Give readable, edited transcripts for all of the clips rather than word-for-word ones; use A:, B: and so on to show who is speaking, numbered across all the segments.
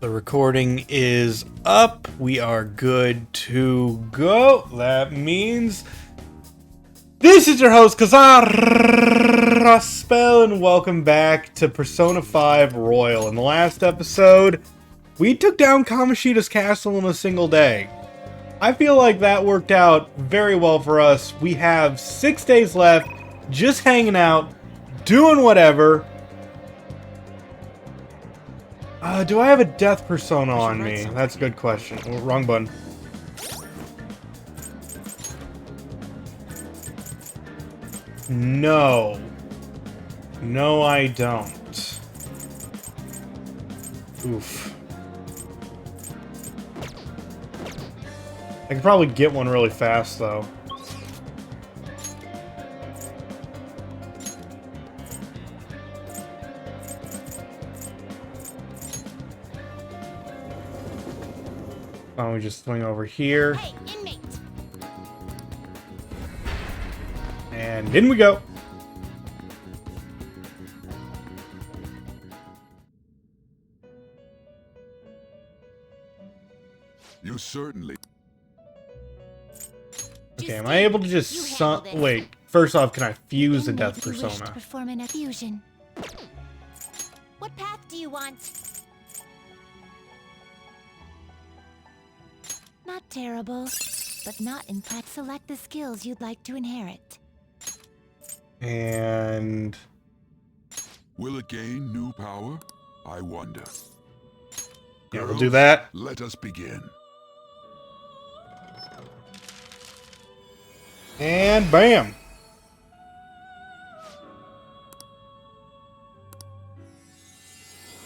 A: The recording is up. We are good to go. That means this is your host, Kazaraspel, and welcome back to Persona 5 Royal. In the last episode, we took down Kamoshida's castle in a single day. I feel like that worked out very well for us. We have 6 days left, just hanging out, doing whatever. Do I have a death persona on me? That's a good question. Oh, wrong button. No. No, I don't. Oof. I could probably get one really fast, though. Why don't we just swing over here?
B: Hey, inmate.
A: And in we go.
C: You certainly.
A: Okay, am I able to just wait? First off, can I fuse the death
B: Inmate, you wish to
A: persona?
B: perform an fusion. What path do you want? Not terrible, but not in fact. Select the skills you'd like to inherit.
A: And
C: Will it gain new power? I wonder.
A: yeah, we'll do that.
C: Let us begin.
A: And bam.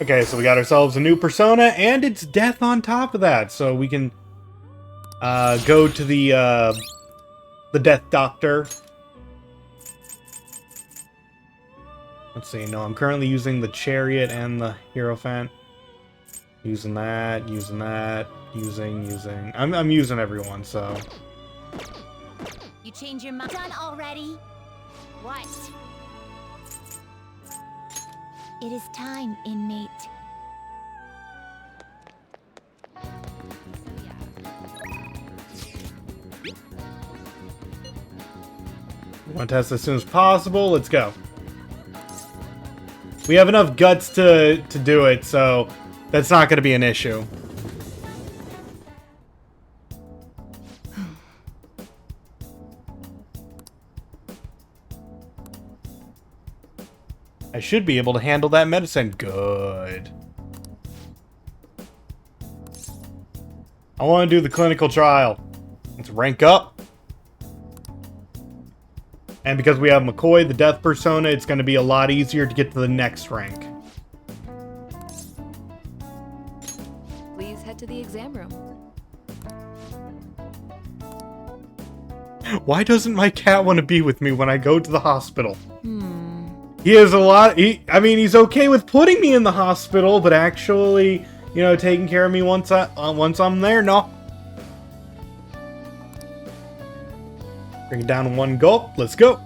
A: Okay, so we got ourselves a new persona, and it's death on top of that, so we can go to the death doctor. Let's see. No, I'm currently using the chariot and the hierophant. Using that, using. I'm using everyone, so.
B: You change your mind. Done already? What? It is time, inmate.
A: We want to test as soon as possible. Let's go. We have enough guts to do it, so that's not going to be an issue. I should be able to handle that medicine. Good. I want to do the clinical trial. Let's rank up. And because we have McCoy, the death persona, it's going to be a lot easier to get to the next rank.
D: Please head to the exam room.
A: Why doesn't my cat want to be with me when I go to the hospital? He is a lot... I mean, he's okay with putting me in the hospital, but actually, you know, taking care of me once I'm there, no. Bring it down in one gulp. Let's go.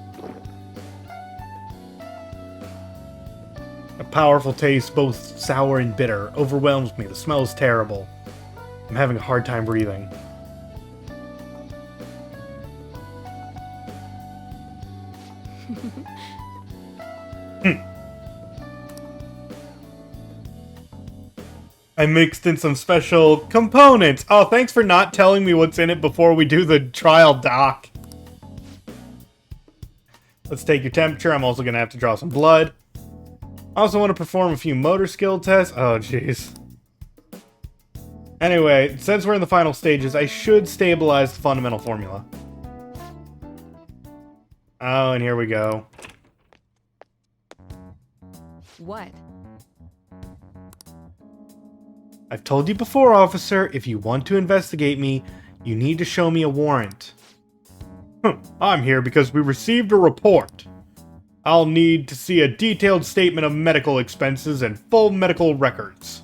A: A powerful taste, both sour and bitter, overwhelms me. The smell is terrible. I'm having a hard time breathing. I mixed in some special components. Oh, thanks for not telling me what's in it before we do the trial doc. Let's take your temperature. I'm also going to have to draw some blood. I also want to perform a few motor skill tests. Oh, jeez. Anyway, since we're in the final stages, I should stabilize the fundamental formula. Oh, and here we go.
D: What?
A: I've told you before, officer, if you want to investigate me, you need to show me a warrant. I'm here because we received a report. I'll need to see a detailed statement of medical expenses and full medical records.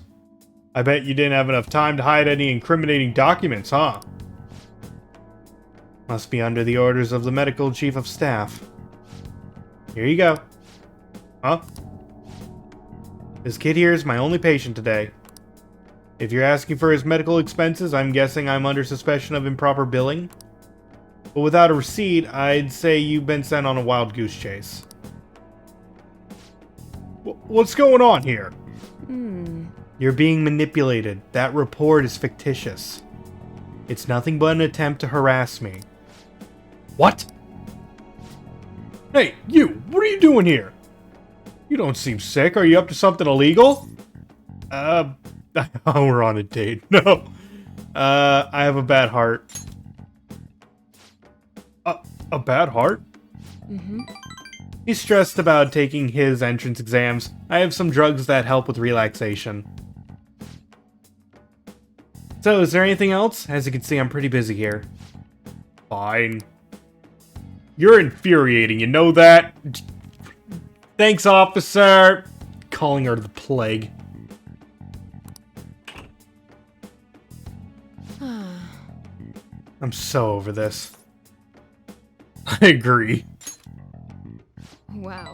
A: I bet you didn't have enough time to hide any incriminating documents, huh? Must be under the orders of the medical chief of staff. Here you go. Huh? This kid here is my only patient today. If you're asking for his medical expenses, I'm guessing I'm under suspicion of improper billing. But without a receipt, I'd say you've been sent on a wild goose chase. What's going on here? You're being manipulated. That report is fictitious. It's nothing but an attempt to harass me. What? Hey, you! What are you doing here? You don't seem sick. Are you up to something illegal? We're on a date. No. I have a bad heart. A bad heart? He's stressed about taking his entrance exams. I have some drugs that help with relaxation. So, is there anything else? As you can see, I'm pretty busy here. Fine. You're infuriating, you know that? Thanks, officer! Calling her the plague. I'm so over this. I agree.
D: Wow.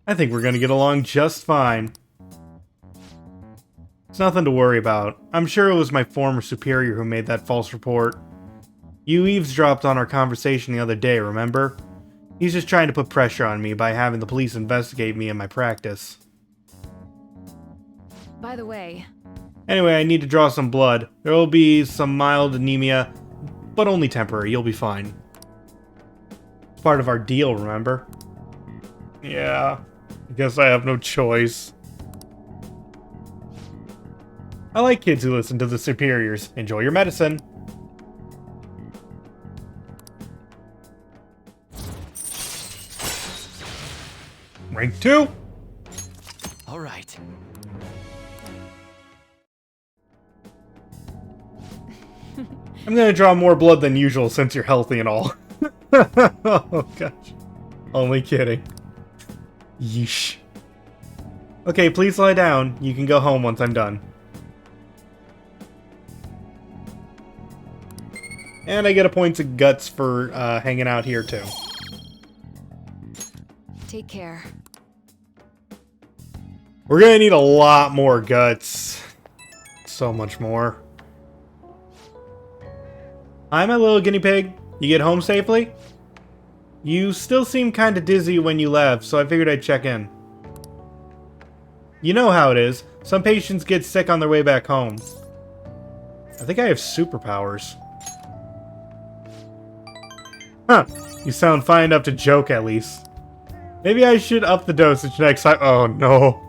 A: I think we're gonna get along just fine. It's nothing to worry about. I'm sure it was my former superior who made that false report. You eavesdropped on our conversation the other day, remember? He's just trying to put pressure on me by having the police investigate me and my practice.
D: By the way...
A: Anyway, I need to draw some blood. There will be some mild anemia, but only temporary. You'll be fine. It's part of our deal, remember? Yeah, I guess I have no choice. I like kids who listen to the superiors. Enjoy your medicine. Rank 2.
E: All right.
A: I'm gonna draw more blood than usual since you're healthy and all. Oh gosh. Only kidding. Yeesh. Okay, please lie down. You can go home once I'm done. And I get a point of guts for hanging out here too.
D: Take care.
A: We're gonna need a lot more guts. So much more. Hi, my little guinea pig. You get home safely? You still seem kinda dizzy when you left, so I figured I'd check in. You know how it is. Some patients get sick on their way back home. I think I have superpowers. Huh. You sound fine enough to joke at least. Maybe I should up the dosage next time. Oh no.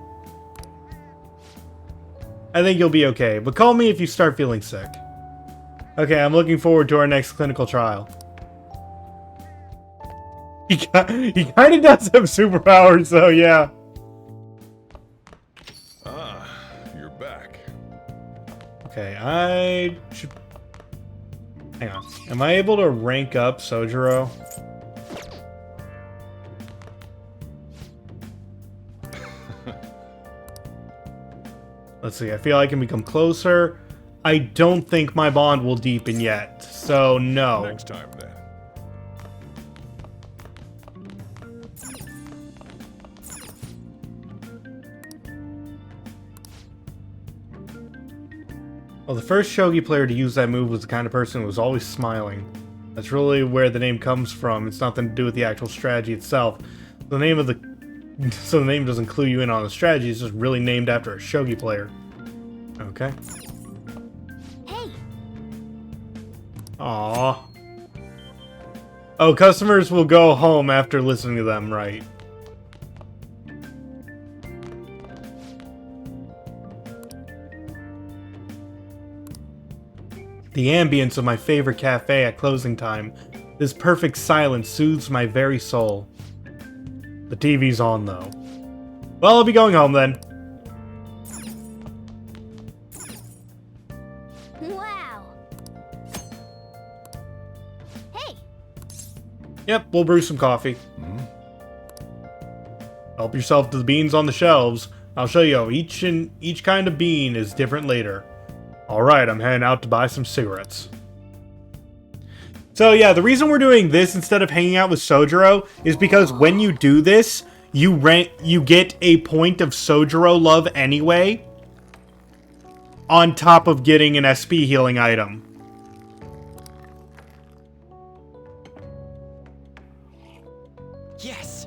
A: I think you'll be okay, but call me if you start feeling sick. Okay, I'm looking forward to our next clinical trial. He kind of does have superpowers, though, yeah.
C: Ah, you're back.
A: Okay, I should... Hang on. Am I able to rank up Sojiro? Let's see, I feel I can become closer. I don't think my bond will deepen yet, so no.
C: Next time, then.
A: Well, the first shogi player to use that move was the kind of person who was always smiling. That's really where the name comes from. It's nothing to do with the actual strategy itself. The name of the... So the name doesn't clue you in on the strategy, it's just really named after a shogi player. Okay.
B: Hey!
A: Aww. Oh, customers will go home after listening to them, right? The ambience of my favorite cafe at closing time. This perfect silence soothes my very soul. The TV's on, though. Well, I'll be going home then.
B: Wow! Hey!
A: Yep, we'll brew some coffee. Help yourself to the beans on the shelves. I'll show you how each kind of bean is different later. Alright, I'm heading out to buy some cigarettes. So yeah, the reason we're doing this instead of hanging out with Sojiro is because when you do this, you get a point of Sojiro love anyway. on top of getting an SP healing item.
E: Yes.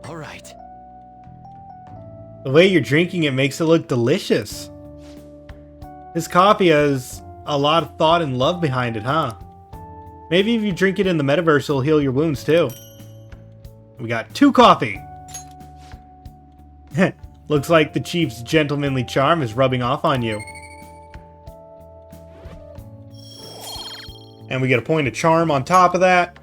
E: All right.
A: The way you're drinking it makes it look delicious. This coffee has a lot of thought and love behind it, huh? Maybe if you drink it in the metaverse, it'll heal your wounds too. We got 2 coffee. Looks like the chief's gentlemanly charm is rubbing off on you. And we get a point of charm on top of that.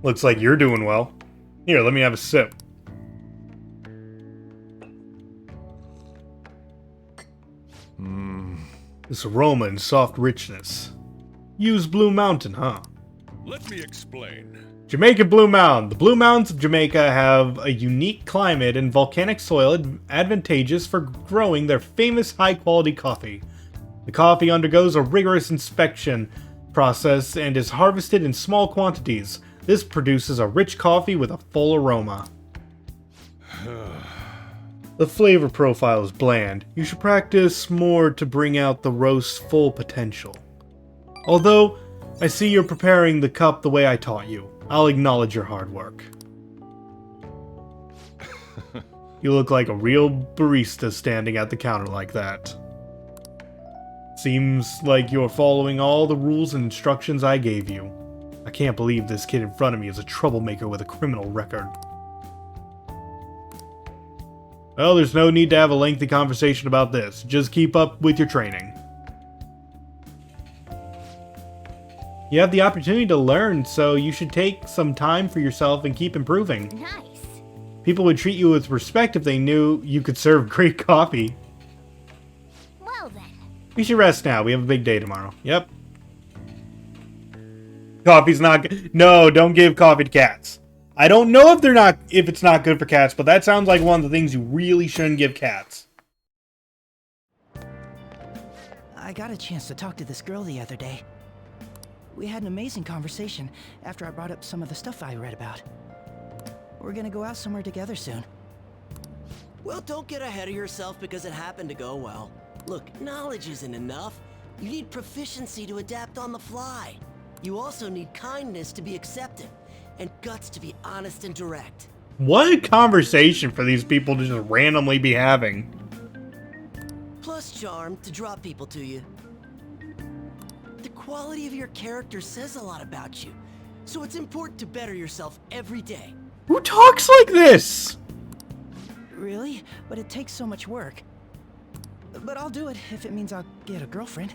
A: Looks like you're doing well. Here, let me have a sip. This aroma and soft richness. Use Blue Mountain, huh?
C: Let me explain.
A: Jamaican Blue Mountain. The Blue Mountains of Jamaica have a unique climate and volcanic soil advantageous for growing their famous high-quality coffee. The coffee undergoes a rigorous inspection process and is harvested in small quantities. This produces a rich coffee with a full aroma. The flavor profile is bland. You should practice more to bring out the roast's full potential. Although, I see you're preparing the cup the way I taught you. I'll acknowledge your hard work. You look like a real barista standing at the counter like that. Seems like you're following all the rules and instructions I gave you. I can't believe this kid in front of me is a troublemaker with a criminal record. Well, there's no need to have a lengthy conversation about this. Just keep up with your training. You have the opportunity to learn, so you should take some time for yourself and keep improving.
B: Nice.
A: People would treat you with respect if they knew you could serve great coffee.
B: Well then.
A: We should rest now. We have a big day tomorrow. Yep. Coffee's not good. No, don't give coffee to cats. I don't know if it's not good for cats, but that sounds like one of the things you really shouldn't give cats.
F: I got a chance to talk to this girl the other day. We had an amazing conversation after I brought up some of the stuff I read about. We're gonna go out somewhere together soon.
G: Well, don't get ahead of yourself because it happened to go well. Look, knowledge isn't enough. You need proficiency to adapt on the fly. You also need kindness to be accepted, and guts to be honest and direct.
A: What a conversation for these people to just randomly be having.
G: Plus charm to draw people to you. The quality of your character says a lot about you, so it's important to better yourself every day.
A: Who talks like this?
F: Really? But it takes so much work. But I'll do it if it means I'll get a girlfriend.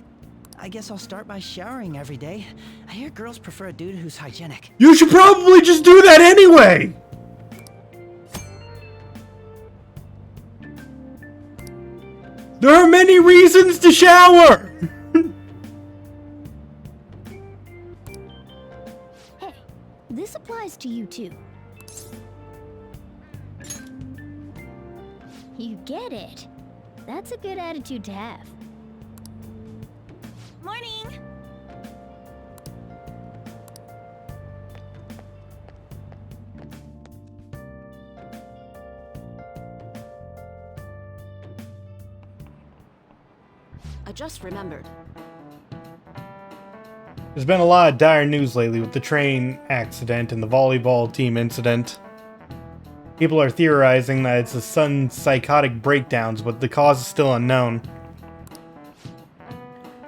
F: I guess I'll start by showering every day. I hear girls prefer a dude who's hygienic.
A: You should probably just do that anyway! There are many reasons to shower!
B: Hey, this applies to you too. You get it. That's a good attitude to have. Morning!
D: I just remembered.
A: There's been a lot of dire news lately with the train accident and the volleyball team incident. People are theorizing that it's the sudden psychotic breakdowns, but the cause is still unknown.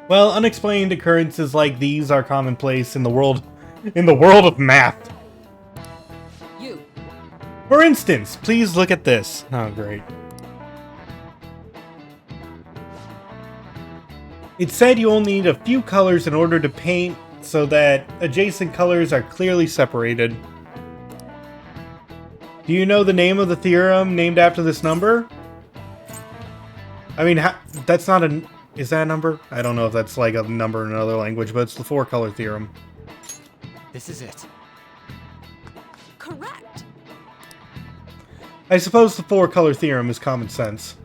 A: Well, unexplained occurrences like these are commonplace in the world of math.
D: You.
A: For instance, please look at this. Oh, great. It said you only need a few colors in order to paint so that adjacent colors are clearly separated. Do you know the name of the theorem named after this number? I mean, that's not a... Is that a number? I don't know if that's like a number in another language, but it's the four-color theorem.
E: This is it.
D: Correct.
A: I suppose the four-color theorem is common sense.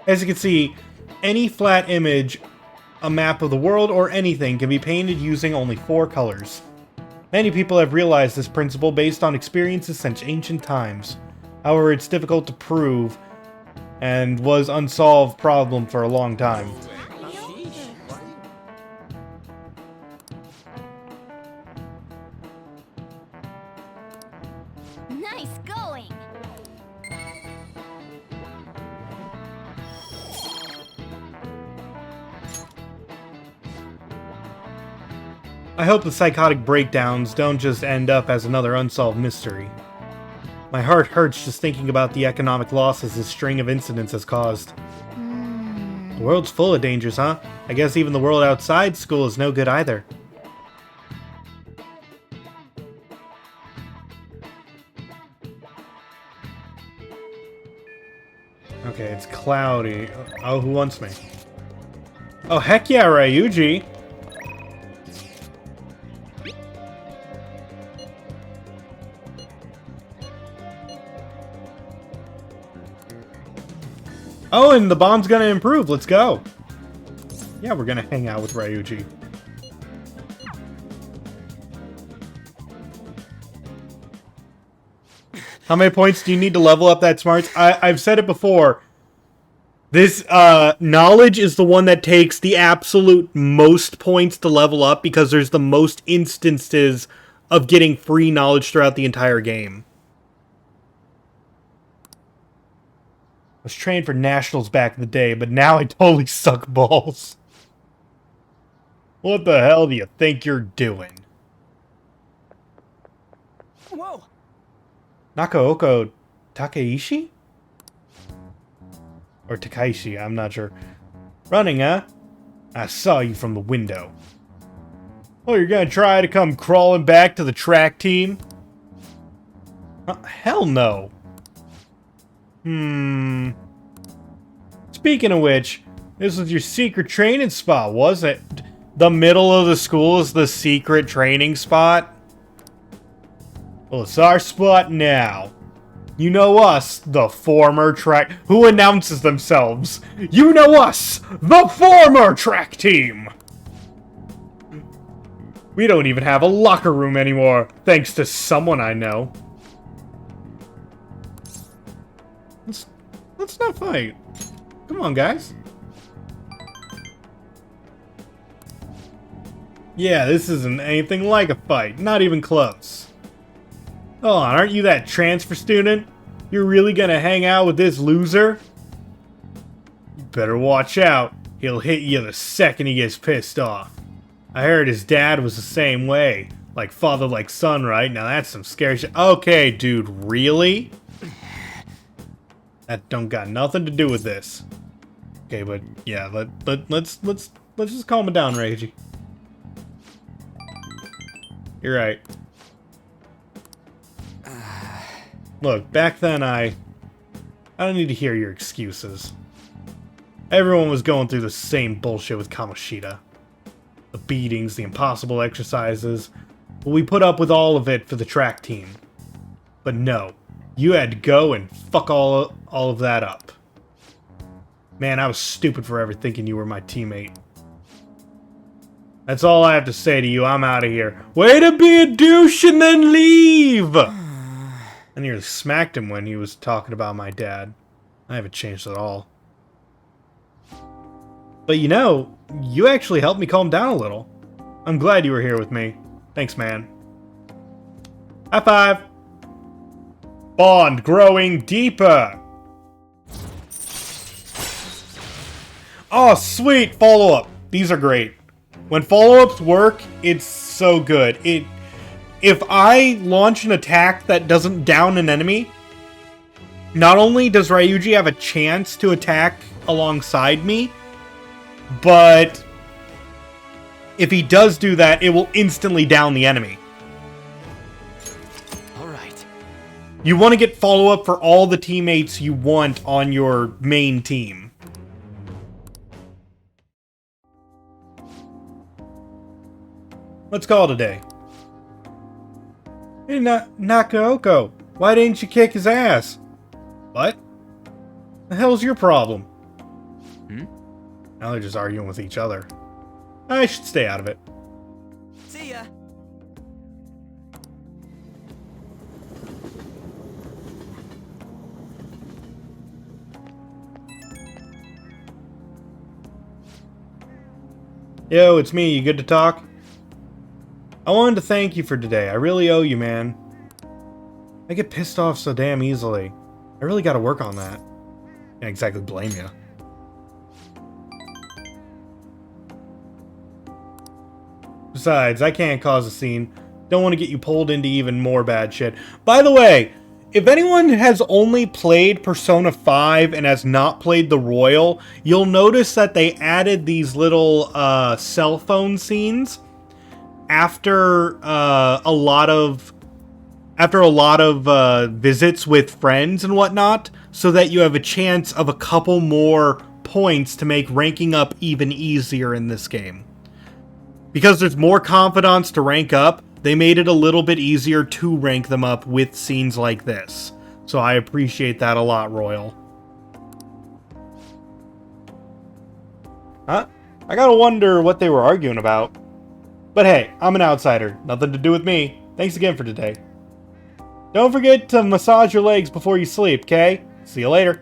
A: As you can see, any flat image, a map of the world, or anything can be painted using only 4 colors. Many people have realized this principle based on experiences since ancient times. However, it's difficult to prove and was unsolved problem for a long time.
B: Nice going!
A: I hope the psychotic breakdowns don't just end up as another unsolved mystery. My heart hurts just thinking about the economic losses this string of incidents has caused. The world's full of dangers, huh? I guess even the world outside school is no good either. Okay, it's cloudy. Oh, who wants me? Oh, heck yeah, Ryuji! Oh, and the bond's gonna improve. Let's go. Yeah, we're gonna hang out with Ryuji. How many points do you need to level up that smarts? I've said it before. This knowledge is the one that takes the absolute most points to level up because there's the most instances of getting free knowledge throughout the entire game. I was trained for nationals back in the day, but now I totally suck balls. What the hell do you think you're doing?
F: Whoa!
A: Nakaoko Takeishi? Or Takaishi, I'm not sure. Running, huh? I saw you from the window. Oh, you're gonna try to come crawling back to the track team? Hell no. Speaking of which, this was your secret training spot, was it? The middle of the school is the secret training spot? Well, it's our spot now. You know us, the former track... Who announces themselves? You know us, the former track team! We don't even have a locker room anymore, thanks to someone I know. Let's not fight. Come on, guys. Yeah, this isn't anything like a fight. Not even close. Hold on, aren't you that transfer student? You're really gonna hang out with this loser? You better watch out. He'll hit you the second he gets pissed off. I heard his dad was the same way. Like father, like son, right? Now that's some scary shit. Okay, dude, really? That don't got nothing to do with this. Okay, but yeah, let's just calm it down, Reiji. You're right. Look, back then I don't need to hear your excuses. Everyone was going through the same bullshit with Kamoshida. The beatings, the impossible exercises. But we put up with all of it for the track team. But no, you had to go and fuck all of that up. Man, I was stupid for ever thinking you were my teammate. That's all I have to say to you. I'm out of here. Way to be a douche and then leave! I nearly smacked him when he was talking about my dad. I haven't changed at all. But you know, you actually helped me calm down a little. I'm glad you were here with me. Thanks, man. High five! Bond growing deeper! Oh, sweet! Follow-up. These are great. When follow-ups work, it's so good. If I launch an attack that doesn't down an enemy, not only does Ryuji have a chance to attack alongside me, but if he does do that, it will instantly down the enemy.
E: Alright.
A: You want to get follow-up for all the teammates you want on your main team. Let's call it a day. Hey, Nakaoko, why didn't you kick his ass? What? The hell's your problem? Now they're just arguing with each other. I should stay out of it.
F: See ya!
A: Yo, it's me. You good to talk? I wanted to thank you for today. I really owe you, man. I get pissed off so damn easily. I really gotta work on that. Can't exactly blame you. Besides, I can't cause a scene. Don't want to get you pulled into even more bad shit. By the way, if anyone has only played Persona 5 and has not played the Royal, you'll notice that they added these little cell phone scenes after a lot of visits with friends and whatnot, so that you have a chance of a couple more points to make ranking up even easier in this game. Because there's more confidants to rank up, they made it a little bit easier to rank them up with scenes like this. So I appreciate that a lot, Royal. Huh? I gotta wonder what they were arguing about. But hey, I'm an outsider. Nothing to do with me. Thanks again for today. Don't forget to massage your legs before you sleep, okay? See you later.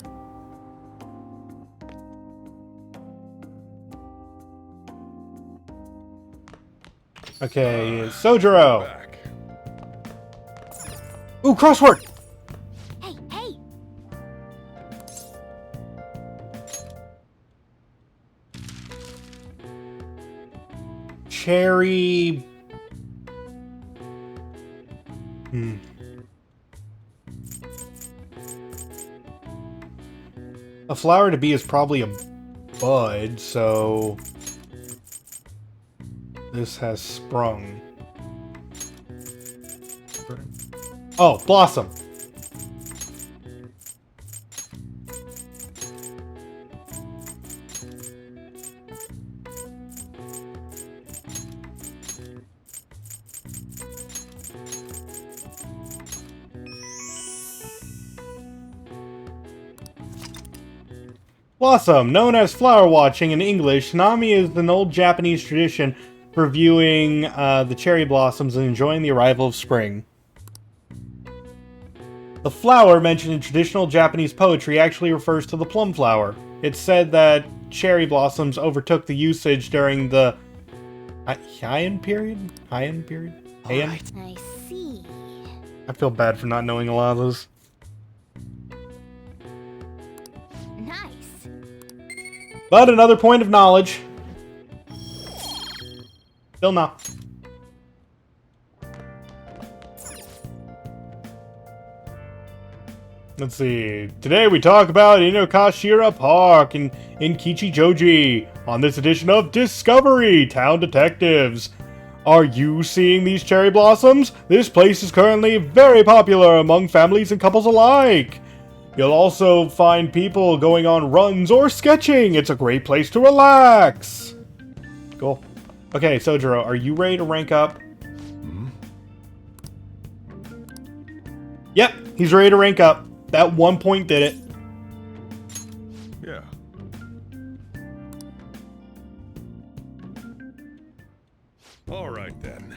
A: Okay, Sojiro.
C: Back.
A: Ooh, crossword!
B: Hey, hey!
A: Cherry... A flower to be is probably a bud, so... This has sprung. Oh, blossom. Blossom, known as flower watching in English, Nami is an old Japanese tradition for viewing the cherry blossoms and enjoying the arrival of spring. The flower mentioned in traditional Japanese poetry actually refers to the plum flower. It's said that cherry blossoms overtook the usage during the Heian period? Heian period? Heian?
E: Alright.
B: I see.
A: I feel bad for not knowing a lot of those.
B: Nice.
A: But another point of knowledge. Still not. Let's see. Today we talk about Inokashira Park in Kichijoji on this edition of Discovery Town Detectives. Are you seeing these cherry blossoms? This place is currently very popular among families and couples alike. You'll also find people going on runs or sketching. It's a great place to relax. Cool. Okay, Sojiro, are you ready to rank up? Yep, he's ready to rank up. That 1 point did it.
C: Yeah. All right then.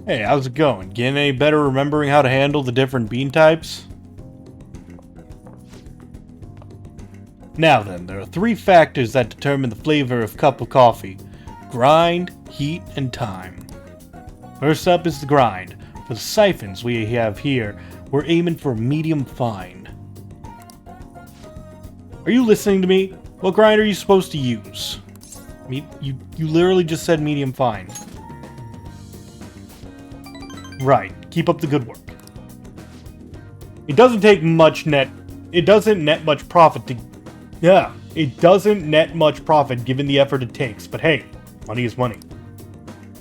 A: Hey, how's it going? Getting any better remembering how to handle the different bean types? Now then, there are 3 factors that determine the flavor of a cup of coffee. Grind, heat, and time. First up is the grind. For the siphons we have here, we're aiming for medium fine. Are you listening to me? What grind are you supposed to use? You literally just said medium fine. Right, keep up the good work. It doesn't take much net... It doesn't net much profit to... Yeah, it doesn't net much profit given the effort it takes, but hey, money is money.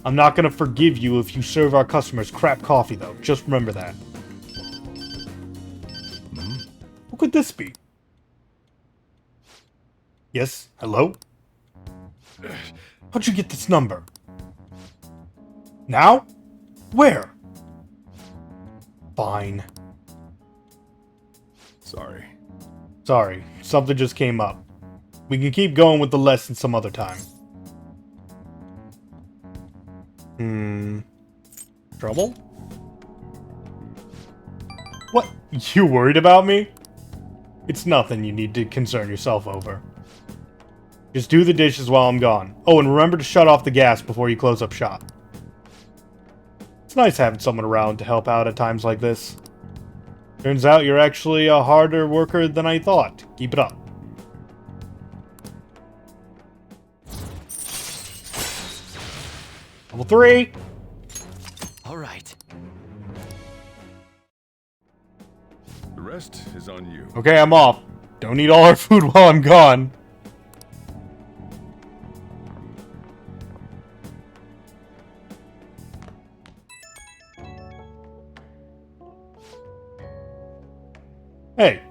A: I'm not gonna forgive you if you serve our customers crap coffee, though. Just remember that. Who could this be? Yes? Hello? How'd you get this number? Now? Where? Fine.
C: Sorry.
A: Sorry, something just came up. We can keep going with the lesson some other time. Trouble? What? You worried about me? It's nothing you need to concern yourself over. Just do the dishes while I'm gone. Oh, and remember to shut off the gas before you close up shop. It's nice having someone around to help out at times like this. Turns out you're actually a harder worker than I thought. Keep it up. Level 3!
E: All right.
C: The rest is on you.
A: Okay, I'm off. Don't eat all our food while I'm gone. Hey,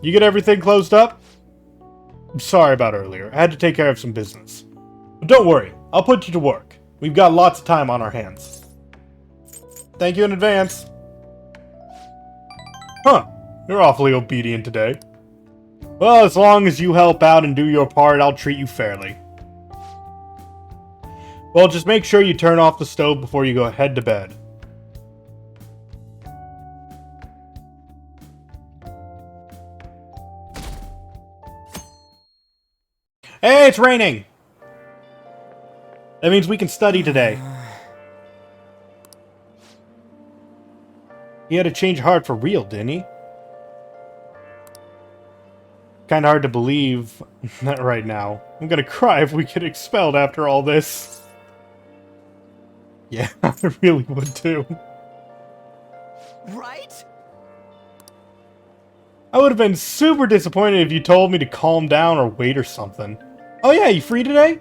A: you get everything closed up? I'm sorry about earlier. I had to take care of some business. But don't worry, I'll put you to work. We've got lots of time on our hands. Thank you in advance. Huh, you're awfully obedient today. Well, as long as you help out and do your part, I'll treat you fairly. Well, just make sure you turn off the stove before you go head to bed. Hey, it's raining! That means we can study today. He had to change heart for real, didn't he? Kinda hard to believe that right now. I'm gonna cry if we get expelled after all this. Yeah, I really would too.
G: Right?
A: I would have been super disappointed if you told me to calm down or wait or something. Oh yeah, you free today?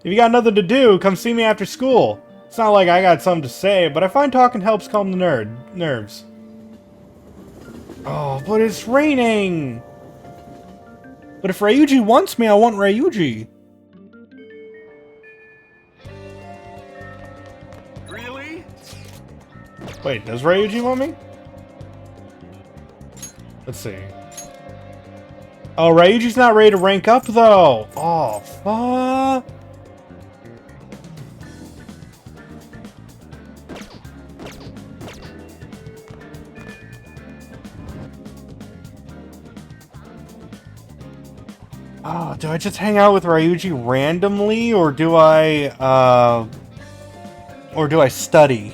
A: If you got nothing to do, come see me after school. It's not like I got something to say, but I find talking helps calm the nerves. Oh, but it's raining! But if Ryuji wants me, I want Ryuji.
C: Really?
A: Wait, does Ryuji want me? Let's see. Oh, Ryuji's not ready to rank up, though. Oh, fuck. Oh, do I just hang out with Ryuji randomly, or do I study?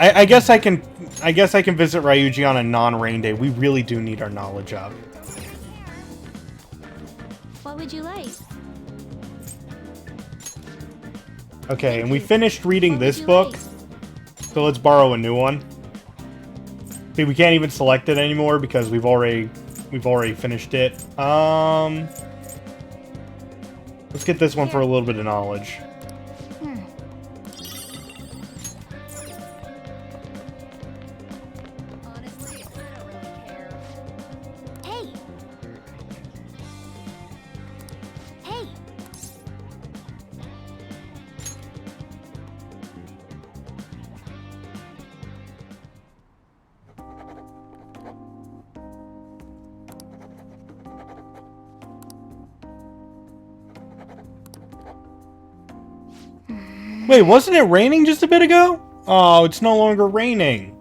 A: I guess I can visit Ryuji on a non-rain day. We really do need our knowledge up.
B: What would you like?
A: Okay, and we finished reading this book, so let's borrow a new one. See, we can't even select it anymore because we've already finished it. Let's get this one for a little bit of knowledge.
B: Honestly, I don't really care. Hey! Hey!
A: Wait, wasn't it raining just a bit ago? Oh, it's no longer raining.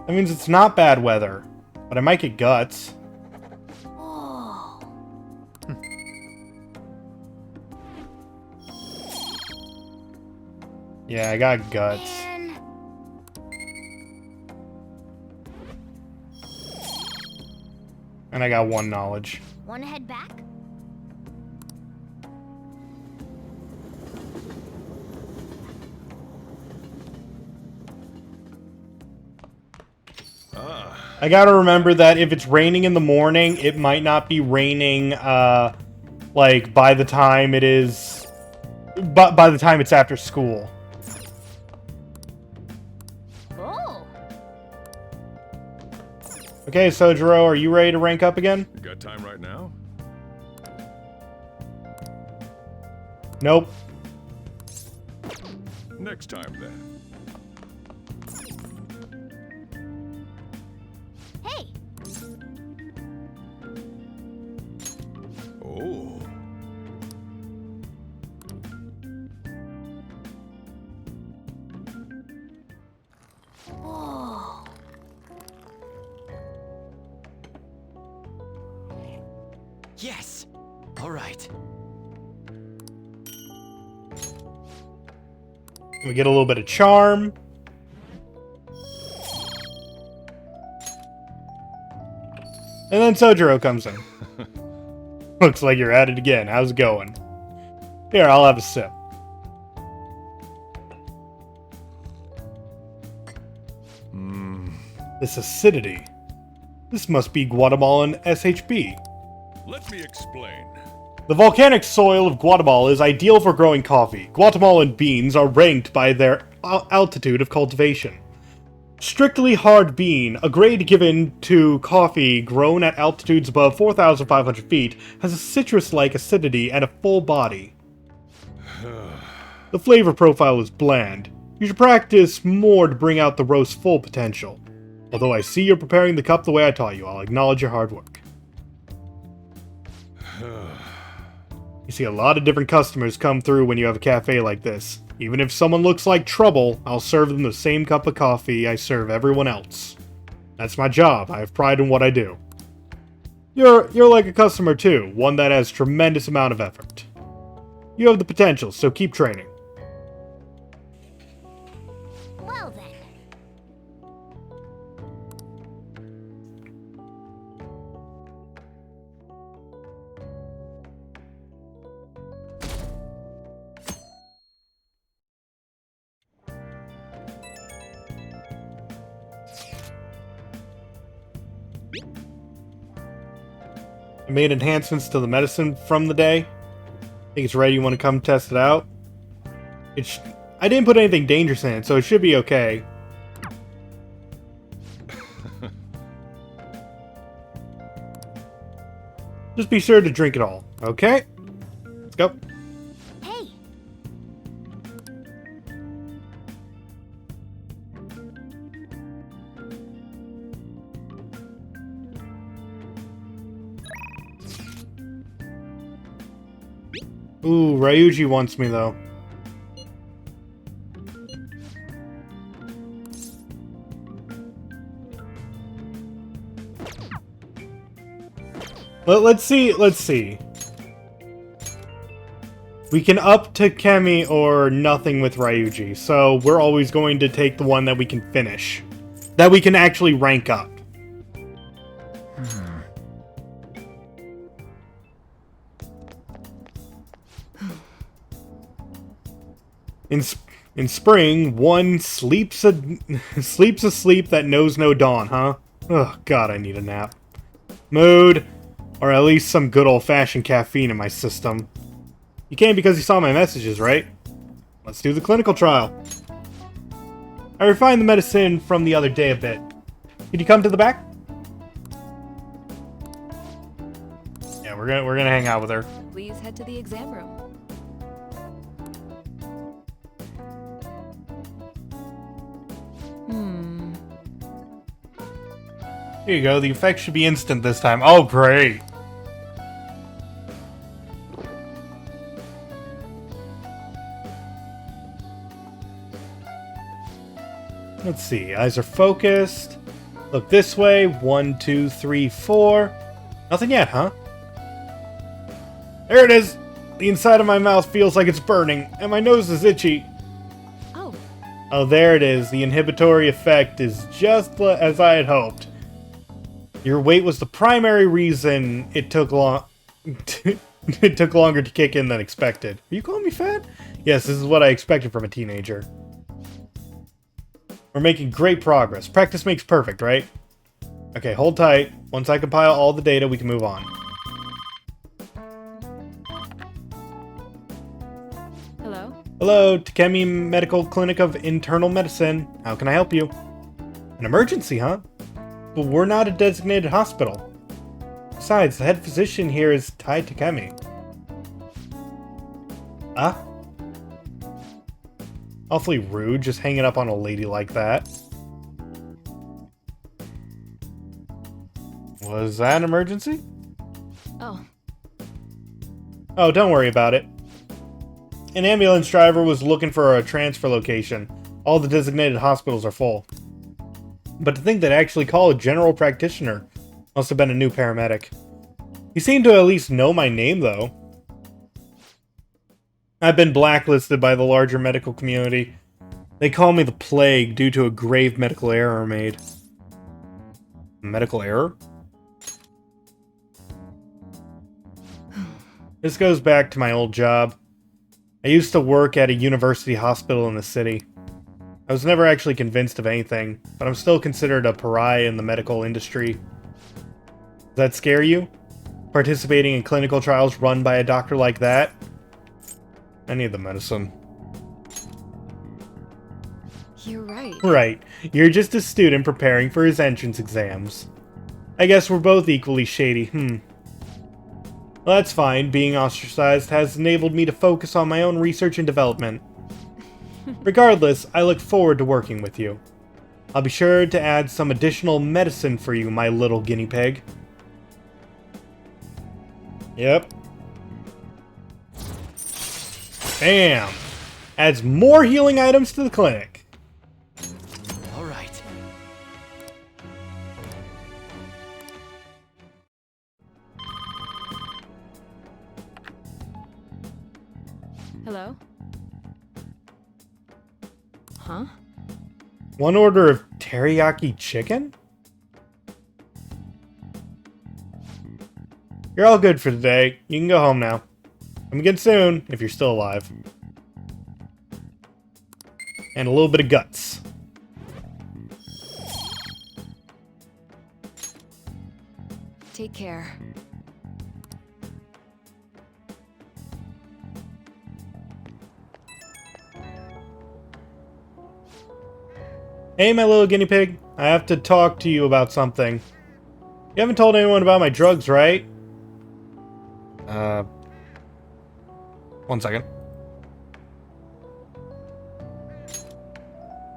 A: That means it's not bad weather, but I might get guts.
B: Oh.
A: Yeah, I got guts.
B: Man.
A: And I got 1 knowledge.
B: Wanna head back?
A: I gotta remember that if it's raining in the morning, it might not be raining, like, by the time it is... by the time it's after school.
B: Oh.
A: Okay, Sojiro, are you ready to rank up again?
C: You got time right now?
A: Nope.
C: Next time, then.
B: Hey!
C: Oh.
B: え
C: Oh.
B: ー
C: Oh.
B: っ
C: Oh.
B: と
C: Oh.
E: Yes! Alright.
A: We get a little bit of charm. And then Sojiro comes in. Looks like you're at it again. How's it going? Here, I'll have a sip. This acidity. This must be Guatemalan SHB.
C: Let me explain.
A: The volcanic soil of Guatemala is ideal for growing coffee. Guatemalan beans are ranked by their altitude of cultivation. Strictly hard bean, a grade given to coffee grown at altitudes above 4,500 feet, has a citrus-like acidity and a full body. The flavor profile is bland. You should practice more to bring out the roast's full potential. Although I see you're preparing the cup the way I taught you, I'll acknowledge your hard work. You see a lot of different customers come through when you have a cafe like this. Even if someone looks like trouble, I'll serve them the same cup of coffee I serve everyone else. That's my job. I have pride in what I do. You're like a customer too, one that has tremendous amount of effort. You have the potential, so keep training.
B: Well then.
A: I made enhancements to the medicine from the day. I think it's ready. You want to come test it out? I didn't put anything dangerous in it, so it should be okay. Just be sure to drink it all, okay? Let's go.
B: Hey,
A: Ooh, Ryuji wants me though. Let's see. We can up to Kemi or nothing with Ryuji, so we're always going to take the one that we can finish. That we can actually rank up. In spring, one sleeps a sleep that knows no dawn, huh? Oh god, I need a nap. Mood, or at least some good old-fashioned caffeine in my system. You came because you saw my messages, right? Let's do the clinical trial. I refined the medicine from the other day a bit. Could you come to the back? Yeah, we're gonna hang out with her.
D: Please head to the exam room.
A: Here you go. The effect should be instant this time. Oh, great. Let's see. Eyes are focused. Look this way. 1, 2, 3, 4. Nothing yet, huh? There it is. The inside of my mouth feels like it's burning, and my nose is itchy.
D: Oh,
A: Oh, there it is. The inhibitory effect is just as I had hoped. Your weight was the primary reason it took long. It took longer to kick in than expected. Are you calling me fat? Yes, this is what I expected from a teenager. We're making great progress. Practice makes perfect, right? Okay, hold tight. Once I compile all the data, we can move on.
D: hello?
A: Hello, Takemi Medical Clinic of Internal Medicine. How can I help you? An emergency, huh? But we're not a designated hospital. Besides, the head physician here is Tai Takemi. Ah? Awfully rude, just hanging up on a lady like that. Was that an emergency?
D: Oh,
A: Oh, don't worry about it. An ambulance driver was looking for a transfer location. All the designated hospitals are full. But to think they'd actually call a general practitioner must have been a new paramedic. You seem to at least know my name, though. I've been blacklisted by the larger medical community. They call me the Plague due to a grave medical error made. Medical error? This goes back to my old job. I used to work at a university hospital in the city. I was never actually convinced of anything, but I'm still considered a pariah in the medical industry. Does that scare you? Participating in clinical trials run by a doctor like that? I need the medicine.
D: You're right.
A: Right. You're just a student preparing for his entrance exams. I guess we're both equally shady, Well, that's fine. Being ostracized has enabled me to focus on my own research and development. Regardless, I look forward to working with you. I'll be sure to add some additional medicine for you, my little guinea pig. Yep. Bam! Adds more healing items to the clinic.
E: All right.
D: Hello? Huh?
A: One order of teriyaki chicken? You're all good for today. You can go home now. Come again soon, if you're still alive. And a little bit of guts.
D: Take care.
A: Hey, my little guinea pig. I have to talk to you about something. You haven't told anyone about my drugs, right? One second.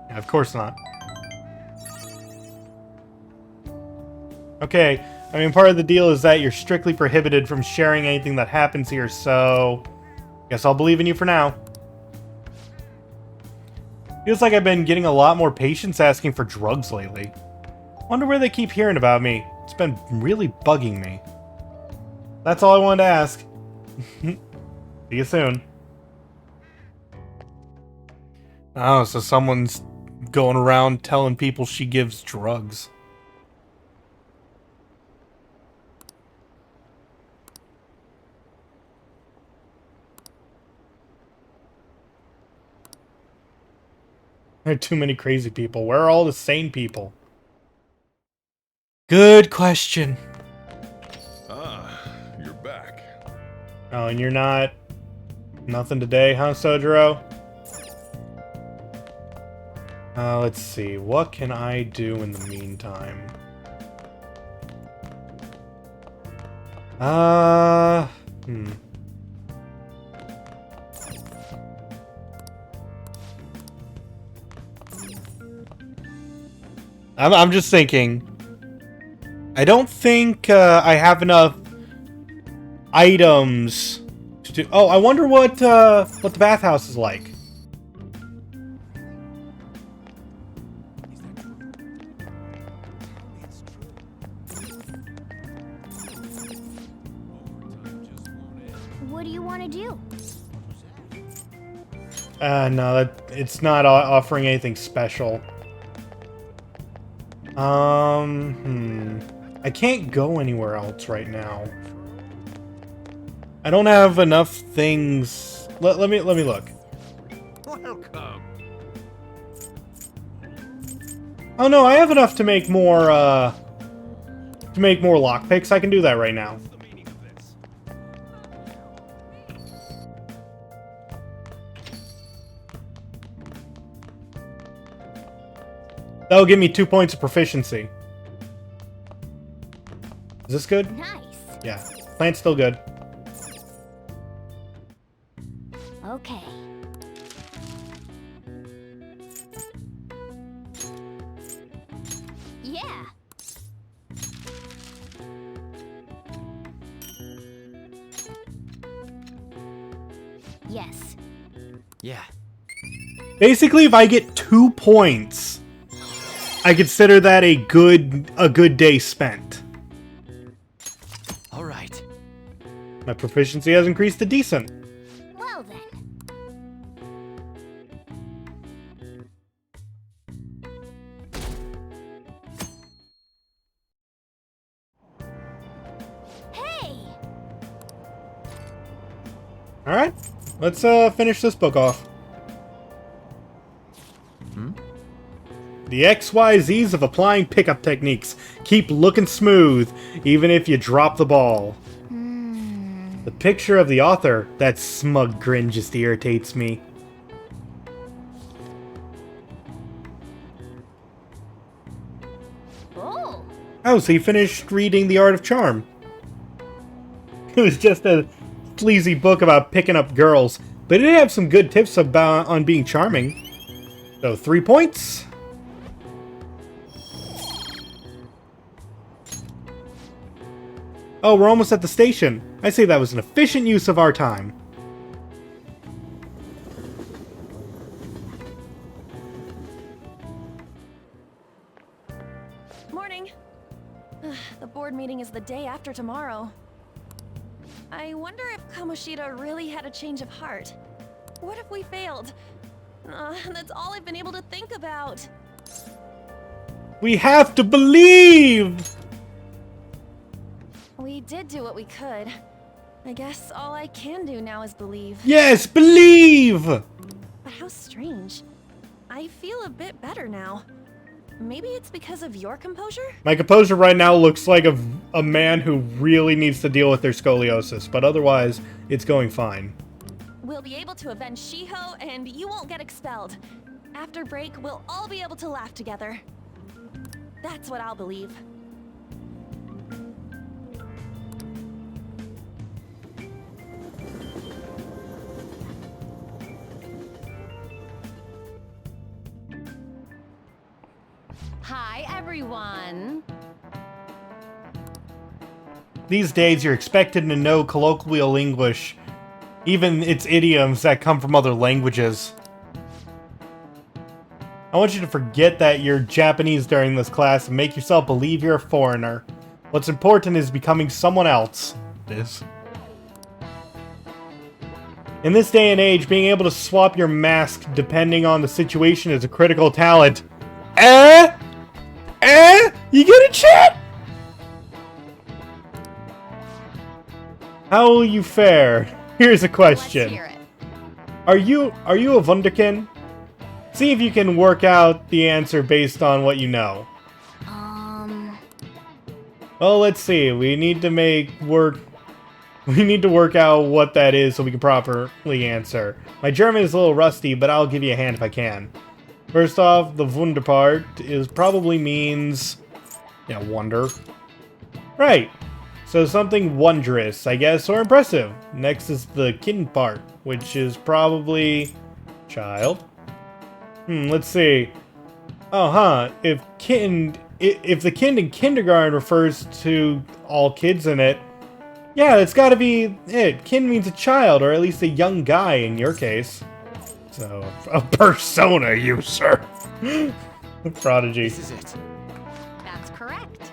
A: Yeah, of course not. Okay, I mean, part of the deal is that you're strictly prohibited from sharing anything that happens here, so... guess I'll believe in you for now. Feels like I've been getting a lot more patients asking for drugs lately. Wonder where they keep hearing about me. It's been really bugging me. That's all I wanted to ask. See you soon. Oh, so someone's going around telling people she gives drugs. There are too many crazy people. Where are all the sane people? Good question.
C: Ah, you're back.
A: Oh, and you're not... nothing today, huh, Sojiro? Let's see. What can I do in the meantime? I'm just thinking. I don't think I have enough items to do. Oh, I wonder what the bathhouse is like.
B: What do you want to do?
A: No, it's not offering anything special. I can't go anywhere else right now. I don't have enough things. Let me look.
C: Welcome.
A: Oh no, I have enough to make more lockpicks. I can do that right now. That'll give me 2 points of proficiency. Is this good?
B: Nice.
A: Yeah. Plant's still good.
B: Okay. Yeah. Yes.
E: Yeah.
A: Basically, if I get 2 points, I consider that a good day spent.
E: All right.
A: My proficiency has increased to decent.
B: Well then. Hey!
A: Alright, let's finish this book off. The XYZs of applying pickup techniques. Keep looking smooth, even if you drop the ball. The picture of the author, that smug grin just irritates me.
B: Oh!
A: Oh, so you finished reading The Art of Charm. It was just a sleazy book about picking up girls, but it did have some good tips on being charming. So 3 points. Oh, we're almost at the station. I say that was an efficient use of our time.
H: Morning. The board meeting is the day after tomorrow. I wonder if Kamoshida really had a change of heart. What if we failed? That's all I've been able to think about.
A: We have to believe!
H: We did do what we could. I guess all I can do now is believe.
A: Yes, believe!
H: But how strange. I feel a bit better now. Maybe it's because of your composure?
A: My composure right now looks like a man who really needs to deal with their scoliosis, but otherwise, it's going fine.
H: We'll be able to avenge Shiho, and you won't get expelled. After break, we'll all be able to laugh together. That's what I'll believe.
B: Hi, everyone.
A: These days, you're expected to know colloquial English, even its idioms that come from other languages. I want you to forget that you're Japanese during this class and make yourself believe you're a foreigner. What's important is becoming someone else. In this day and age, being able to swap your mask depending on the situation is a critical talent. You get a chat? How will you fare? Here's a question.
B: Let's hear it.
A: Are you a Wunderkind? See if you can work out the answer based on what you know. Well, let's see. We need to work out what that is so we can properly answer. My German is a little rusty, but I'll give you a hand if I can. First off, the Wunder part probably means, wonder. Right. So something wondrous, I guess, or impressive. Next is the Kind part, which is probably child. Let's see. If the kind in kindergarten refers to all kids in it, yeah, it's gotta be it. Kind means a child, or at least a young guy in your case. So, a persona user. Prodigy.
E: This is it.
B: That's correct.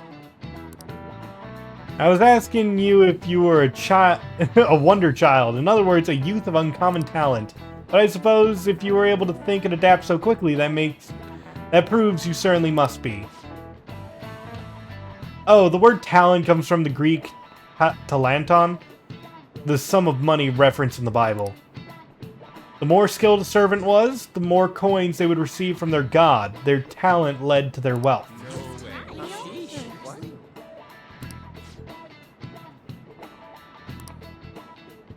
A: I was asking you if you were a child, a wonder child. In other words, a youth of uncommon talent. But I suppose if you were able to think and adapt so quickly, that proves you certainly must be. Oh, the word talent comes from the Greek talanton, the sum of money referenced in the Bible. The more skilled a servant was, the more coins they would receive from their god. Their talent led to their wealth.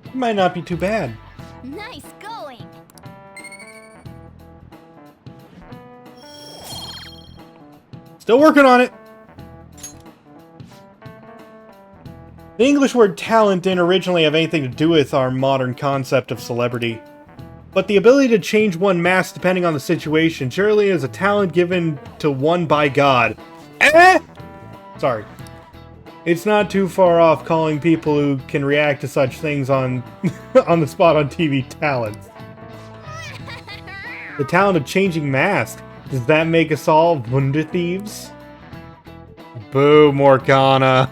A: It might not be too bad.
B: Nice going.
A: Still working on it. The English word talent didn't originally have anything to do with our modern concept of celebrity. But the ability to change one mask depending on the situation surely is a talent given to one by God. Sorry. It's not too far off calling people who can react to such things on the spot on TV talents. The talent of changing masks. Does that make us all Wunder Thieves? Boo, Morgana.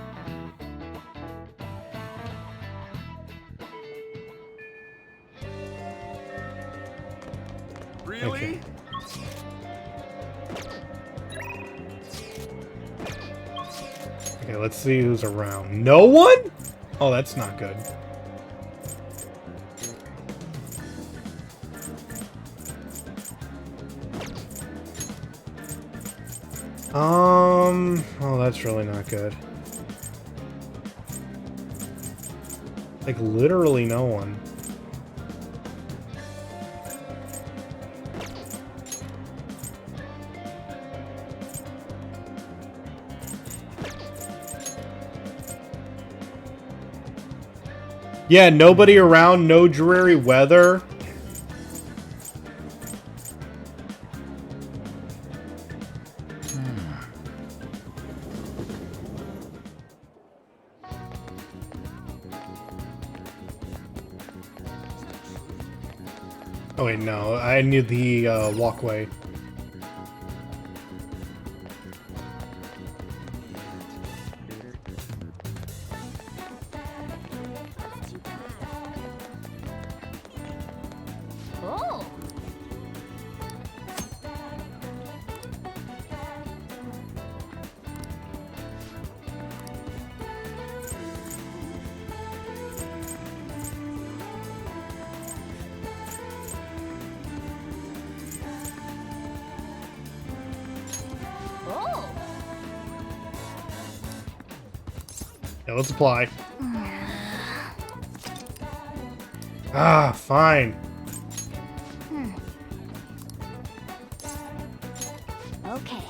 A: Okay, let's see who's around. No one? Oh, that's not good. Oh, that's really not good. Like, literally no one. Yeah, nobody around, no dreary weather. Oh wait, no, I need the walkway.
B: Oh! Oh!
A: Yeah, let's apply. Ah, fine.
B: Okay.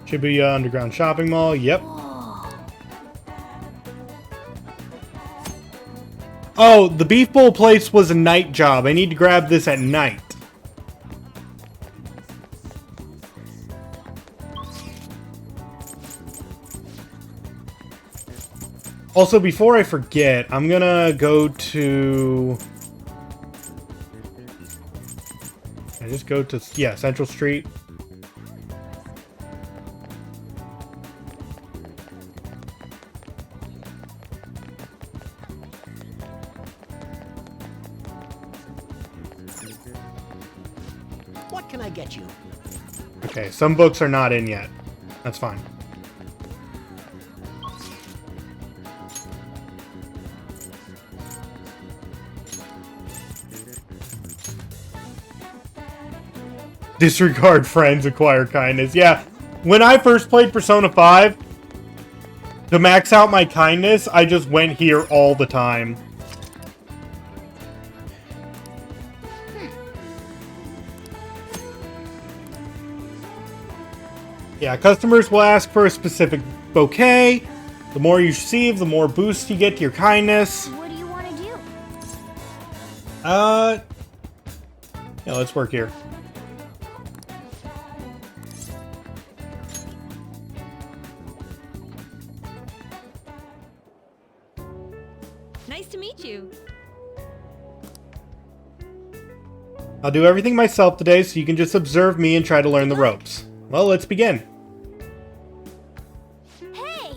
A: Shibuya Underground Shopping Mall, yep. Oh, the beef bowl place was a night job. I need to grab this at night. Also, before I forget, I'm gonna go to... I just go to, yeah, Central Street.
G: What can I get you?
A: Okay, some books are not in yet. That's fine. Disregard friends, acquire kindness. Yeah, when I first played Persona 5, to max out my kindness, I just went here all the time. Yeah, customers will ask for a specific bouquet. The more you receive, the more boost you get to your kindness.
B: What do you want to do?
A: Yeah, let's work here.
D: Nice to meet you.
A: I'll do everything myself today, so you can just observe me and try to learn the ropes. Well, let's begin.
B: Hey!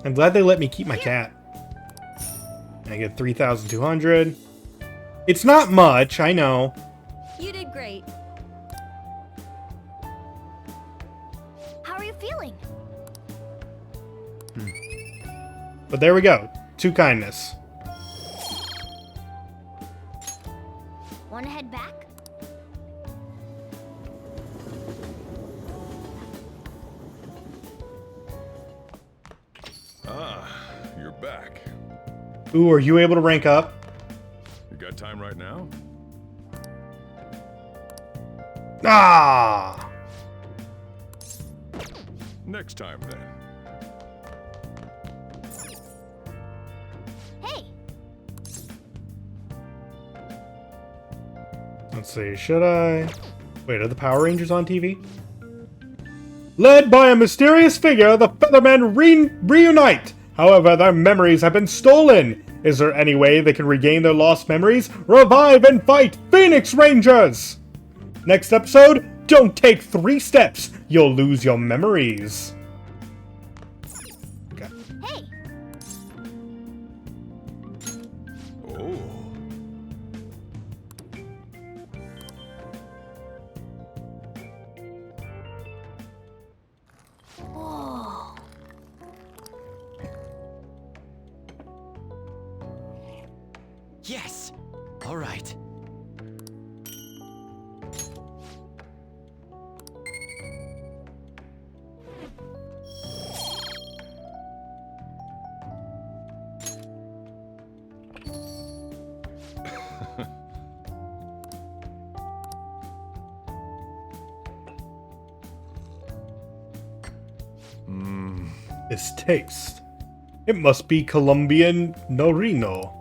A: I'm glad they let me keep my cat. I get 3,200. It's not much, I know.
D: You did great.
B: How are you feeling?
A: But there we go. 2 kindness.
B: Want to head back?
C: Ah, you're back.
A: Ooh, are you able to rank up?
C: You got time right now?
A: Ah!
C: Next time, then.
B: Hey!
A: Let's see, should I... Wait, are the Power Rangers on TV? Led by a mysterious figure, the Feathermen reunite! However, their memories have been stolen! Is there any way they can regain their lost memories? Revive and fight Phoenix Rangers! Next episode, don't take 3 steps, you'll lose your memories. Okay.
B: Hey!
E: Yes! All right.
A: This taste. It must be Colombian Norino.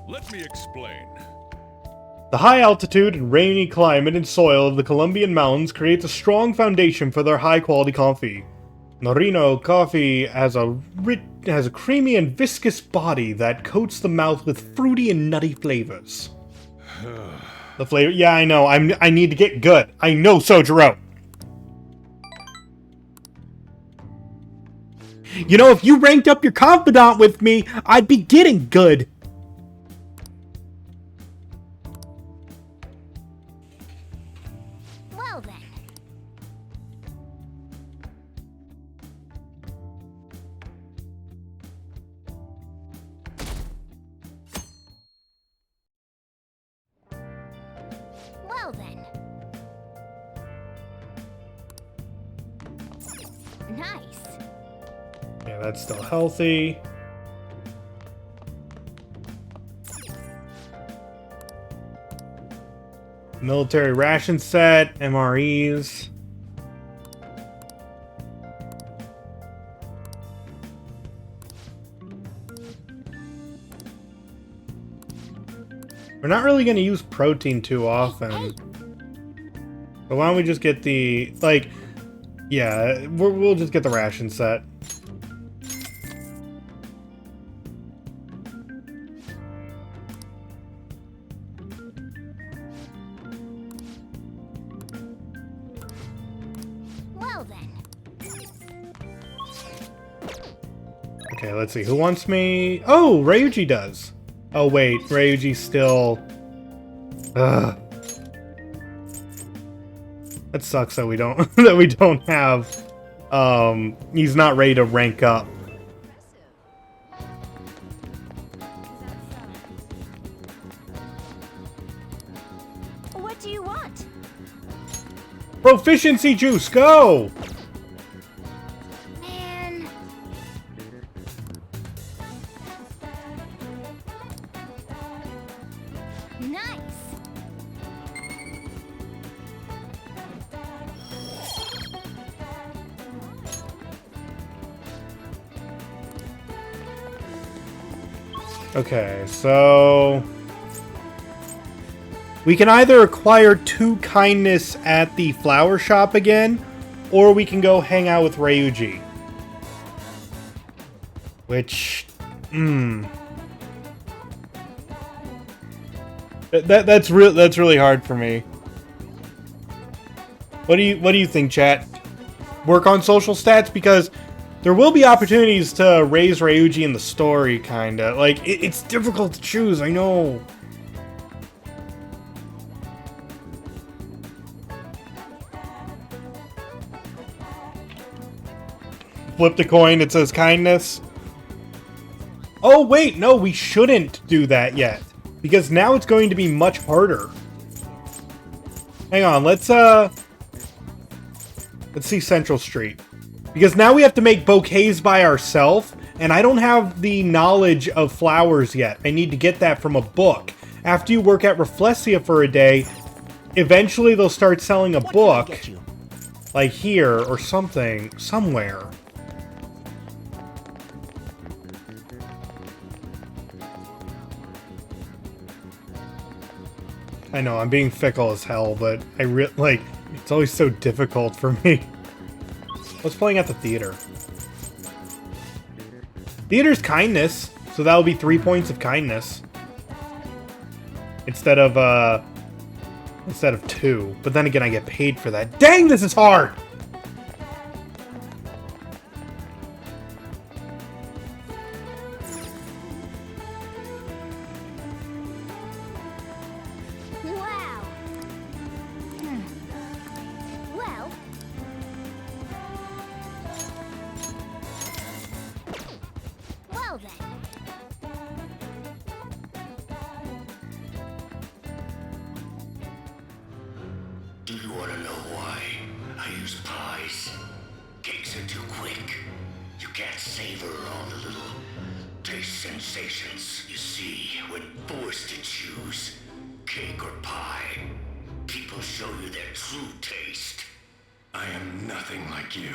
C: Let me explain.
A: The high altitude and rainy climate and soil of the Colombian mountains creates a strong foundation for their high-quality coffee. Norino coffee has a creamy and viscous body that coats the mouth with fruity and nutty flavors. The flavor, yeah, I know. I need to get good. I know, Sojiro. You know, if you ranked up your confidant with me, I'd be getting good.
B: Well then. Well then. Nice.
A: Yeah, that's still healthy. Military ration set, MREs. We're not really going to use protein too often. But why don't we just get the, like, yeah, we'll just get the ration set.
B: Well then.
A: Okay, let's see. Who wants me? Oh, Ryuji does. Oh, wait. Ryuji's still... Ugh. That sucks that we don't that we don't have he's not ready to rank up.
B: What do you want?
A: Proficiency juice, go!
B: Man. Nice.
A: Okay, so we can either acquire 2 kindness at the flower shop again, or we can go hang out with Ryuji. Which, that's really hard for me. What do you think, chat? Work on social stats, because there will be opportunities to raise Ryuji in the story, kinda. Like, it's difficult to choose, I know. Flip the coin, it says kindness. Oh, wait, no, we shouldn't do that yet. Because now it's going to be much harder. Hang on, let's see Central Street. Because now we have to make bouquets by ourselves, and I don't have the knowledge of flowers yet. I need to get that from a book. After you work at Reflexia for a day, eventually they'll start selling a book, like here or something, somewhere. I know, I'm being fickle as hell, but it's always so difficult for me. What's playing at the theater? Theater's kindness, so that will be 3 points of kindness. Instead of 2. But then again, I get paid for that. Dang, this is hard!
B: Wow. Well. Well then.
I: wanna know why I use pies? Cakes are too quick. You can't savor all the little taste sensations you see when forced to choose cake or pie. People show you their true taste. I am nothing like you.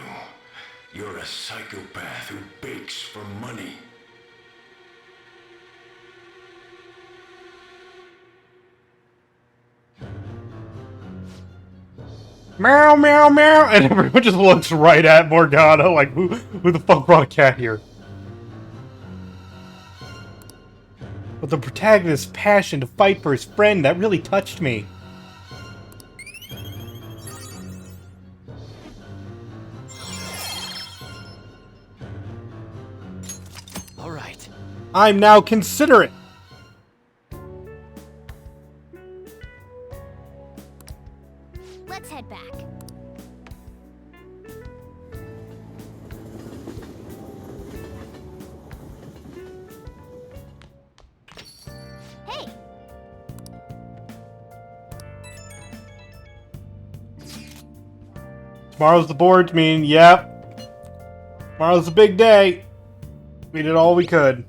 I: You're a psychopath who bakes for money.
A: Meow, meow, meow, and everyone just looks right at Morgana like, who the fuck brought a cat here? But the protagonist's passion to fight for his friend, that really touched me.
E: All right.
A: I'm now considerate.
B: Let's head back. Hey!
A: Tomorrow's the board meeting, yep. Tomorrow's a big day. We did all we could.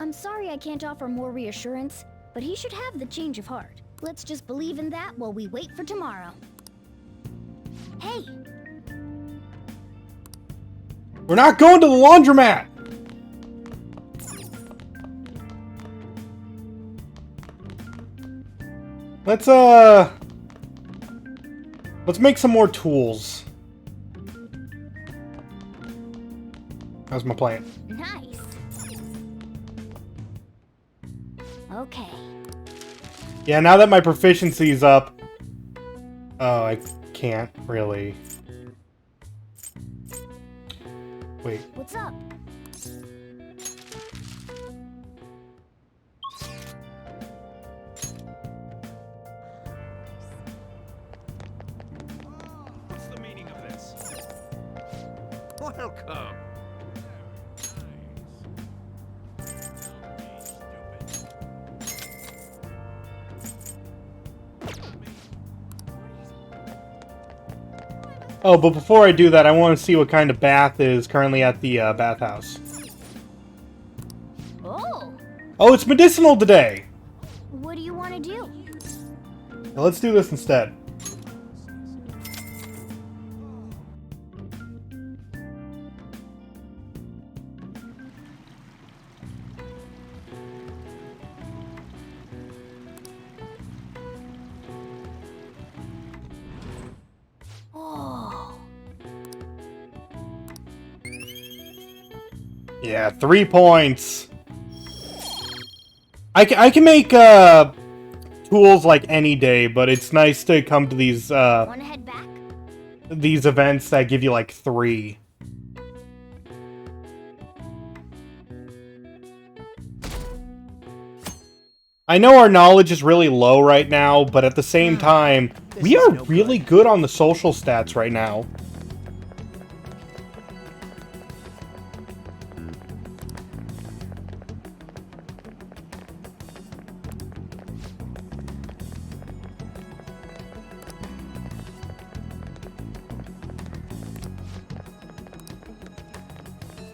J: I'm sorry I can't offer more reassurance, but he should have the change of heart. Let's just believe in that while we wait for tomorrow. Hey!
A: We're not going to the laundromat! Let's make some more tools. How's my plan?
J: Nice. Okay.
A: Yeah, now that my proficiency's up... Oh, I can't really... Wait.
J: What's up?
E: What's the meaning of this? Welcome.
A: Oh, but before I do that, I want to see what kind of bath is currently at the bathhouse.
J: Oh!
A: Oh, it's medicinal today!
J: What do you want to do?
A: Now let's do this instead.
J: Oh!
A: Yeah, 3 points. I can make tools like any day, but it's nice to come to these
J: Wanna head back?
A: these events that give you like 3. I know our knowledge is really low right now, but at the same time, we are really good on the social stats right now.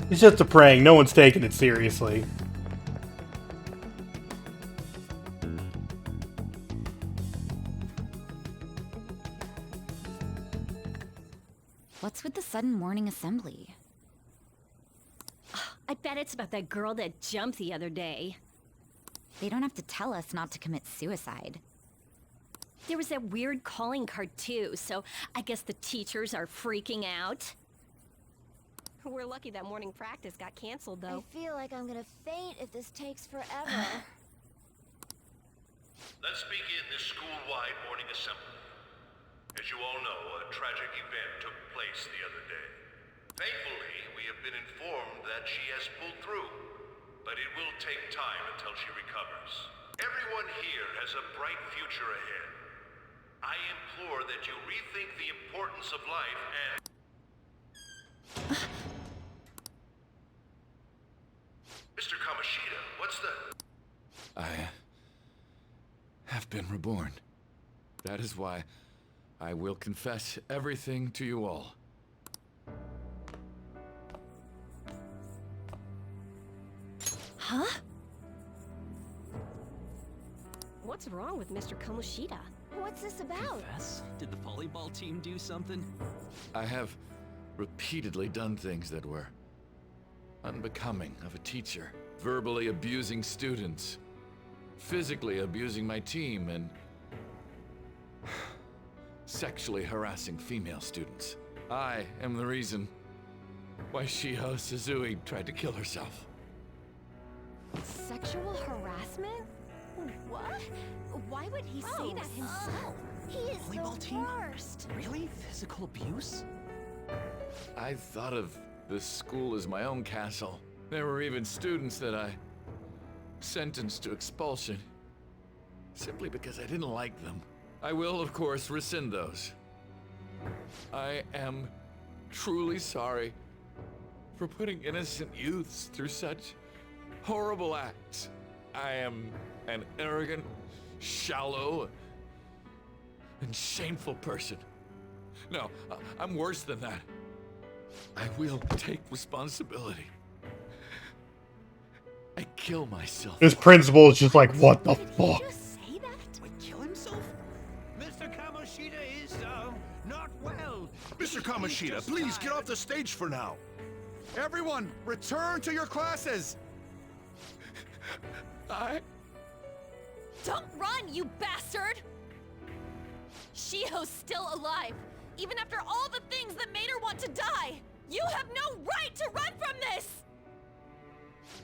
A: It's just a prank. No one's taking it seriously.
K: What's with the sudden morning assembly?
D: I bet it's about that girl that jumped the other day.
K: They don't have to tell us not to commit suicide.
D: There was that weird calling card too, so I guess the teachers are freaking out. We're lucky that morning practice got canceled, though.
J: I feel like I'm gonna faint if this takes forever.
L: Let's begin this school-wide morning assembly. As you all know, a tragic event took place the other day. Thankfully, we have been informed that she has pulled through, but it will take time until she recovers. Everyone here has a bright future ahead. I implore that you rethink the importance of life and... Mr. Kamoshida,
M: have been reborn. That is why I will confess everything to you all.
H: Huh?
D: What's wrong with Mr. Kamoshida?
B: What's this about?
E: Confess? Did the volleyball team do something?
M: I have repeatedly done things that were unbecoming of a teacher. Verbally abusing students, physically abusing my team, and sexually harassing female students. I am the reason why Shiho Suzui tried to kill herself.
H: Sexual harassment? What? Why would he say that himself?
B: He is
E: Volleyball
B: the
E: team?
B: worst.
E: Really? Physical abuse?
M: I thought of this school as my own castle. There were even students that I sentenced to expulsion, simply because I didn't like them. I will, of course, rescind those. I am truly sorry for putting innocent youths through such horrible acts. I am an arrogant, shallow, and shameful person. No, I'm worse than that. I will take responsibility. I kill myself.
A: This principal is just like, what the fuck?
H: Say that?
E: Wait, kill himself?
I: Mr. Kamoshida is, not well.
C: Mr. Kamoshida, please get off the stage for now.
N: Everyone, return to your classes!
H: Don't run, you bastard! Shiho's still alive, even after all the things that made her want to die! You have no right to run from this!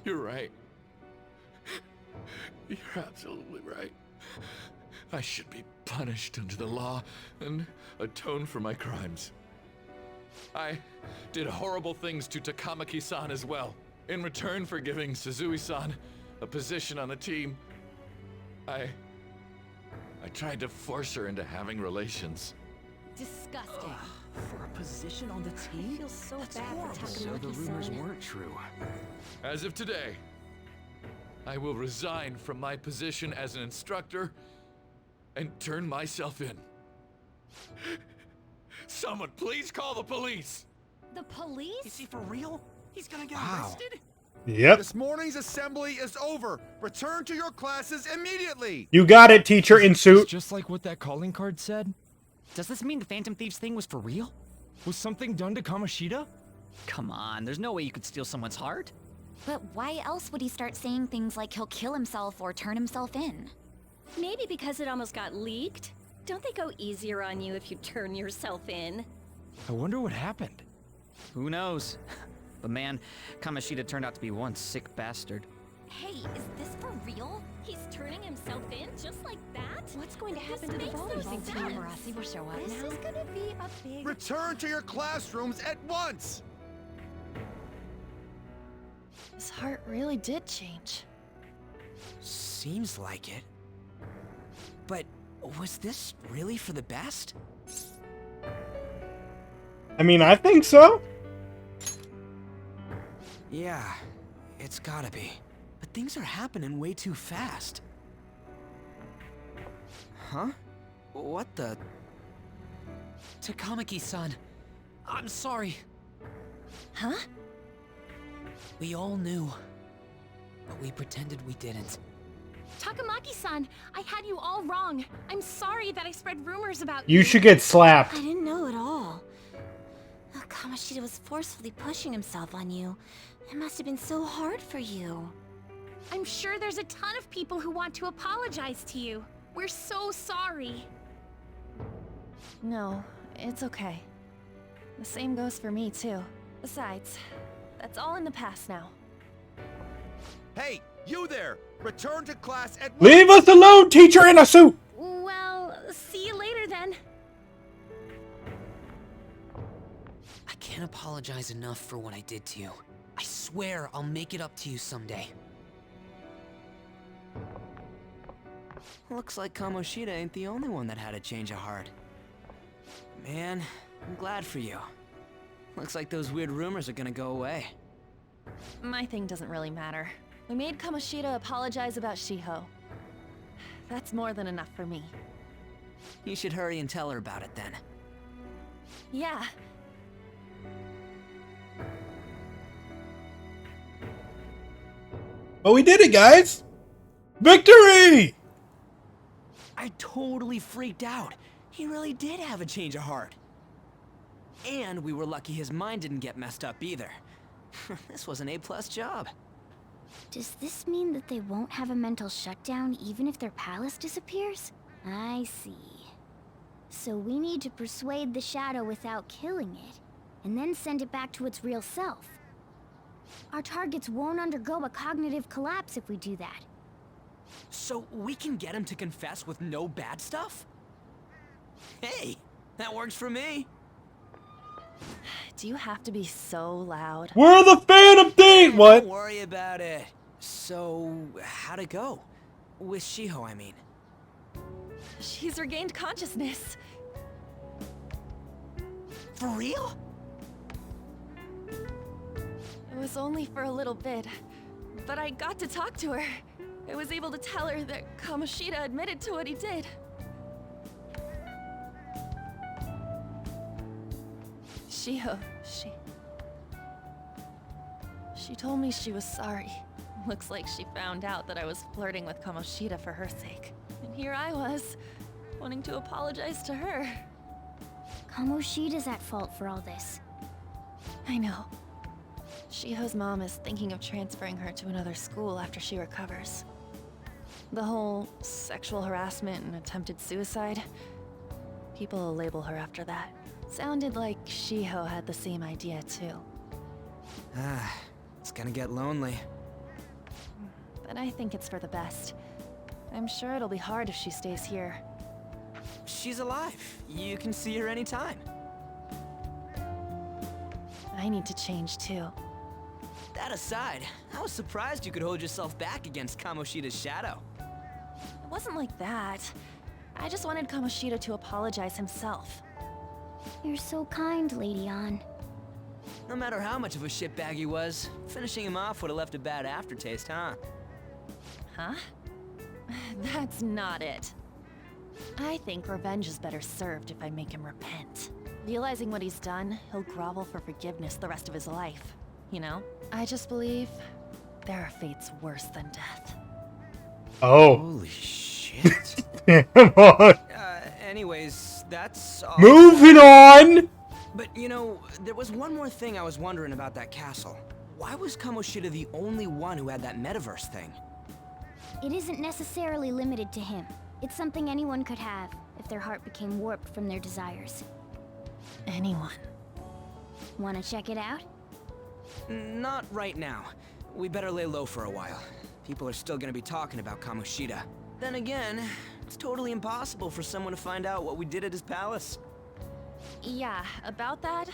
M: You're right. You're absolutely right. I should be punished under the law and atone for my crimes. I did horrible things to Takamaki-san as well. In return for giving Suzui-san a position on the team, I tried to force her into having relations.
H: Disgusting.
E: For a position on the
D: I
E: team?
D: feel so
E: That's
D: bad
E: horrible.
D: for
E: So the rumors
D: Takamaki-san.
E: weren't true.
M: As of today, I will resign from my position as an instructor and turn myself in. Someone please call the police!
H: The police?
E: Is he for real? He's gonna get
N: Wow.
E: arrested?
A: Yep.
N: This morning's assembly is over. Return to your classes immediately.
A: You got it, teacher in
O: It's
A: suit.
O: just like what that calling card said.
E: Does this mean the Phantom Thieves thing was for real?
O: Was something done to Kamoshida?
E: Come on, there's no way you could steal someone's heart.
K: But why else would he start saying things like he'll kill himself or turn himself in?
D: Maybe because it almost got leaked? Don't they go easier on you if you turn yourself in?
O: I wonder what happened.
E: Who knows? But man, Kamoshida turned out to be one sick bastard.
H: Hey, is this for real?
D: He's turning himself in just like that?
H: What's going to
D: This
H: happen to the
D: makes no
H: volleyball
D: sense.
H: team? Marasi will show up
B: This
H: now.
B: is gonna be a big...
N: Return to your classrooms at once.
H: His heart really did change.
F: Seems like it. But was this really for the best?
A: I mean, I think so.
F: Yeah, it's gotta be. But things are happening way too fast. Huh? What the? Takamaki-san, I'm sorry.
H: Huh?
F: We all knew, but we pretended we didn't.
H: Takamaki-san, I had you all wrong. I'm sorry that I spread rumors about
A: You should get
B: I
A: slapped.
B: didn't know at all. Kamoshida was forcefully pushing himself on you. It must have been so hard for you.
H: I'm sure there's a ton of people who want to apologize to you. We're so sorry. No, it's okay. The same goes for me, too. Besides, that's all in the past now.
N: Hey, you there! Return to class at once.
A: Leave us alone, teacher in a suit.
H: Well, see you later then.
F: I can't apologize enough for what I did to you. I swear I'll make it up to you someday. Looks like Kamoshida ain't the only one that had a change of heart. Man, I'm glad for you. Looks like those weird rumors are gonna go away.
H: My thing doesn't really matter. We made Kamoshida apologize about Shiho. That's more than enough for me.
G: You should hurry and tell her about it then.
H: Yeah.
A: Oh, we did it, guys! Victory!
G: I totally freaked out. He really did have a change of heart. And we were lucky his mind didn't get messed up either. This was an A+ job.
J: Does this mean that they won't have a mental shutdown even if their palace disappears? I see. So we need to persuade the shadow without killing it, and then send it back to its real self. Our targets won't undergo a cognitive collapse if we do that.
G: So we can get him to confess with no bad stuff? Hey, that works for me.
H: Do you have to be so loud?
A: We're the Phantom Thief! What?
G: Don't worry about it. So, how'd it go? With Shiho, I mean.
H: She's regained consciousness.
G: For real?
H: It was only for a little bit, but I got to talk to her. I was able to tell her that Kamoshida admitted to what he did. Shiho, she told me she was sorry. Looks like she found out that I was flirting with Kamoshida for her sake. And here I was, wanting to apologize to her.
J: Kamoshida's at fault for all this.
H: I know. Shiho's mom is thinking of transferring her to another school after she recovers. The whole sexual harassment and attempted suicide, people will label her after that. Sounded like Shiho had the same idea too.
G: It's gonna get lonely.
H: But I think it's for the best. I'm sure it'll be hard if she stays here.
G: She's alive. You can see her anytime.
H: I need to change too.
G: That aside, I was surprised you could hold yourself back against Kamoshida's shadow.
H: It wasn't like that. I just wanted Kamoshida to apologize himself.
J: You're so kind, Lady Ann.
G: No matter how much of a shitbag he was, finishing him off would have left a bad aftertaste, huh?
H: Huh? That's not it. I think revenge is better served if I make him repent. Realizing what he's done, he'll grovel for forgiveness the rest of his life. You know? I just believe there are fates worse than death.
A: Oh.
G: Holy shit.
A: Come on.
G: Anyways, that's all.
A: Moving on!
G: But you know, there was one more thing I was wondering about that castle. Why was Kamoshida the only one who had that metaverse thing?
J: It isn't necessarily limited to him. It's something anyone could have, if their heart became warped from their desires.
H: Anyone.
J: Wanna check it out?
G: Not right now. We better lay low for a while. People are still gonna be talking about Kamoshida. Then again, it's totally impossible for someone to find out what we did at his palace.
H: Yeah, about that,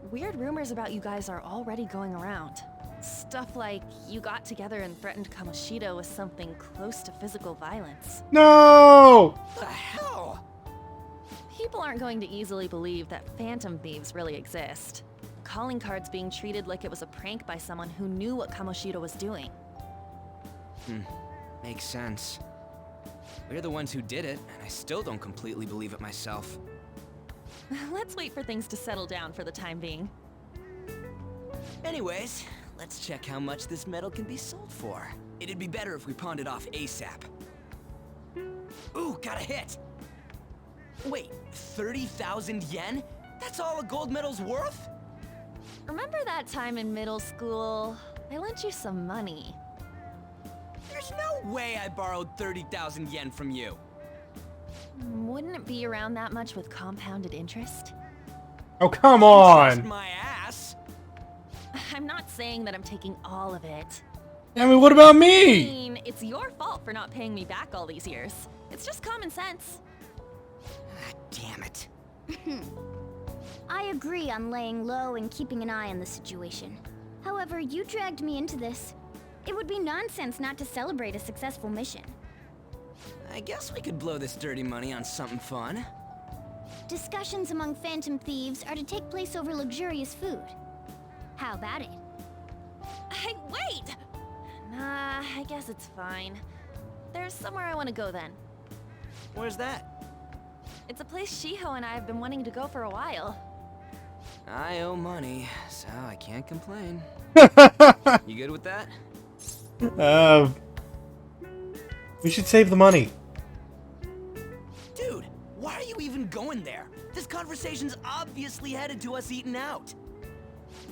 H: weird rumors about you guys are already going around. Stuff like you got together and threatened Kamoshida with something close to physical violence.
A: No!
G: What the hell?
H: People aren't going to easily believe that phantom thieves really exist. Calling cards being treated like it was a prank by someone who knew what Kamoshida was doing.
G: Makes sense. We're the ones who did it, and I still don't completely believe it myself.
H: Let's wait for things to settle down for the time being.
G: Anyways, let's check how much this metal can be sold for. It'd be better if we pawned it off ASAP. Ooh, got a hit! Wait, 30,000 yen? That's all a gold medal's worth?
H: Remember that time in middle school? I lent you some money.
G: There's no way I borrowed 30,000 yen from you.
H: Wouldn't it be around that much with compounded interest?
A: Oh, come on!
G: Trust my ass!
H: I'm not saying that I'm taking all of it.
A: I mean, what about
H: I
A: me?
H: mean, it's your fault for not paying me back all these years. It's just common sense.
G: Damn it.
J: I agree on laying low and keeping an eye on the situation. However, you dragged me into this. It would be nonsense not to celebrate a successful mission.
G: I guess we could blow this dirty money on something fun.
J: Discussions among phantom thieves are to take place over luxurious food. How about it?
H: Hey, wait! Nah, I guess it's fine. There's somewhere I want to go then.
F: Where's that?
H: It's a place Shiho and I have been wanting to go for a while.
E: I owe money, so I can't complain. You good with that?
A: We should save the money.
G: Dude, why are you even going there? This conversation's obviously headed to us eating out.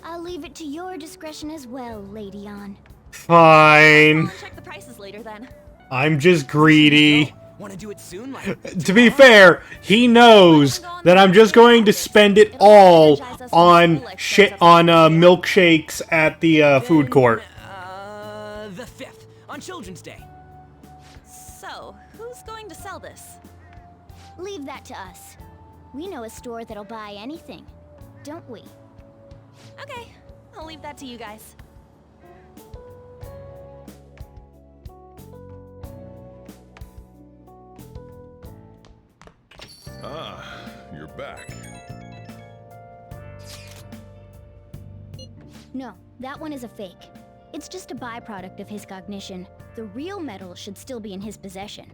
J: I'll leave it to your discretion as well, Lady On.
A: Fine.
H: I'll check the prices later then.
A: I'm just greedy.
G: Want to do it soon? Like,
A: To be fair, he knows that I'm just going to spend it all on milkshakes at the food court.
G: the 5th, on Children's Day.
H: So, who's going to sell this?
J: Leave that to us. We know a store that'll buy anything, don't we?
H: Okay, I'll leave that to you guys.
C: Ah, you're back.
J: No, that one is a fake. It's just a byproduct of his cognition. The real metal should still be in his possession.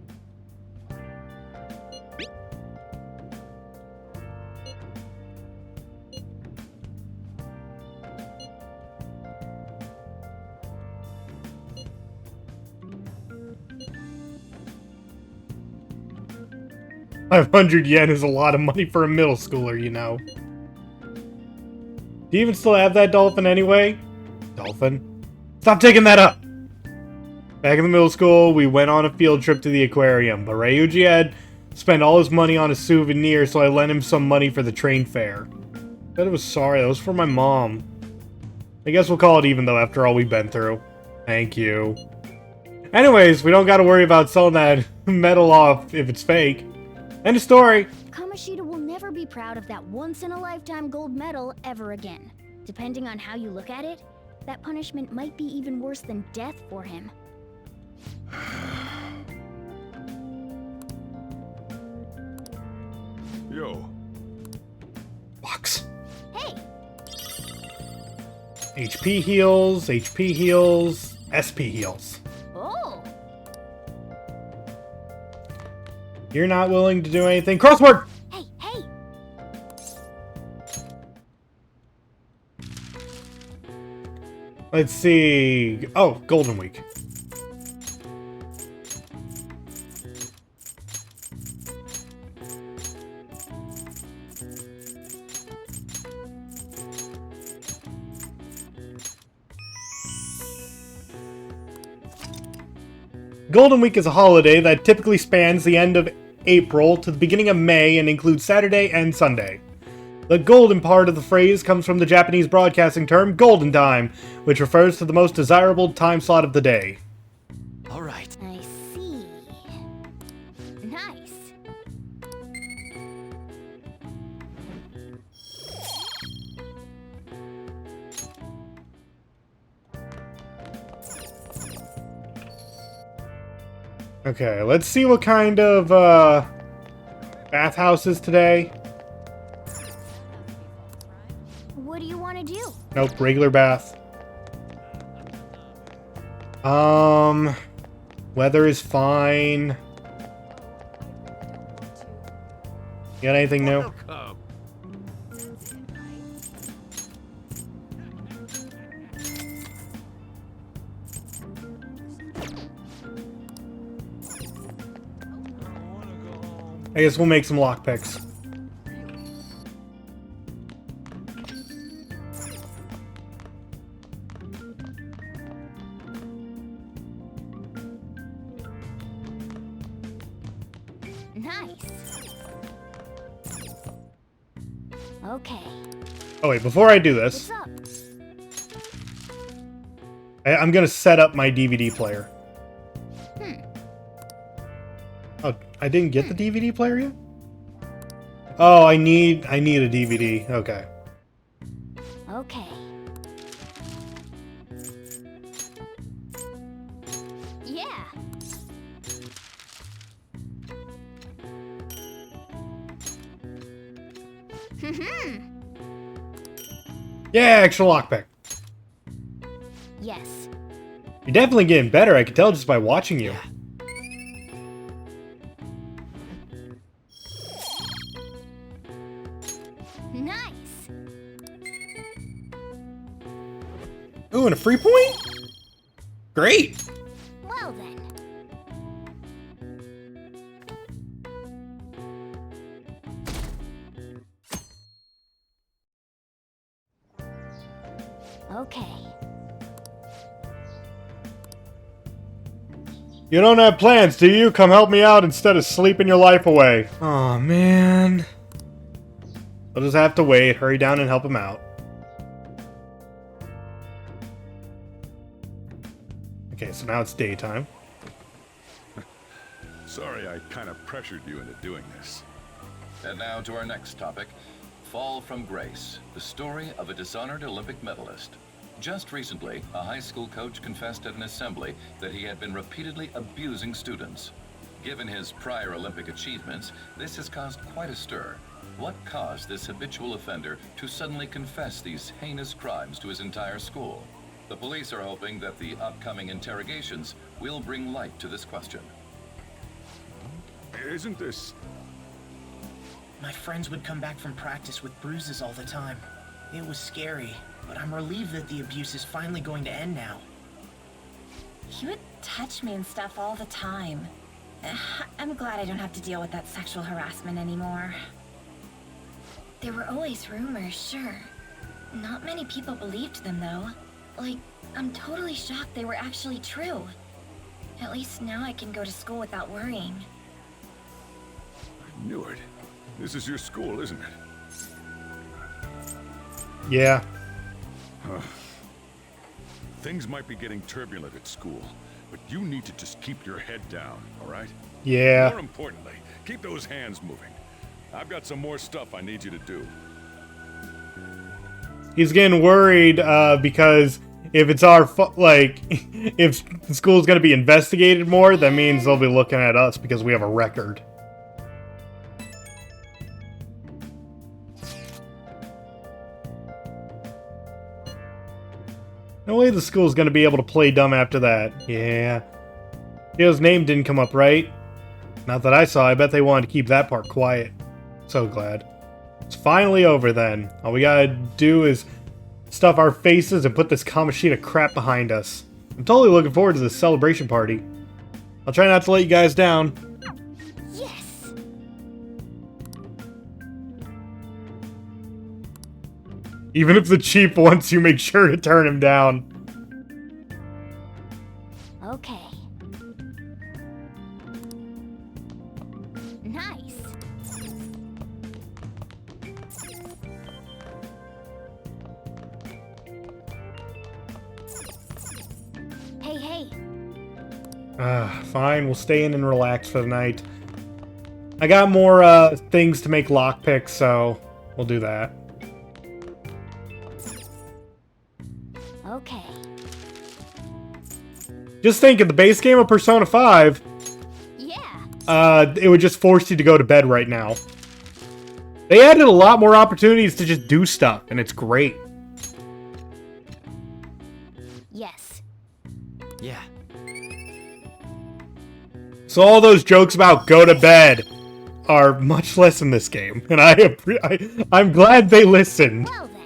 A: $500 is a lot of money for a middle schooler, you know. Do you even still have that dolphin anyway? Dolphin? Stop taking that up! Back in the middle school, we went on a field trip to the aquarium, but Ryuji had spent all his money on a souvenir, so I lent him some money for the train fare. Said it was sorry, that was for my mom. I guess we'll call it even though after all we've been through. Thank you. Anyways, we don't gotta worry about selling that metal off if it's fake. End of story.
J: Kamoshida will never be proud of that once-in-a-lifetime gold medal ever again. Depending on how you look at it, that punishment might be even worse than death for him.
C: Yo.
A: Box.
J: Hey!
A: HP heals, SP heals.
J: Oh!
A: You're not willing to do anything. Crossword!
J: Hey, hey!
A: Let's see. Oh, Golden Week. Golden Week is a holiday that typically spans the end of April to the beginning of May and includes Saturday and Sunday. The golden part of the phrase comes from the Japanese broadcasting term golden time, which refers to the most desirable time slot of the day.
G: All right.
J: I see. Nice.
A: Okay, let's see what kind of bathhouses today.
J: What do you want to do?
A: Nope, regular bath. Weather is fine. You got anything new? I guess we'll make some lockpicks.
J: Nice. Okay.
A: Oh wait, before I do this,
J: What's up?
A: I'm gonna set up my DVD player. Oh, I didn't get the DVD player yet? Oh, I need a DVD. Okay.
J: Okay. Yeah.
A: Yeah, extra lockpick.
J: Yes.
A: You're definitely getting better, I can tell just by watching you. Ooh, and a free point? Great!
J: Well then. Okay.
A: You don't have plans, do you? Come help me out instead of sleeping your life away. Aw, man. I'll just have to wait. Hurry down and help him out. Okay, so now it's daytime.
C: Sorry I kind of pressured you into doing this.
P: And now to our next topic, Fall from Grace, the story of a dishonored Olympic medalist. Just recently, a high school coach confessed at an assembly that he had been repeatedly abusing students. Given his prior Olympic achievements, this has caused quite a stir. What caused this habitual offender to suddenly confess these heinous crimes to his entire school? The police are hoping that the upcoming interrogations will bring light to this question.
C: Isn't this...
Q: My friends would come back from practice with bruises all the time. It was scary, but I'm relieved that the abuse is finally going to end now.
K: He would touch me and stuff all the time. I'm glad I don't have to deal with that sexual harassment anymore. There were always rumors, sure. Not many people believed them, though. Like, I'm totally shocked they were actually true. At least now I can go to school without worrying.
C: I knew it. This is your school, isn't it?
A: Yeah.
C: Things might be getting turbulent at school, but you need to just keep your head down, all right?
A: Yeah.
C: More importantly, keep those hands moving. I've got some more stuff I need you to do.
A: He's getting worried because if it's our if the school's going to be investigated more, that means they'll be looking at us because we have a record. No way the school's going to be able to play dumb after that. Yeah. Theo's name didn't come up, right? Not that I saw. I bet they wanted to keep that part quiet. So glad. It's finally over then. All we gotta do is stuff our faces and put this Kamoshida crap behind us. I'm totally looking forward to this celebration party. I'll try not to let you guys down.
J: Yes.
A: Even if the chief wants you, make sure to turn him down.
J: Okay. Nice. Hey.
A: Fine, we'll stay in and relax for the night. I got more things to make lockpicks, so we'll do that.
J: Okay.
A: Just think, in the base game of Persona 5, it would just force you to go to bed right now. They added a lot more opportunities to just do stuff, and it's great.
J: Yes.
F: Yeah.
A: So all those jokes about go to bed are much less in this game, and I'm glad they listened.
J: Well then.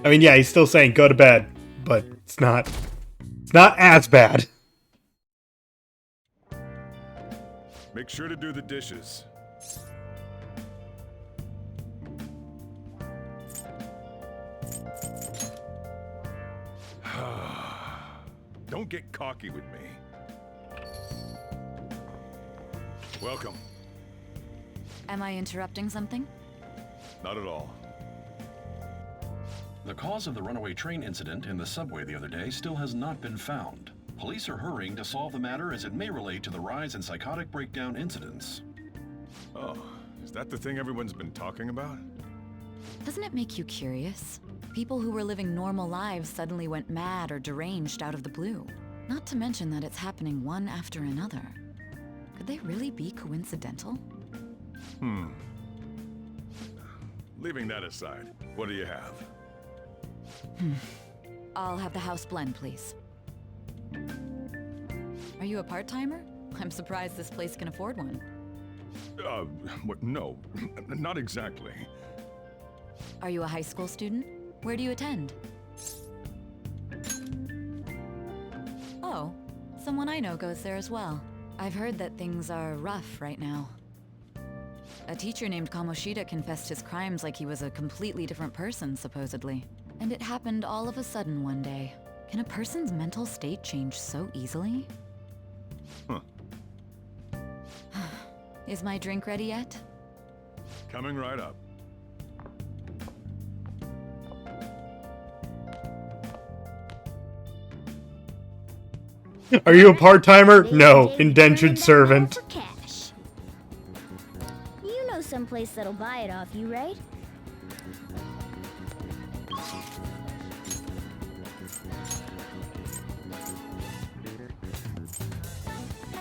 A: I mean, yeah, he's still saying go to bed, but it's not as bad.
C: Make sure to do the dishes. Don't get cocky with me. Welcome.
K: Am I interrupting something?
C: Not at all.
P: The cause of the runaway train incident in the subway the other day still has not been found. Police are hurrying to solve the matter as it may relate to the rise in psychotic breakdown incidents.
C: Oh, is that the thing everyone's been talking about?
K: Doesn't it make you curious? People who were living normal lives suddenly went mad or deranged out of the blue. Not to mention that it's happening one after another. Could they really be coincidental?
C: Leaving that aside, what do you have?
K: I'll have the house blend, please. Are you a part-timer? I'm surprised this place can afford one.
C: What? No, not exactly.
R: Are you a high school student? Where do you attend? Oh, someone I know goes there as well. I've heard that things are rough right now. A teacher named Kamoshida confessed his crimes like he was a completely different person, supposedly. And it happened all of a sudden one day. Can a person's mental state change so easily?
C: Huh.
R: Is my drink ready yet?
C: Coming right up.
A: Are you a part-timer? No, indentured servant.
J: Cash. You know someplace that'll buy it off you, right?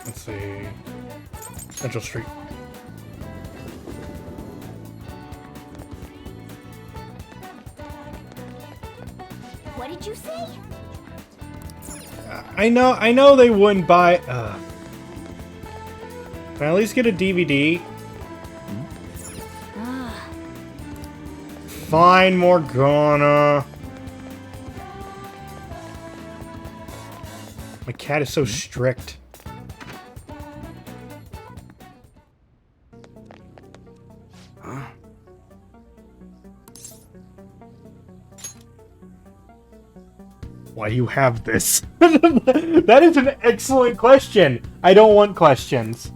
A: Let's see. Central Street.
J: What did you say?
A: I know they wouldn't buy. Can I at least get a DVD? Fine, Morgana. My cat is so strict. Why do you have this? That is an excellent question. I don't want questions.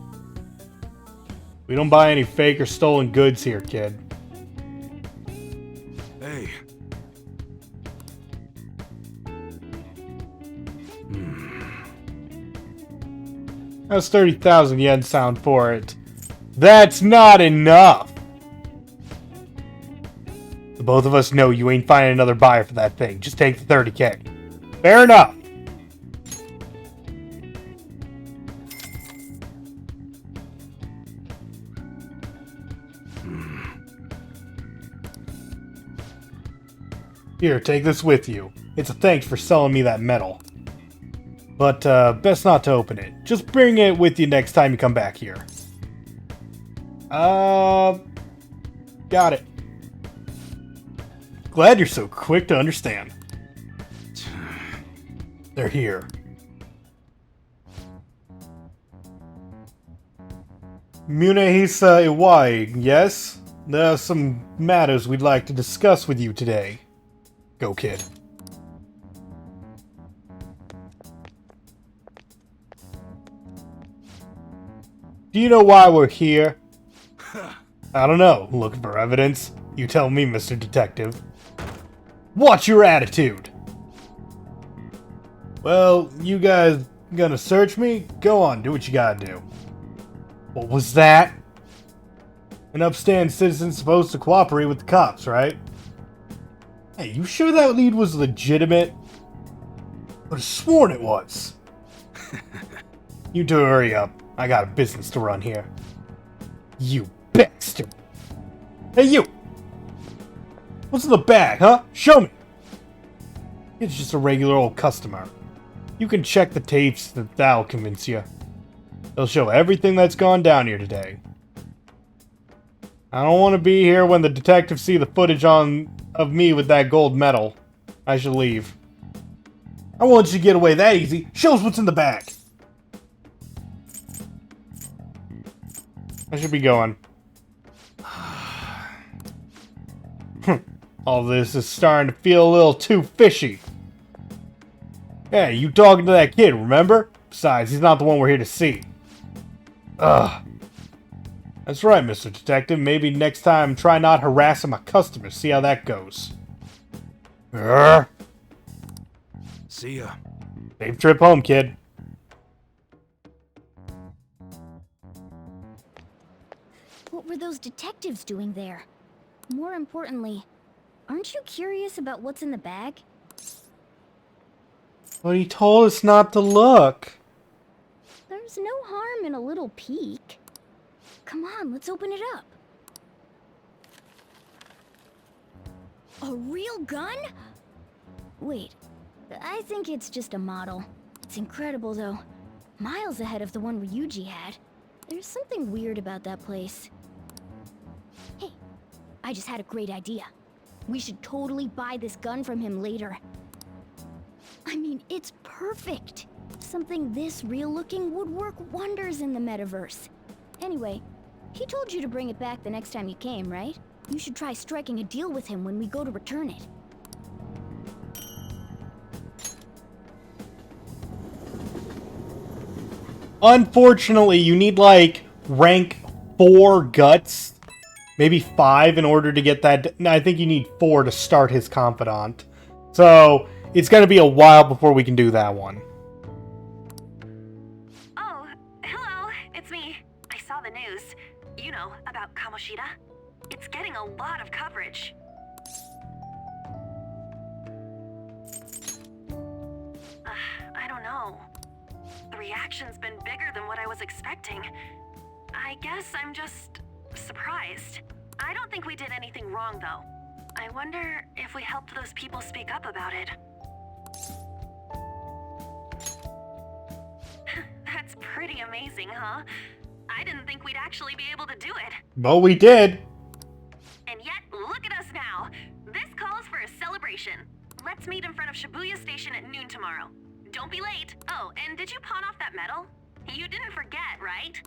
A: We don't buy any fake or stolen goods here, kid.
N: Hey.
A: How's 30,000 yen sound for it? That's not enough! The both of us know you ain't finding another buyer for that thing. Just take the 30K. Fair enough! Here, take this with you. It's a thanks for selling me that metal. But, best not to open it. Just bring it with you next time you come back here. Got it. Glad you're so quick to understand. They're here. Munehisa Iwai, yes? There are some matters we'd like to discuss with you today. Go, kid. Do you know why we're here? I don't know. Looking for evidence? You tell me, Mr. Detective. What's your attitude? Well, you guys gonna search me? Go on, do what you gotta do. What was that? An upstanding citizen's supposed to cooperate with the cops, right? Hey, you sure that lead was legitimate? I would have sworn it was. You two hurry up. I got a business to run here. You bastard! Hey, you! What's in the bag, huh? Show me! It's just a regular old customer. You can check the tapes, that'll convince you. They'll show everything that's gone down here today. I don't want to be here when the detectives see the footage of me with that gold medal. I should leave. I won't let you get away that easy. Show us what's in the bag. I should be going. All this is starting to feel a little too fishy. Hey, you talking to that kid, remember? Besides, he's not the one we're here to see. Ugh. That's right, Mr. Detective. Maybe next time try not harassing my customers. See how that goes. Urgh.
N: See ya.
A: Safe trip home, kid.
J: What were those detectives doing there? More importantly, aren't you curious about what's in the bag?
A: But he told us not to look.
J: There's no harm in a little peek. Come on, let's open it up. A real gun? Wait, I think it's just a model. It's incredible though. Miles ahead of the one Ryuji had. There's something weird about that place. Hey, I just had a great idea. We should totally buy this gun from him later. I mean, it's perfect. Something this real-looking would work wonders in the metaverse. Anyway, he told you to bring it back the next time you came, right? You should try striking a deal with him when we go to return it.
A: Unfortunately, you need like rank 4 guts, maybe 5 in order to get that. I think you need 4 to start his confidant. So it's going to be a while before we can do that one.
H: Oh, hello, it's me. I saw the news. You know, about Kamoshida. It's getting a lot of coverage. I don't know. The reaction's been bigger than what I was expecting. I guess I'm just surprised. I don't think we did anything wrong, though. I wonder if we helped those people speak up about it. That's pretty amazing, huh? I didn't think we'd actually be able to do it.
A: But we did.
H: And yet, look at us now. This calls for a celebration. Let's meet in front of Shibuya Station at noon tomorrow. Don't be late. Oh, and did you pawn off that medal? You didn't forget, right?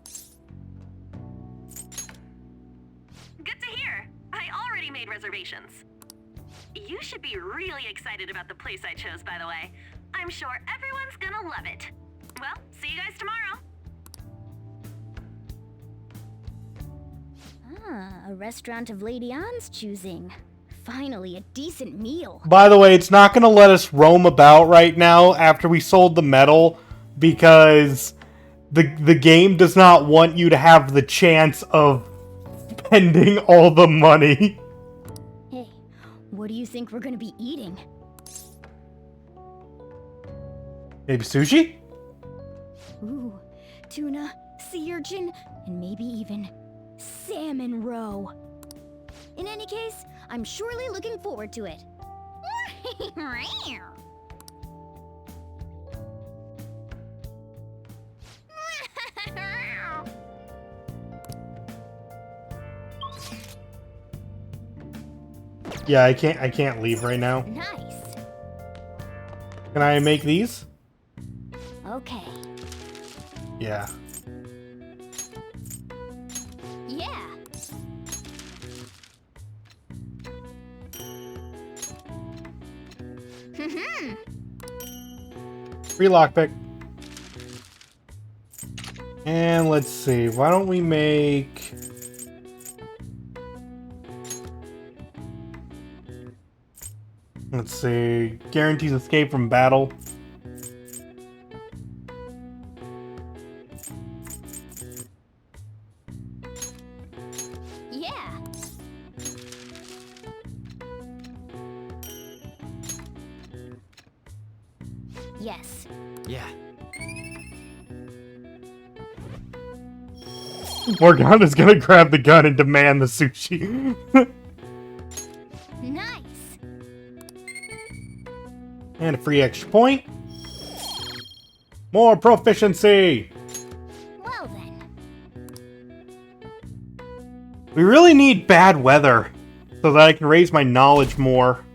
H: Good to hear. I already made reservations. You should be really excited about the place I chose, by the way. I'm sure everyone's gonna love it. Well, see you guys tomorrow.
J: Ah, a restaurant of Lady Ann's choosing. Finally, a decent meal.
A: By the way, it's not going to let us roam about right now after we sold the medal because the game does not want you to have the chance of spending all the money.
J: Hey, what do you think we're gonna be eating?
A: Maybe sushi?
J: Ooh, tuna, sea urchin, and maybe even salmon roe. In any case, I'm surely looking forward to it.
A: Yeah, I can't leave right now.
J: Nice.
A: Can I make these?
J: Okay.
A: Yeah.
J: Yeah.
A: Free lockpick. And let's see, why don't we make... Let's see, guarantees escape from battle.
J: Yeah. Yes.
F: Yeah.
A: Morgana's gonna grab the gun and demand the sushi.
J: Nice.
A: And a free extra point. More proficiency.
J: Well then.
A: We really need bad weather so that I can raise my knowledge more.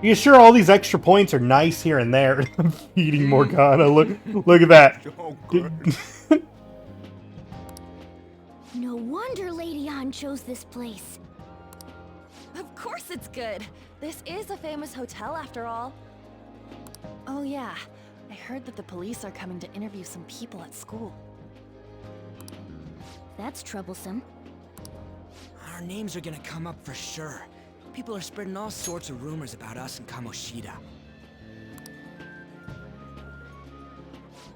A: You sure all these extra points are nice here and there? Feeding Morgana. Look at that.
J: No wonder Lady Ann chose this place.
H: Of course it's good. This is a famous hotel after all. Oh yeah, I heard that the police are coming to interview some people at school.
J: That's troublesome.
F: Our names are gonna come up for sure. People are spreading all sorts of rumors about us and Kamoshida.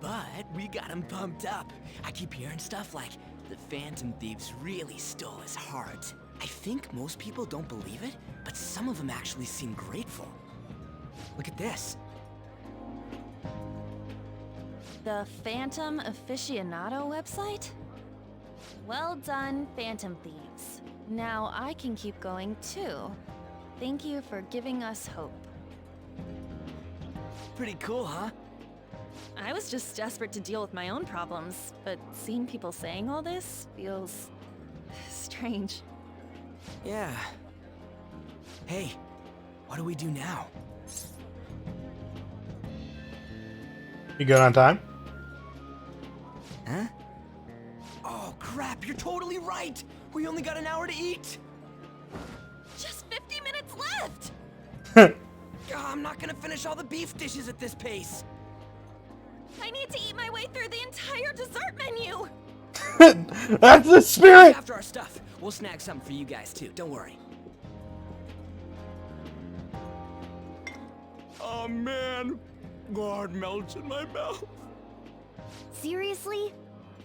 F: But we got him pumped up. I keep hearing stuff like the Phantom Thieves really stole his heart. I think most people don't believe it, but some of them actually seem grateful. Look at this.
H: The Phantom Aficionado website? Well done, Phantom Thieves. Now I can keep going too. Thank you for giving us hope.
F: Pretty cool, huh?
H: I was just desperate to deal with my own problems, but seeing people saying all this feels strange.
E: Yeah. Hey, what do we do now?
A: You good on time?
E: Huh? Oh, crap, you're totally right! We only got an hour to eat!
H: Just 50 minutes left!
E: I'm not gonna finish all the beef dishes at this pace!
H: I need to eat my way through the entire dessert menu!
A: That's the spirit!
E: After our stuff, we'll snag something for you guys too, don't worry.
M: Oh man, God melts in my mouth.
J: Seriously?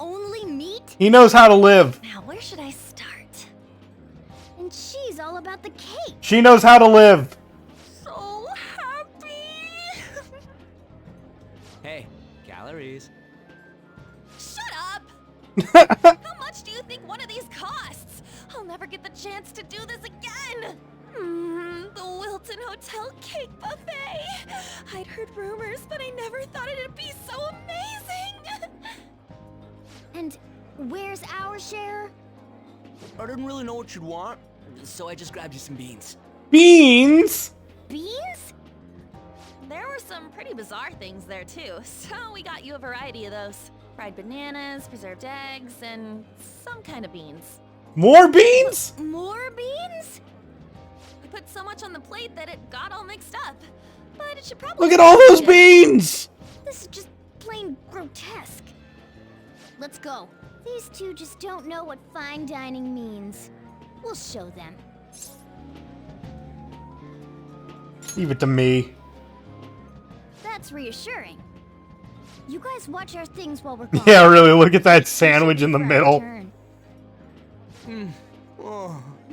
J: Only meat?
A: He knows how to live.
J: Now, where should I start? And she's all about the cake.
A: She knows how to live.
H: So happy!
E: Hey, calories.
H: Shut up! How much do you think one of these costs? I'll never get the chance to do this again! The Wilton Hotel Cake Buffet! I'd heard rumors, but I never thought it'd be so amazing!
J: And where's our share?
E: I didn't really know what you'd want, so I just grabbed you some beans.
A: Beans?
J: Beans?
H: There were some pretty bizarre things there too, so we got you a variety of those. Fried bananas, preserved eggs, and some kind of beans.
A: More beans?
J: More beans?
H: We put so much on the plate that it got all mixed up. But it should probably
A: Look at all those beans!
J: This is just plain grotesque. Let's go. These two just don't know what fine dining means. We'll show them.
A: Leave it to me.
J: That's reassuring. You guys watch our things while we're gone.
A: Yeah, really, look at that sandwich in the middle.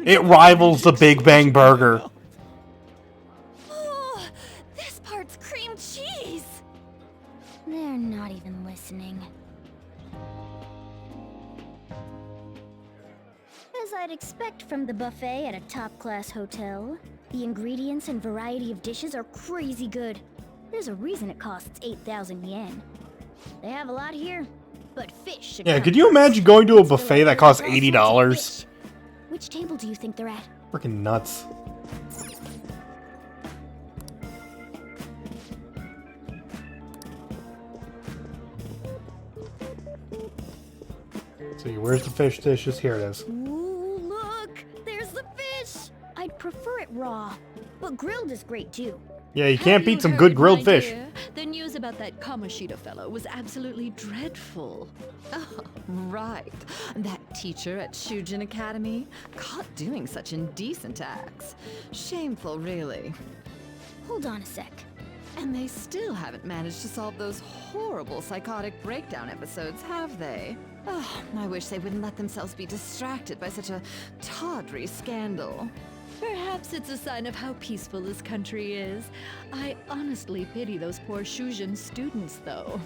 A: It rivals the Big Bang Burger.
H: Oh, this part's cream cheese.
J: They're not even listening. As I'd expect from the buffet at a top-class hotel, the ingredients and variety of dishes are crazy good. There's a reason it costs 8,000 yen. They have a lot here, but fish should
A: Yeah,
J: come
A: could you
J: first.
A: imagine going to a
J: Let's fill
A: buffet
J: our
A: that costs
J: plates with all sorts of
A: $80?
J: fish. Which table do you think they're at?
A: Freaking nuts. See, where's the fish dishes? Here it is.
J: Ooh, look! There's the fish! I'd prefer it raw, but grilled is great too.
A: Yeah, you can't beat some good grilled fish.
R: Dear, the news about that Kamoshida fellow was absolutely dreadful. Oh, right. That teacher at Shujin Academy, caught doing such indecent acts. Shameful, really.
J: Hold on a sec.
R: And they still haven't managed to solve those horrible psychotic breakdown episodes, have they? Oh, I wish they wouldn't let themselves be distracted by such a tawdry scandal. Perhaps it's a sign of how peaceful this country is. I honestly pity those poor Shujin students, though.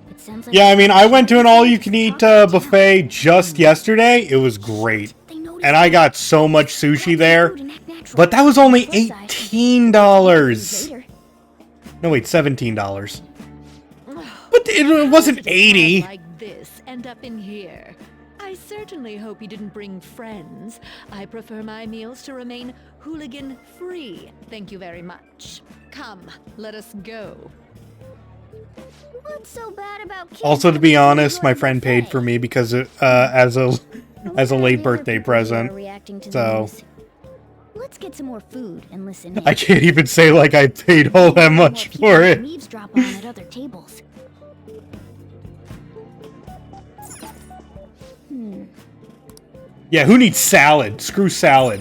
J: It sounds like
A: Yeah, I mean, I went to an all-you-can-eat buffet just yesterday. It was great. And I got so much sushi there. But that was only $18. No, wait, $17. But it wasn't 80.
R: Like this end up in here. I certainly hope you didn't bring friends. I prefer my meals to remain hooligan-free. Thank you very much. Come, let us go.
J: What's so bad about kids
A: Also, to be
J: coming
A: honest,
J: to
A: my
J: our
A: friend
J: buffet?
A: paid for me because as a late birthday present.
J: Reacting to the
A: So
J: news. Let's get some more food and listen in.
A: I can't even say like I paid all that much for it.
J: Eavesdrop on at other tables.
A: Yeah, who needs salad? Screw salad.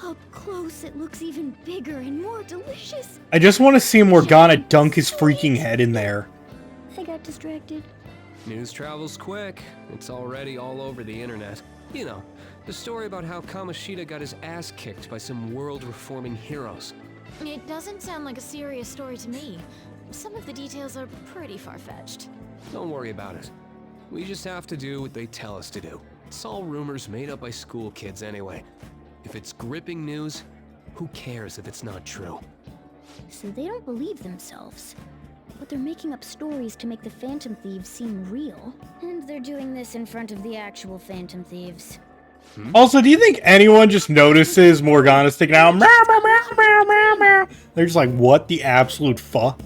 J: Up close, it looks even bigger and more delicious.
A: I just want to see Morgana dunk his freaking head in there.
J: I got distracted.
S: News travels quick. It's already all over the internet. You know, the story about how Kamoshida got his ass kicked by some world-reforming heroes.
K: It doesn't sound like a serious story to me. Some of the details are pretty far-fetched.
S: Don't worry about it. We just have to do what they tell us to do. It's all rumors made up by school kids anyway. If it's gripping news, who cares if it's not true?
J: So they don't believe themselves. but they're making up stories to make the Phantom Thieves seem real. And they're doing this in front of the actual Phantom Thieves.
A: Also, do you think anyone just notices Morgana sticking out? Meow, meow, meow, meow, meow, meow. They're just like, what the absolute fuck?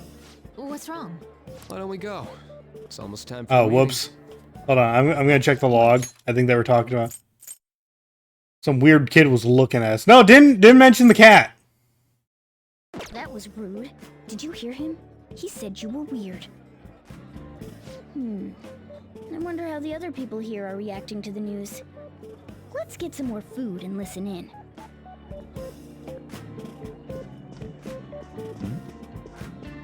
R: What's wrong?
S: Why don't we go? It's almost time for
A: Oh,
S: the meeting.
A: whoops. Hold on, I'm gonna check the log. I think they were talking about... Some weird kid was looking at us. No, didn't mention the cat.
J: That was rude. Did you hear him? He said you were weird. I wonder how the other people here are reacting to the news. Let's get some more food and listen in.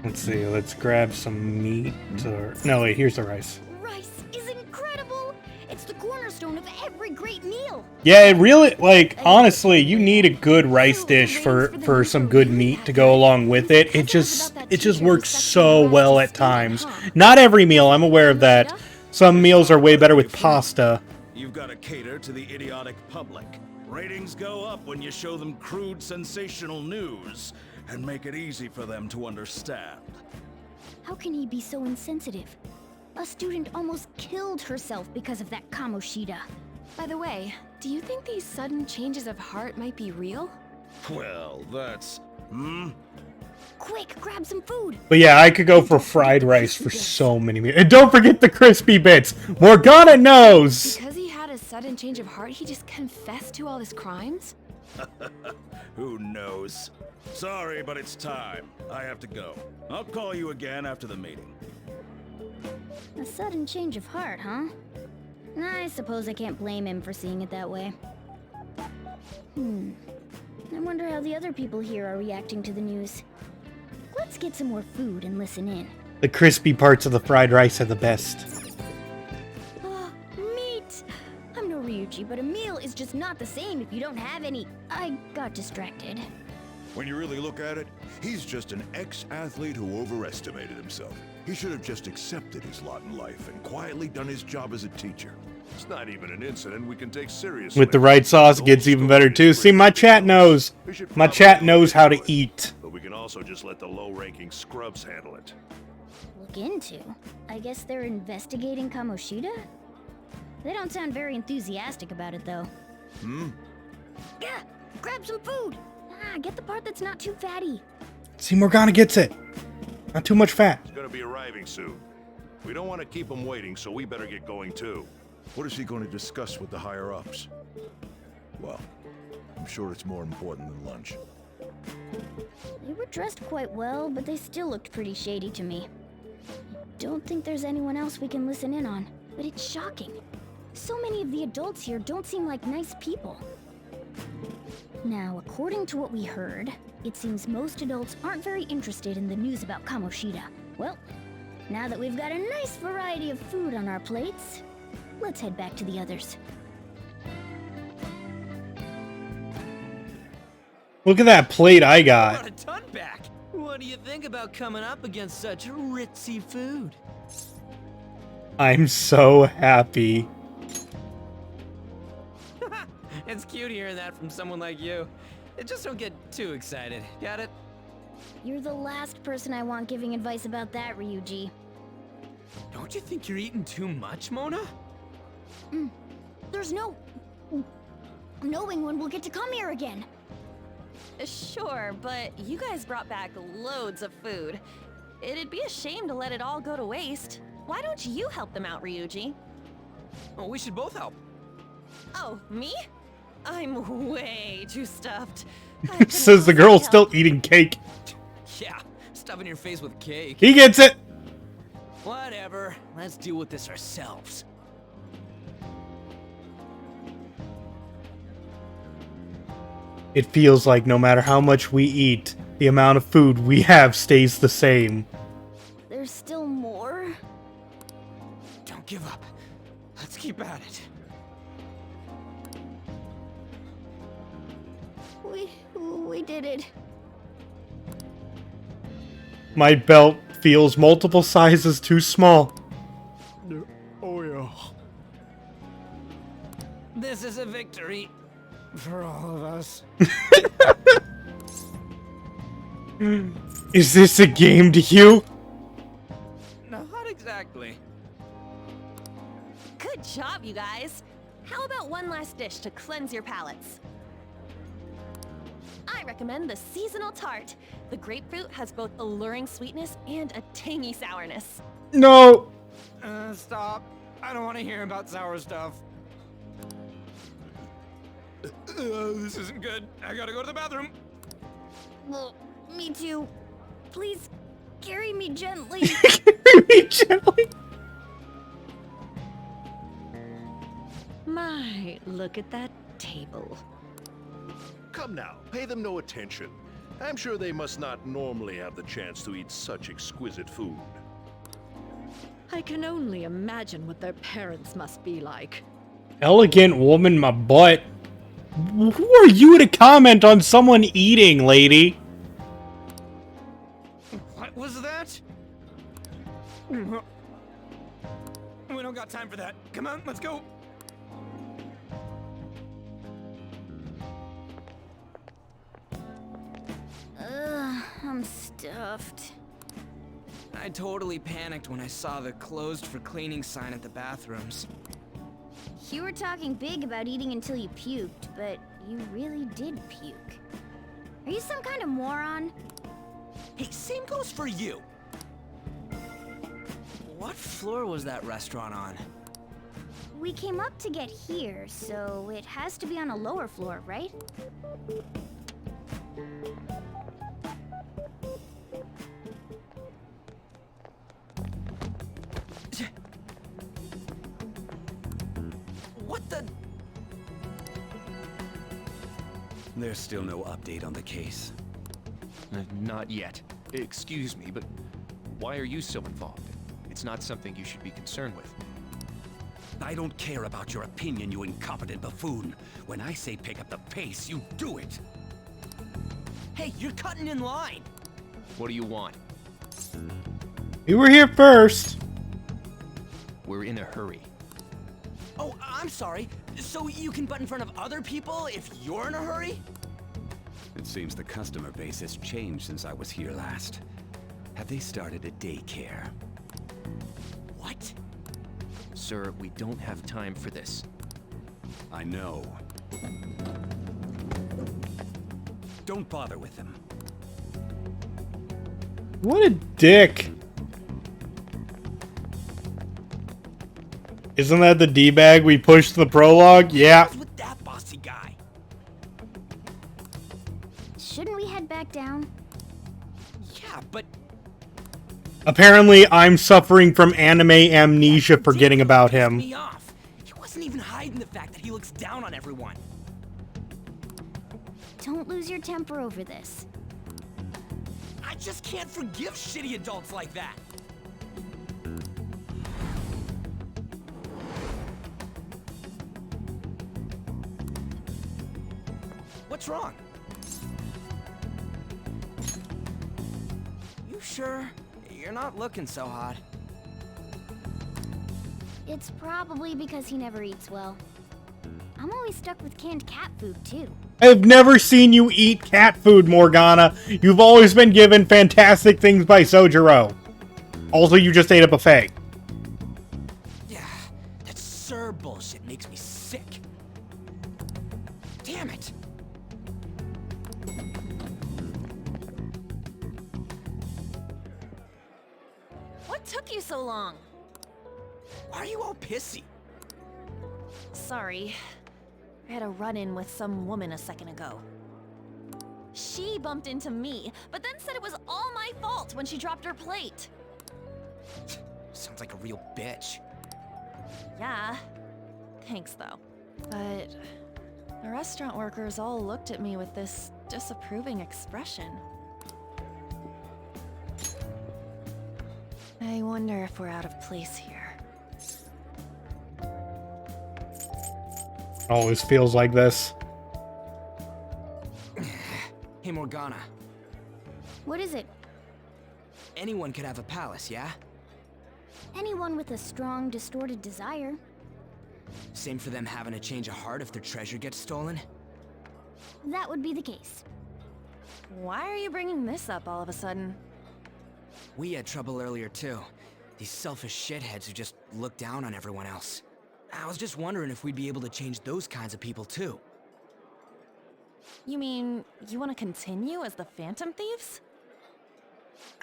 A: Let's see, let's grab some meat or... No, wait, here's the rice.
J: Rice is incredible! It's the cornerstone of every great meal!
A: Yeah, it really, like, honestly, you need a good rice dish for some good meat to go along with it. It just works so well at times. Not every meal, I'm aware of that. Some meals are way better with pasta.
N: You've got to cater to the idiotic public. Ratings go up when you show them crude, sensational news and make it easy for them to understand.
J: How can he be so insensitive? A student almost killed herself because of that Kamoshida.
H: By the way, do you think these sudden changes of heart might be real?
N: Well, that's...
J: Quick, grab some food!
A: But yeah, I could go for fried rice for so many meals. And don't forget the crispy bits! Morgana knows!
H: Because he had a sudden change of heart, he just confessed to all his crimes?
N: Who knows? Sorry, but it's time. I have to go. I'll call you again after the meeting.
J: A sudden change of heart, huh? I suppose I can't blame him for seeing it that way. I wonder how the other people here are reacting to the news. Let's get some more food and listen in.
A: The crispy parts of the fried rice are the best.
J: Meat! I'm no Ryuji, but a meal is just not the same if you don't have any. I got distracted.
T: When you really look at it, he's just an ex-athlete who overestimated himself. He should have just accepted his lot in life and quietly done his job as a teacher.
C: It's not even an incident we can take seriously.
A: With the right sauce, it gets even better too. See, my chat knows. My chat knows how to eat.
C: But we can also just let the low-ranking scrubs handle it.
J: Look into? I guess they're investigating Kamoshida? They don't sound very enthusiastic about it, though. Yeah, grab some food! Get the part that's not too fatty.
A: See, Morgana gets it. Not too much fat.
C: He's gonna be arriving soon. We don't want to keep him waiting, so we better get going too.
T: What is he going to discuss with the higher-ups? Well, I'm sure it's more important than lunch.
J: They were dressed quite well, but they still looked pretty shady to me. Don't think there's anyone else we can listen in on, but it's shocking. So many of the adults here don't seem like nice people. Now, according to what we heard, it seems most adults aren't very interested in the news about Kamoshida. Well, now that we've got a nice variety of food on our plates, let's head back to the others.
A: Look at that plate I got.
E: Brought a ton back. What do you think about coming up against such ritzy food?
A: I'm so happy.
E: It's cute hearing that from someone like you. Just don't get too excited. Got it?
J: You're the last person I want giving advice about that, Ryuji.
E: Don't you think you're eating too much, Mona?
J: There's no knowing when we'll get to come here again.
H: Sure, but you guys brought back loads of food. It'd be a shame to let it all go to waste. Why don't you help them out, Ryuji?
E: Oh, we should both help.
H: Oh, me? I'm way too stuffed.
A: Says the girl still eating cake.
E: Yeah, stuffing your face with cake.
A: He gets it.
E: Whatever. Let's deal with this ourselves.
A: It feels like no matter how much we eat, the amount of food we have stays the same.
J: There's still more?
E: Don't give up. Let's keep at it.
J: We did it.
A: My belt feels multiple sizes too small.
O: Oh yeah.
E: This is a victory.
O: For all of us.
A: Is this a game to you?
H: job, you guys. How about one last dish to cleanse your palates? I recommend the seasonal tart. The grapefruit has both alluring sweetness and a tangy sourness.
A: No!
E: Stop. I don't want to hear about sour stuff. This isn't good. I gotta go to the bathroom.
J: Well, me too. Please, carry me gently.
A: Carry me gently?
U: My, look at that table.
L: Come now, pay them no attention. I'm sure they must not normally have the chance to eat such exquisite food.
U: I can only imagine what their parents must be like.
A: Elegant woman, my butt. Who are you to comment on someone eating, lady?
E: What was that? We don't got time for that. Come on, let's go.
J: I'm stuffed.
E: I totally panicked when I saw the closed for cleaning sign at the bathrooms.
J: You were talking big about eating until you puked, but you really did puke. Are you some kind of moron?
E: Hey, same goes for you. What floor was that restaurant on?
J: We came up to get here, so it has to be on a lower floor, right?
E: What the?
V: There's still no update on the case.
S: Not yet. Excuse me, but why are you so involved? It's not something you should be concerned with.
V: I don't care about your opinion, you incompetent buffoon. When I say pick up the pace, you do it.
E: Hey, you're cutting in line.
S: What do you want?
A: We were here first.
S: We're in a hurry.
E: Oh, I'm sorry. So you can butt in front of other people if you're in a hurry?
V: It seems the customer base has changed since I was here last. Have they started a daycare?
E: What?
S: Sir, we don't have time for this.
V: I know. Don't bother with them.
A: What a dick. Isn't that the D-bag we pushed the prologue? Yeah.
E: What's with that bossy guy?
J: Shouldn't we head back down?
E: Yeah, but
A: Apparently, I'm suffering from anime amnesia forgetting about him.
E: me off. He wasn't even hiding the fact that he looks down on everyone.
J: Don't lose your temper over this.
E: I just can't forgive shitty adults like that. What's wrong? You sure? You're not looking so hot.
J: It's probably because he never eats well. I'm always stuck with canned cat food, too.
A: I've never seen you eat cat food, Morgana. You've always been given fantastic things by Sojiro. Also, you just ate a buffet.
E: Yeah, that sir bullshit makes me sick. Damn it!
H: What took you so long?
E: Why are you all pissy?
H: Sorry. I had a run-in with some woman a second ago. She bumped into me, but then said it was all my fault when she dropped her plate.
E: Sounds like a real bitch.
H: Yeah. Thanks, though. But the restaurant workers all looked at me with this disapproving expression. I wonder if we're out of place here.
A: Always feels like this.
E: Hey, Morgana.
J: What is it?
E: Anyone could have a palace, yeah?
J: Anyone with a strong, distorted desire.
E: Same for them having a change of heart if their treasure gets stolen?
J: That would be the case.
H: Why are you bringing this up all of a sudden?
E: We had trouble earlier, too. These selfish shitheads who just look down on everyone else. I was just wondering if we'd be able to change those kinds of people too.
H: You mean, you want to continue as the Phantom Thieves?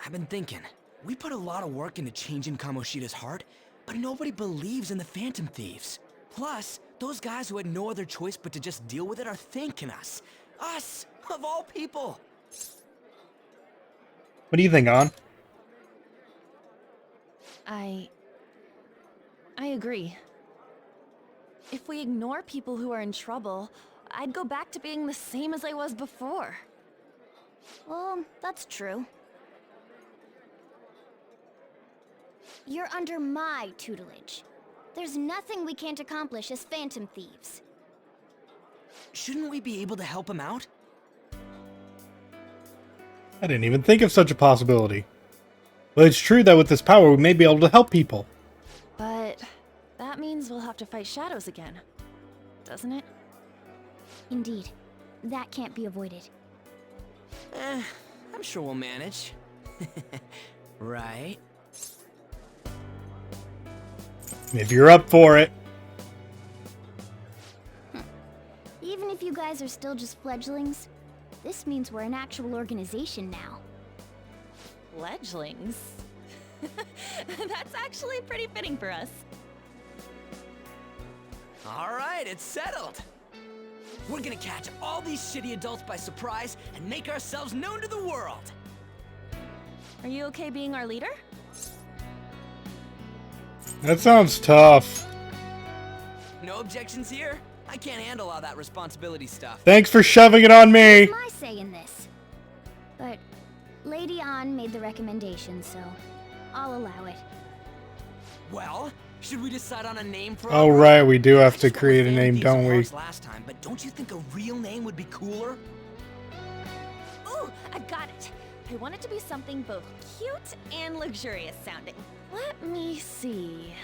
E: I've been thinking, we put a lot of work into changing Kamoshida's heart, but nobody believes in the Phantom Thieves. Plus, those guys who had no other choice but to just deal with it are thanking us. Us, of all people.
A: What do you think, On?
H: I agree. If we ignore people who are in trouble, I'd go back to being the same as I was before.
J: Well, that's true. You're under my tutelage. There's nothing we can't accomplish as Phantom Thieves.
E: Shouldn't we be able to help him out?
A: I didn't even think of such a possibility. But it's true that with this power, we may be able to help people.
H: But that means we'll have to fight shadows again, doesn't it?
J: Indeed. That can't be avoided.
E: I'm sure we'll manage. Right?
A: If you're up for it.
J: Even if you guys are still just fledglings, this means we're an actual organization now.
H: Fledglings? That's actually pretty fitting for us.
E: All right, it's settled. We're gonna catch all these shitty adults by surprise and make ourselves known to the world.
H: Are you okay being our leader?
A: That sounds tough.
E: No objections here? I can't handle all that responsibility stuff.
A: Thanks for shoving it on me.
J: What's my say in this? But Lady An made the recommendation, so I'll allow it.
E: Well, should we decide on a name for?
A: Oh right, we do have to create a name, don't we?
E: Last time, but don't you think a real name would be cooler?
H: Ooh, I've got it. I want it to be something both cute and luxurious sounding. Let me see.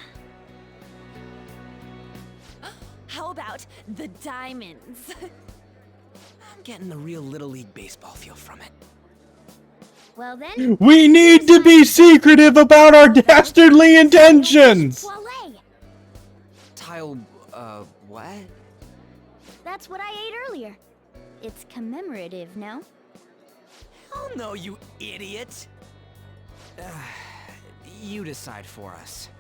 H: How about the Diamonds?
E: I'm getting the real Little League Baseball feel from it.
J: Well then...
A: We need to be secretive about our dastardly intentions!
E: Tile, what?
J: That's what I ate earlier. It's commemorative, no?
E: Hell no, you idiot! You decide for us.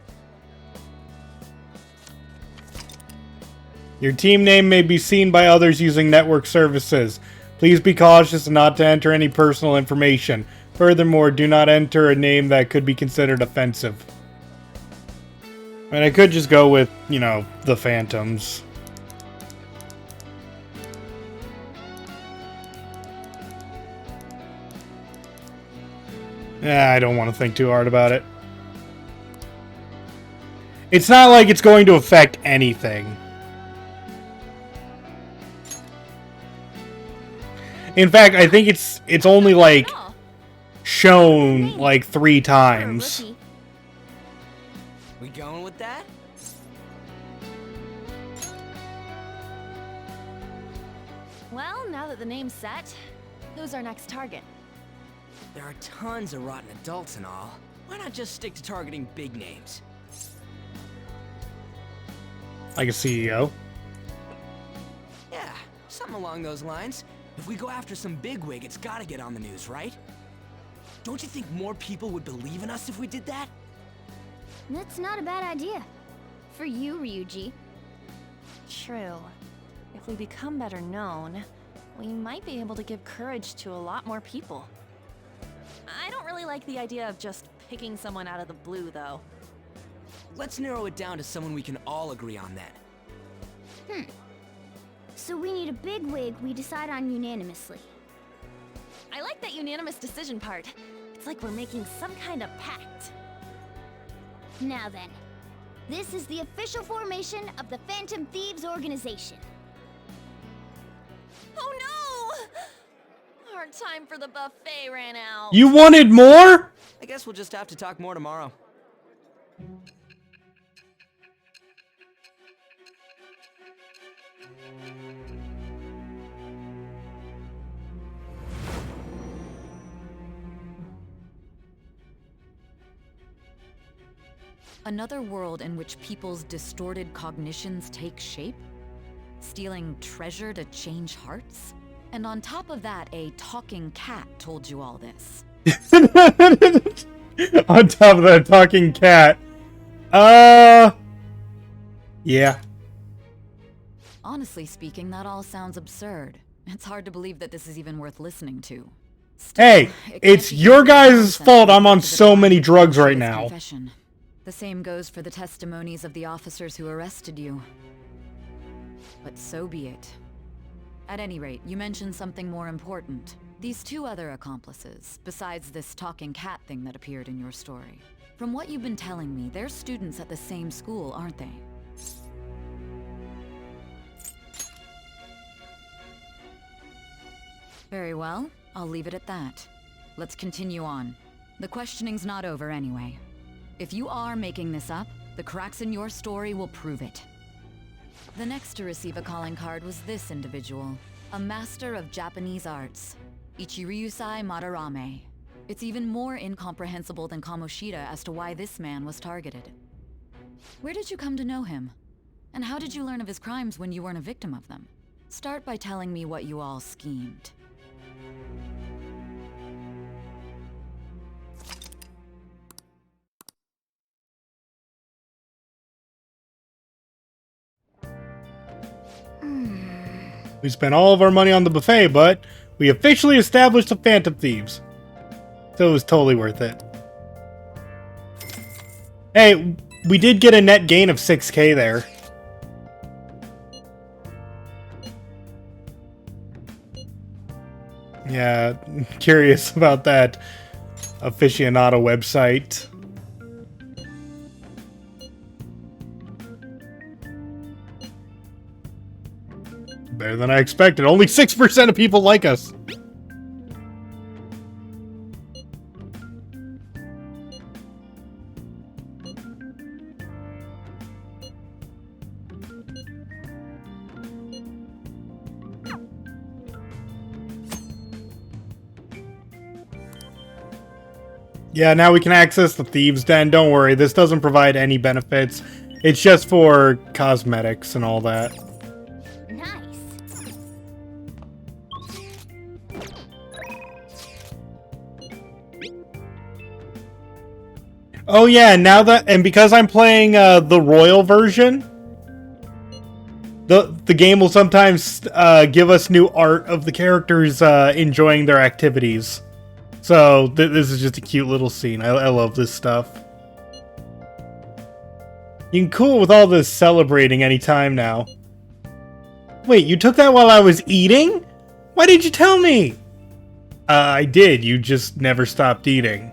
A: Your team name may be seen by others using network services. Please be cautious not to enter any personal information. Furthermore, do not enter a name that could be considered offensive. I mean, I could just go with, you know, the Phantoms. Yeah, I don't want to think too hard about it. It's not like it's going to affect anything. In fact, I think it's only like shown like 3 times.
E: We going with that?
H: Well, now that the name's set, who's our next target?
E: There are tons of rotten adults and all. Why not just stick to targeting big names?
A: Like a CEO.
E: Yeah, something along those lines. If we go after some bigwig, it's gotta get on the news, right? Don't you think more people would believe in us if we did that?
J: That's not a bad idea. For you, Ryuji.
H: True. If we become better known, we might be able to give courage to a lot more people. I don't really like the idea of just picking someone out of the blue, though.
E: Let's narrow it down to someone we can all agree on then.
J: So we need a bigwig we decide on unanimously.
H: I like that unanimous decision part. It's like we're making some kind of pact.
J: Now then, this is the official formation of the Phantom Thieves organization.
H: Oh no! Our time for the buffet ran out.
A: You wanted more?
E: I guess we'll just have to talk more tomorrow.
R: Another world in which people's distorted cognitions take shape? Stealing treasure to change hearts? And on top of that, a talking cat told you all this.
A: On top of that talking cat. Yeah.
R: Honestly speaking, that all sounds absurd. It's hard to believe that this is even worth listening to. Still,
A: Hey, it's your guys' fault I'm on so many drugs right now.
R: Confession. The same goes for the testimonies of the officers who arrested you. But so be it. At any rate, you mentioned something more important. These two other accomplices, besides this talking cat thing that appeared in your story. From what you've been telling me, they're students at the same school, aren't they? Very well, I'll leave it at that. Let's continue on. The questioning's not over anyway. If you are making this up, the cracks in your story will prove it. The next to receive a calling card was this individual, a master of Japanese arts, Ichiryusai Madarame. It's even more incomprehensible than Kamoshida as to why this man was targeted. Where did you come to know him? And how did you learn of his crimes when you weren't a victim of them? Start by telling me what you all schemed.
A: We spent all of our money on the buffet, but we officially established the Phantom Thieves. So it was totally worth it. Hey, we did get a net gain of 6K there. Yeah, curious about that aficionado website. Better than I expected. Only 6% of people like us. Yeah, now we can access the Thieves' Den. Don't worry, this doesn't provide any benefits. It's just for cosmetics and all that. Oh yeah, now that, and because I'm playing the Royal version, the game will sometimes give us new art of the characters enjoying their activities. So this is just a cute little scene. I love this stuff. You can cool with all this celebrating anytime now. Wait, you took that while I was eating? Why did you tell me? I did, you just never stopped eating.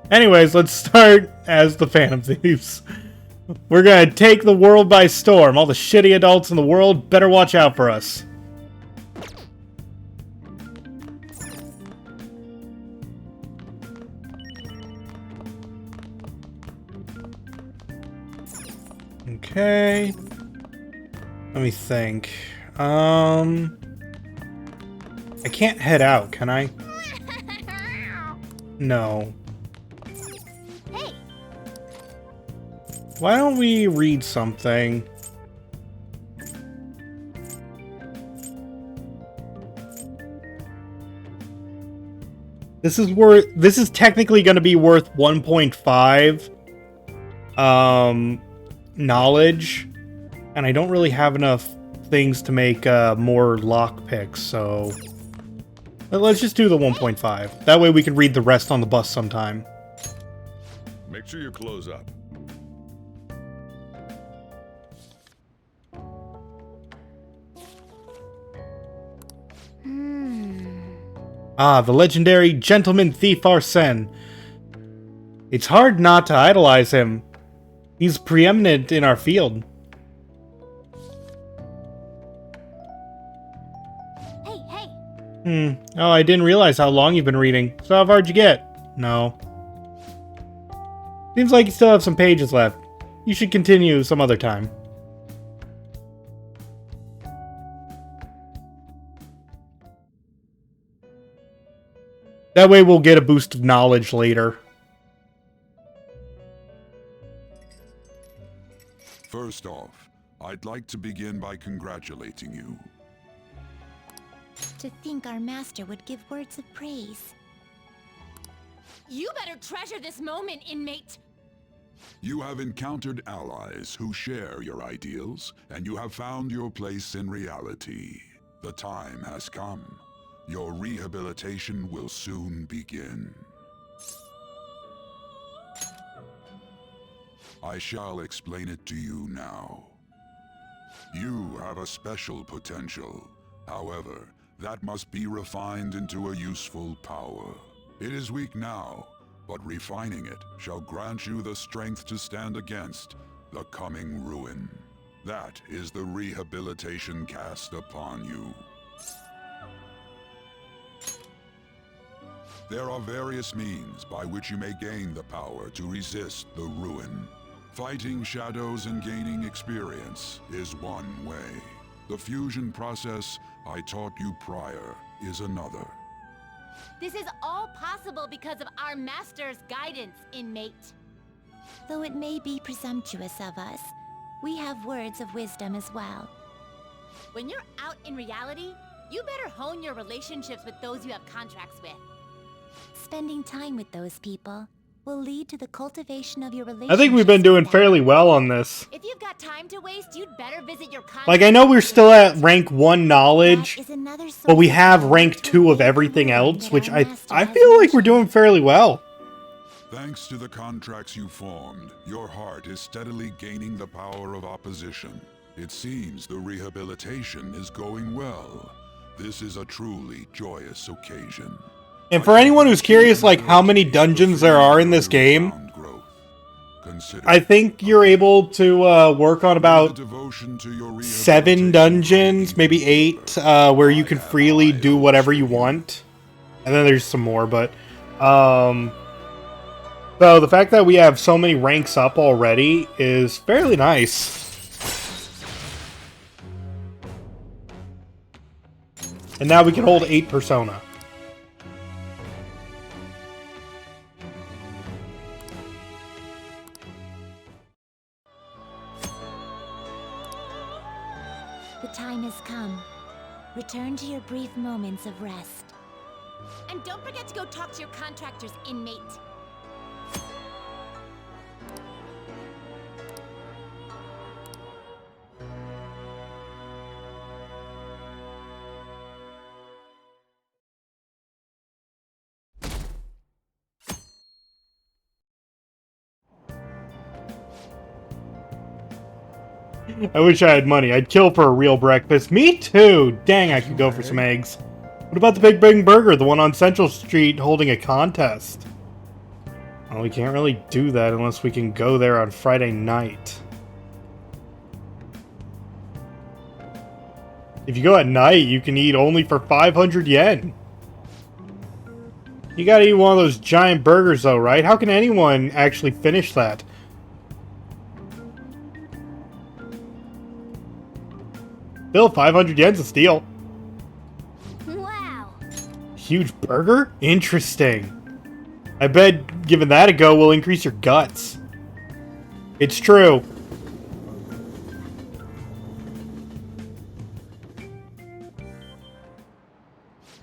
A: Anyways, let's start as the Phantom Thieves. We're gonna take the world by storm. All the shitty adults in the world better watch out for us. Okay. Let me think. I can't head out, can I? No. Why don't we read something? This is technically going to be worth 1.5 knowledge, and I don't really have enough things to make more lockpicks, so let's just do the 1.5. That way we can read the rest on the bus sometime.
C: Make sure you close up.
A: Ah, the legendary Gentleman Thief Arsene. It's hard not to idolize him. He's preeminent in our field.
J: Hey.
A: Oh, I didn't realize how long you've been reading. So how far'd you get? No. Seems like you still have some pages left. You should continue some other time. That way we'll get a boost of knowledge later.
D: First off, I'd like to begin by congratulating you.
B: To think our master would give words of praise.
I: You better treasure this moment, inmate!
D: You have encountered allies who share your ideals, and you have found your place in reality. The time has come. Your rehabilitation will soon begin. I shall explain it to you now. You have a special potential. However, that must be refined into a useful power. It is weak now, but refining it shall grant you the strength to stand against the coming ruin. That is the rehabilitation cast upon you. There are various means by which you may gain the power to resist the ruin. Fighting shadows and gaining experience is one way. The fusion process I taught you prior is another.
I: This is all possible because of our master's guidance, inmate.
B: Though it may be presumptuous of us, we have words of wisdom as well.
I: When you're out in reality, you better hone your relationships with those you have contracts with.
B: Spending time with those people will lead to the cultivation of your relationships.
A: I think we've been doing fairly well on this.
I: If you've got time to waste, you'd better visit your
A: Like, I know we're still at rank 1 knowledge, but we have rank 2 of everything else, which I feel like we're doing fairly well.
D: Thanks to the contracts you formed, your heart is steadily gaining the power of opposition. It seems the rehabilitation is going well. This is a truly joyous occasion.
A: And for anyone who's curious, like, how many dungeons there are in this game, I think you're able to work on about 7 dungeons, maybe 8, where you can freely do whatever you want. And then there's some more, but so the fact that we have so many ranks up already is fairly nice. And now we can hold 8 persona.
B: The time has come. Return to your brief moments of rest.
I: And don't forget to go talk to your contractors, inmate.
A: I wish I had money. I'd kill for a real breakfast. Me too! Dang, I could go for some eggs. What about the Big Bang Burger, the one on Central Street holding a contest? Well, we can't really do that unless we can go there on Friday night. If you go at night, you can eat only for 500 yen. You gotta eat one of those giant burgers though, right? How can anyone actually finish that? Still, 500 yen's a steal.
B: Wow.
A: Huge burger? Interesting. I bet giving that a go will increase your guts. It's true.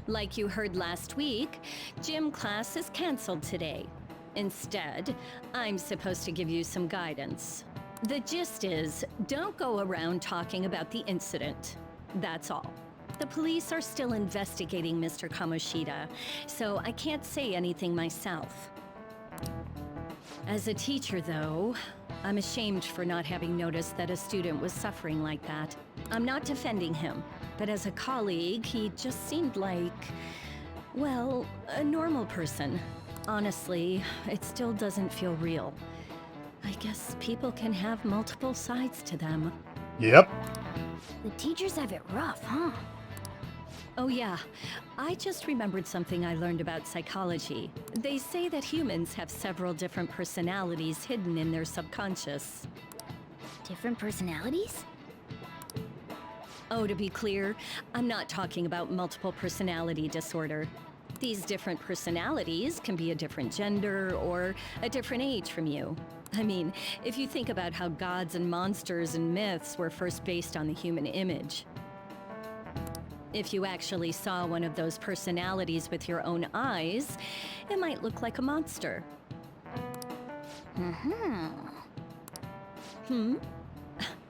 W: Like you heard last week, gym class is canceled today. Instead, I'm supposed to give you some guidance. The gist is, don't go around talking about the incident. That's all. The police are still investigating Mr. Kamoshida, so I can't say anything myself. As a teacher, though, I'm ashamed for not having noticed that a student was suffering like that. I'm not defending him, but as a colleague, he just seemed like, well, a normal person. Honestly, it still doesn't feel real. I guess people can have multiple sides to them.
A: Yep.
B: The teachers have it rough, huh?
W: Oh yeah, I just remembered something I learned about psychology. They say that humans have several different personalities hidden in their subconscious.
B: Different personalities?
W: Oh, to be clear, I'm not talking about multiple personality disorder. These different personalities can be a different gender or a different age from you. I mean, if you think about how gods and monsters and myths were first based on the human image. If you actually saw one of those personalities with your own eyes, it might look like a monster.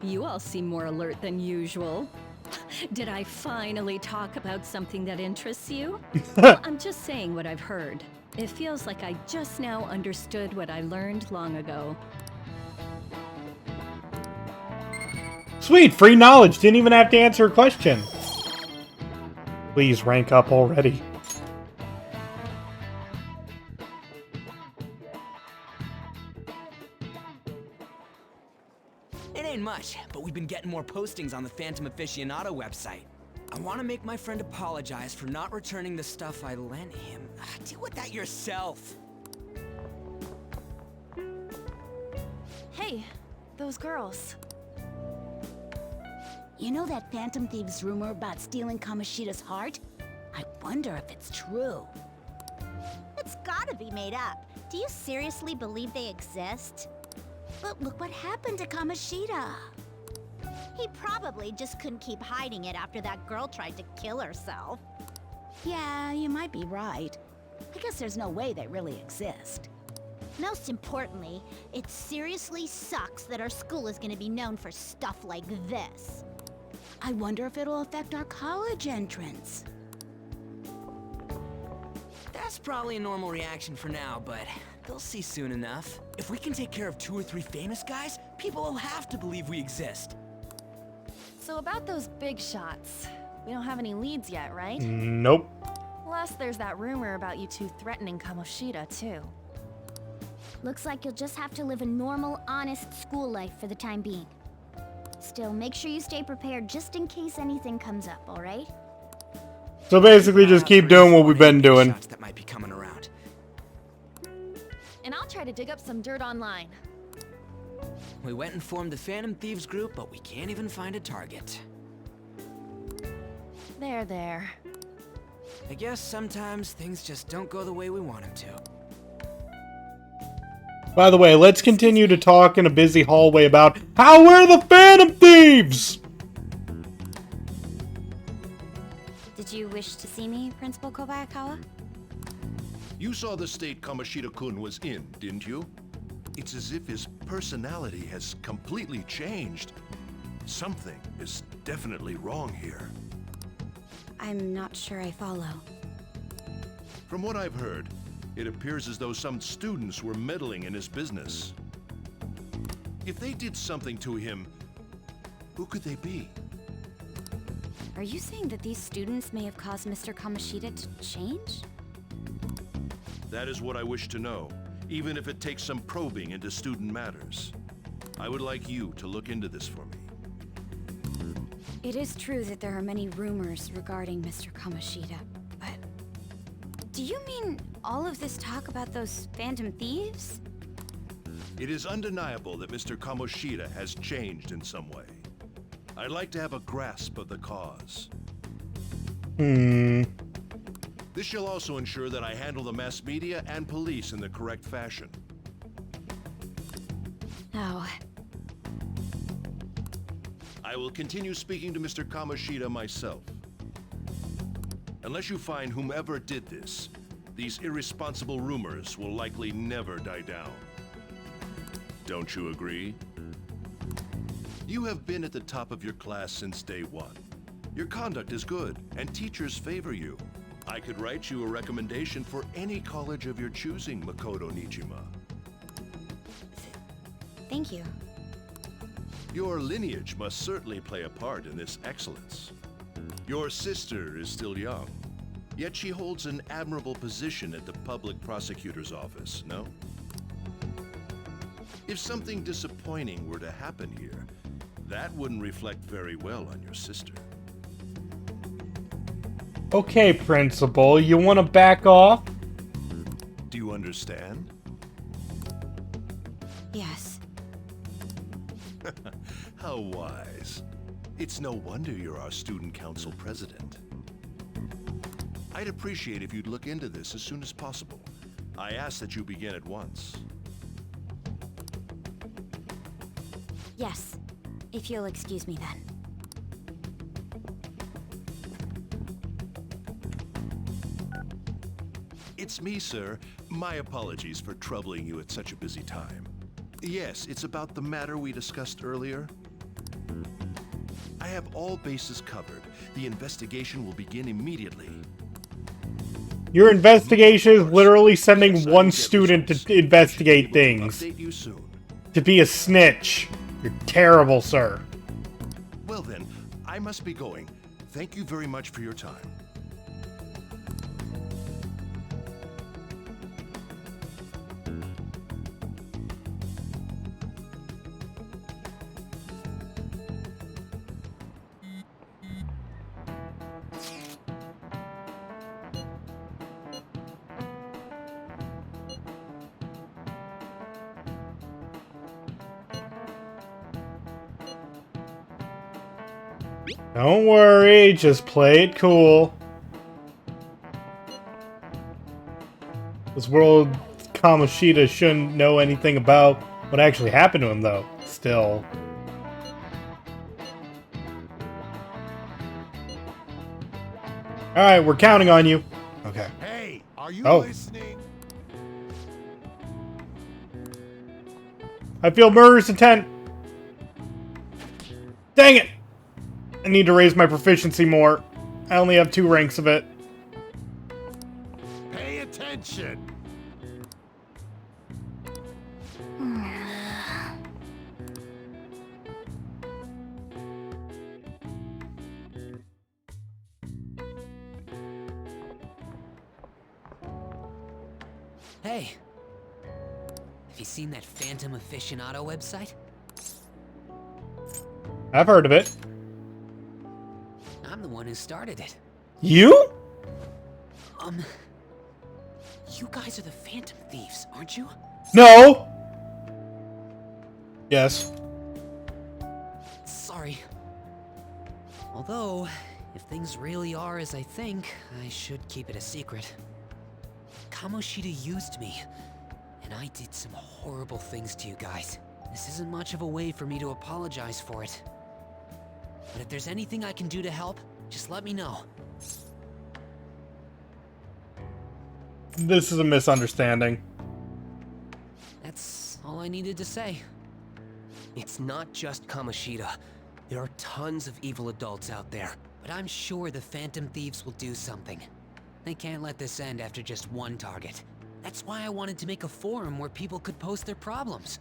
W: You all seem more alert than usual. Did I finally talk about something that interests you? I'm just saying what I've heard. It feels like I just now understood what I learned long ago.
A: Sweet, free knowledge. Didn't even have to answer a question. Please rank up already.
E: It ain't much, but we've been getting more postings on the Phantom Aficionado website. I want to make my friend apologize for not returning the stuff I lent him. Deal with that yourself.
H: Hey, those girls.
I: You know that Phantom Thieves rumor about stealing Kamoshida's heart? I wonder if it's true.
B: It's gotta be made up. Do you seriously believe they exist?
I: But look what happened to Kamoshida.
B: He probably just couldn't keep hiding it after that girl tried to kill herself.
I: Yeah, you might be right. I guess there's no way they really exist.
B: Most importantly, it seriously sucks that our school is gonna be known for stuff like this.
I: I wonder if it'll affect our college entrance.
E: That's probably a normal reaction for now, but they'll see soon enough. If we can take care of 2 or 3 famous guys, people will have to believe we exist.
H: So about those big shots, we don't have any leads yet, right?
A: Nope.
H: Plus, there's that rumor about you two threatening Kamoshida, too.
J: Looks like you'll just have to live a normal, honest school life for the time being. Still, make sure you stay prepared just in case anything comes up, alright?
A: So basically just keep doing what we've been doing.
E: That might be coming around.
H: And I'll try to dig up some dirt online.
E: We went and formed the Phantom Thieves group, but we can't even find a target.
H: There.
E: I guess sometimes things just don't go the way we want them to.
A: By the way, let's continue to talk in a busy hallway about how we're the Phantom Thieves!
B: Did you wish to see me, Principal Kobayakawa?
T: You saw the state Kamoshida-kun was in, didn't you? It's as if his personality has completely changed. Something is definitely wrong here.
B: I'm not sure I follow.
T: From what I've heard, it appears as though some students were meddling in his business. If they did something to him, who could they be?
B: Are you saying that these students may have caused Mr. Kamoshida to change?
T: That is what I wish to know, even if it takes some probing into student matters. I would like you to look into this for me.
B: It is true that there are many rumors regarding Mr. Kamoshida, but... Do you mean all of this talk about those Phantom Thieves?
T: It is undeniable that Mr. Kamoshida has changed in some way. I'd like to have a grasp of the cause. This shall also ensure that I handle the mass media and police in the correct fashion.
B: Oh.
T: I will continue speaking to Mr. Kamoshida myself. Unless you find whomever did this, these irresponsible rumors will likely never die down. Don't you agree? You have been at the top of your class since day one. Your conduct is good, and teachers favor you. I could write you a recommendation for any college of your choosing, Makoto Nijima.
B: Thank you.
T: Your lineage must certainly play a part in this excellence. Your sister is still young, yet she holds an admirable position at the public prosecutor's office, no? If something disappointing were to happen here, that wouldn't reflect very well on your sister.
A: Okay, Principal, you want to back off?
T: Do you understand?
B: Yes.
T: How wise. It's no wonder you're our student council president. I'd appreciate if you'd look into this as soon as possible. I ask that you begin at once.
B: Yes, if you'll excuse me then.
T: It's me, sir. My apologies for troubling you at such a busy time. Yes, it's about the matter we discussed earlier. I have all bases covered. The investigation will begin immediately.
A: Your investigation is literally sending one student to investigate things.
T: Update you soon.
A: To be a snitch. You're terrible, sir.
T: Well then, I must be going. Thank you very much for your time.
A: Don't worry, just play it cool. This world, Kamoshida shouldn't know anything about what actually happened to him, though. Still. Alright, we're counting on you. Okay.
T: Hey, are you
A: listening? I feel murderous intent. Dang it! I need to raise my proficiency more. I only have 2 ranks of it.
T: Pay attention.
E: Hey, have you seen that Phantom Aficionado website?
A: I've heard of it.
E: I'm the one who started it.
A: You?
E: You guys are the Phantom Thieves, aren't you?
A: No! Yes.
E: Sorry. Although, if things really are as I think, I should keep it a secret. Kamoshida used me, and I did some horrible things to you guys. This isn't much of a way for me to apologize for it. But if there's anything I can do to help, just let me know.
A: This is a misunderstanding.
E: That's all I needed to say.
G: It's not just Kamoshida. There are tons of evil adults out there.
E: But I'm sure the Phantom Thieves will do something. They can't let this end after just one target. That's why I wanted to make a forum where people could post their problems.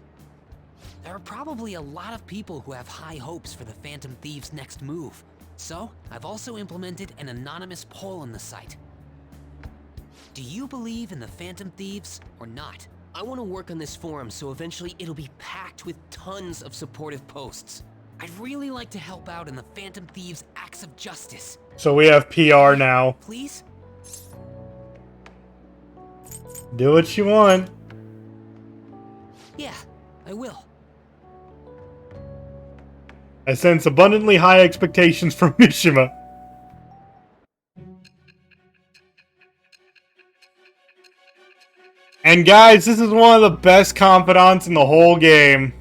E: There are probably a lot of people who have high hopes for the Phantom Thieves' next move. So, I've also implemented an anonymous poll on the site. Do you believe in the Phantom Thieves or not?
G: I want to work on this forum so eventually it'll be packed with tons of supportive posts.
E: I'd really like to help out in the Phantom Thieves' acts of justice.
A: So we have PR now.
E: Please?
A: Do what you want.
E: Yeah, I will.
A: I sense abundantly high expectations from Mishima. And guys, this is one of the best confidants in the whole game.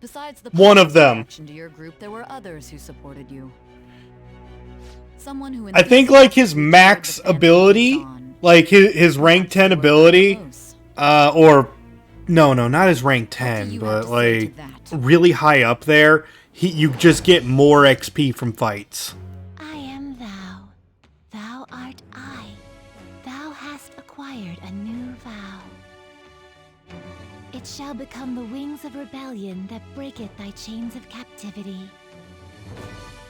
R: Besides the
A: one of them.
R: To your group, there were others who supported you. Someone who
A: I think like his max ability, like his rank 10 ability, or no, not his rank 10, but like really high up there, you just get more XP from fights.
P: I am thou. Thou art I. Thou hast acquired a new vow. It shall become the wings of rebellion that breaketh thy chains of captivity.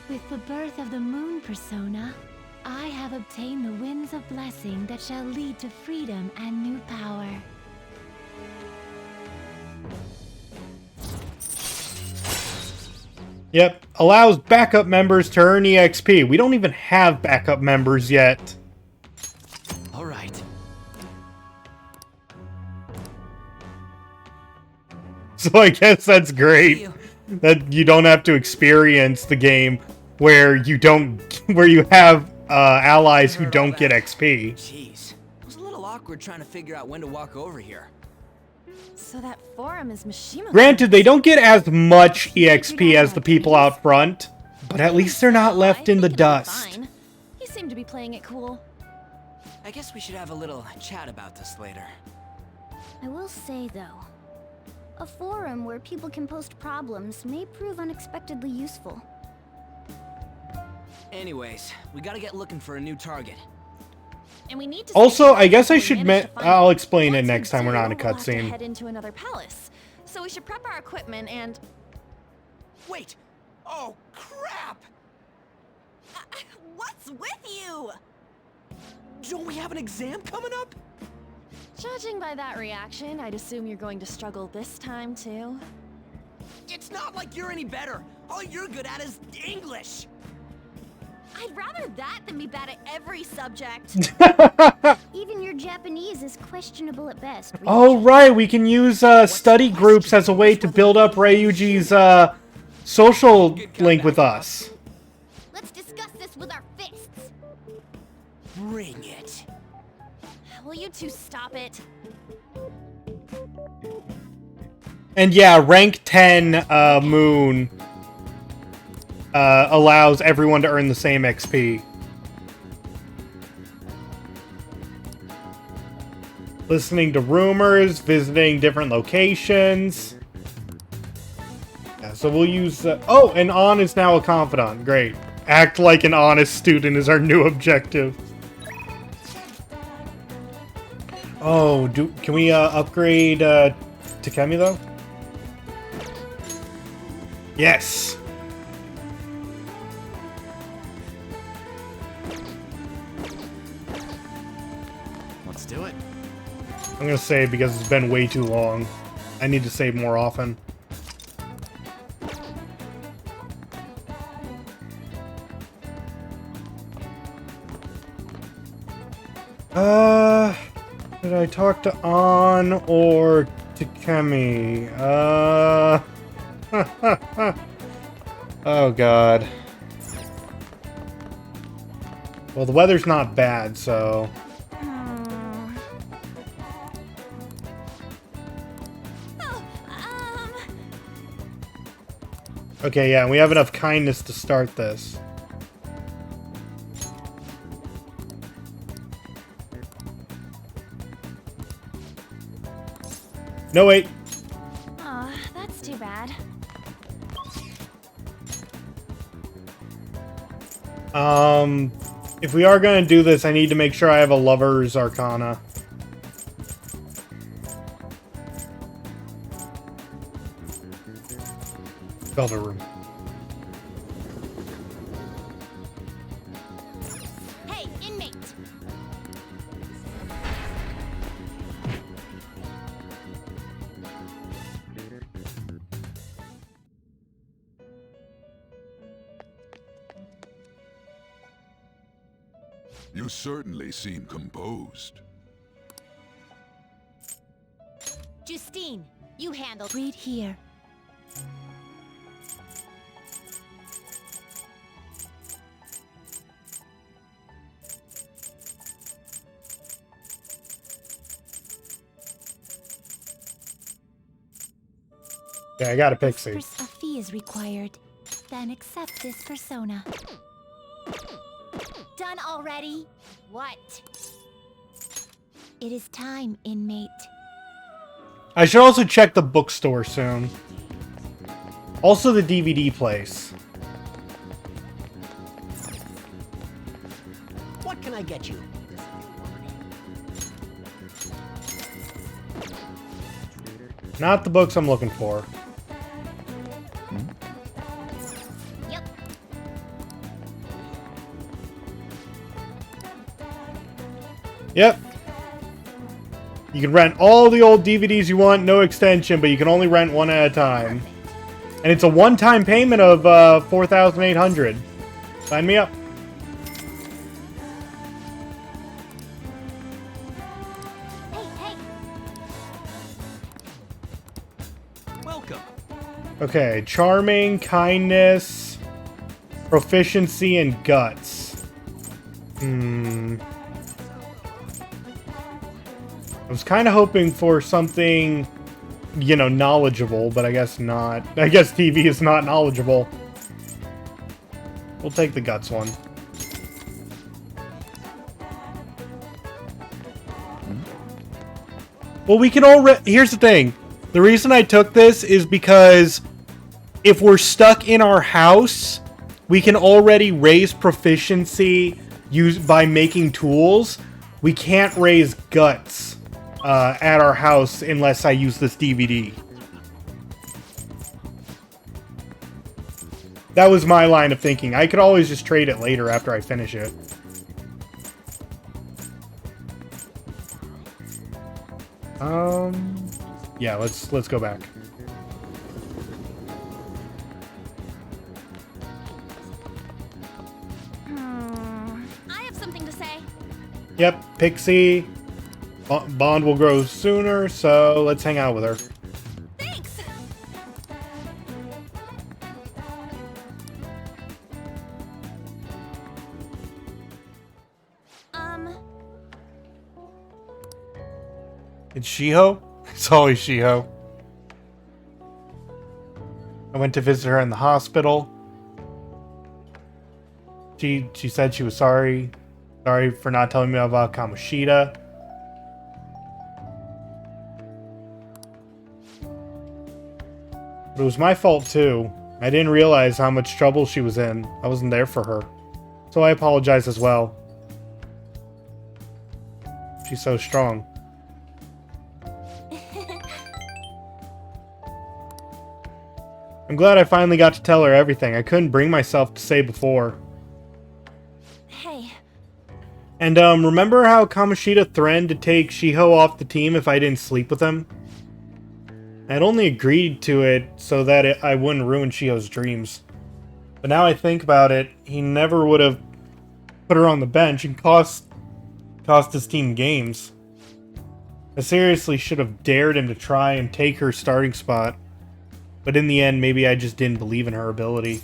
P: With the birth of the moon persona, I have obtained the winds of blessing that shall lead to freedom and new power.
A: Yep, allows backup members to earn EXP. We don't even have backup members yet.
E: All right.
A: So I guess that's great. That you don't have to experience the game where you have allies who don't get XP.
E: Jeez, it was a little awkward trying to figure out when to walk over here.
H: So that forum is Mishima.
A: Granted, they don't get as much EXP as the people out front, but at least they're not left in the dust.
H: Fine. He seemed to be playing it cool.
E: I guess we should have a little chat about this later.
J: I will say, though, a forum where people can post problems may prove unexpectedly useful.
E: Anyways, we gotta get looking for a new target.
H: And we need to
A: Also, I guess I should I'll explain it next time we're not in a
H: we'll have to
A: cutscene.
H: head into another palace. So we should prep our equipment and...
E: Wait! Oh, crap!
H: What's with you?
E: Don't we have an exam coming up?
H: Judging by that reaction, I'd assume you're going to struggle this time, too.
E: It's not like you're any better. All you're good at is English.
H: I'd rather that than be bad at every subject.
J: Even your Japanese is questionable at best.
A: Oh, right, we can use study groups as a way to build up Ryuji's social link with us.
J: Let's discuss this with our fists.
E: Bring it.
H: Will you two stop it?
A: And yeah, rank 10 Moon allows everyone to earn the same XP. Listening to rumors, visiting different locations. Yeah, so we'll use... oh, and An is now a confidant. Great. Act like an honest student is our new objective. Oh, can we upgrade Takemi, though? Yes!
F: Let's do it.
A: I'm gonna save because it's been way too long. I need to save more often. Did I talk to An or Takemi? Oh god. Well, the weather's not bad, so... Okay, yeah, we have enough kindness to start this. No, wait.
H: Aw, that's too bad.
A: If we are gonna do this, I need to make sure I have a Lover's Arcana. Velvet Room.
J: Hey, inmate!
D: You certainly seem composed.
I: Justine, you handle.
P: Wait here.
A: Yeah, I got a Pixie.
P: A fee is required. Then accept this persona.
I: Done already? What?
P: It is time, inmate.
A: I should also check the bookstore soon. Also the DVD place.
F: What can I get you?
A: Not the books I'm looking for.
J: Yep.
A: Yep. You can rent all the old DVDs you want, no extension, but you can only rent one at a time. And it's a one-time payment of $4,800. Sign me up.
F: Welcome.
A: Okay, charming, kindness, proficiency, and guts. was kind of hoping for something, you know, knowledgeable, but I guess not. I guess TV is not knowledgeable. We'll take the guts one. Well, we can here's the thing. The reason I took this is because if we're stuck in our house, we can already raise proficiency by making tools. We can't raise guts at our house unless I use this DVD. That was my line of thinking. I could always just trade it later after I finish it. Yeah, let's go back.
H: I have something to say.
A: Yep, Pixie. Bond will grow sooner, so let's hang out with her.
H: Thanks.
A: It's Shiho? It's always Shiho. I went to visit her in the hospital. She said she was sorry. Sorry for not telling me about Kamoshida. But it was my fault too. I didn't realize how much trouble she was in. I wasn't there for her. So I apologize as well. She's so strong. I'm glad I finally got to tell her everything. I couldn't bring myself to say before.
H: Hey.
A: And remember how Kamoshida threatened to take Shiho off the team if I didn't sleep with him? I'd only agreed to it so that I wouldn't ruin Shiho's dreams. But now I think about it, he never would have put her on the bench and cost his team games. I seriously should have dared him to try and take her starting spot. But in the end, maybe I just didn't believe in her ability.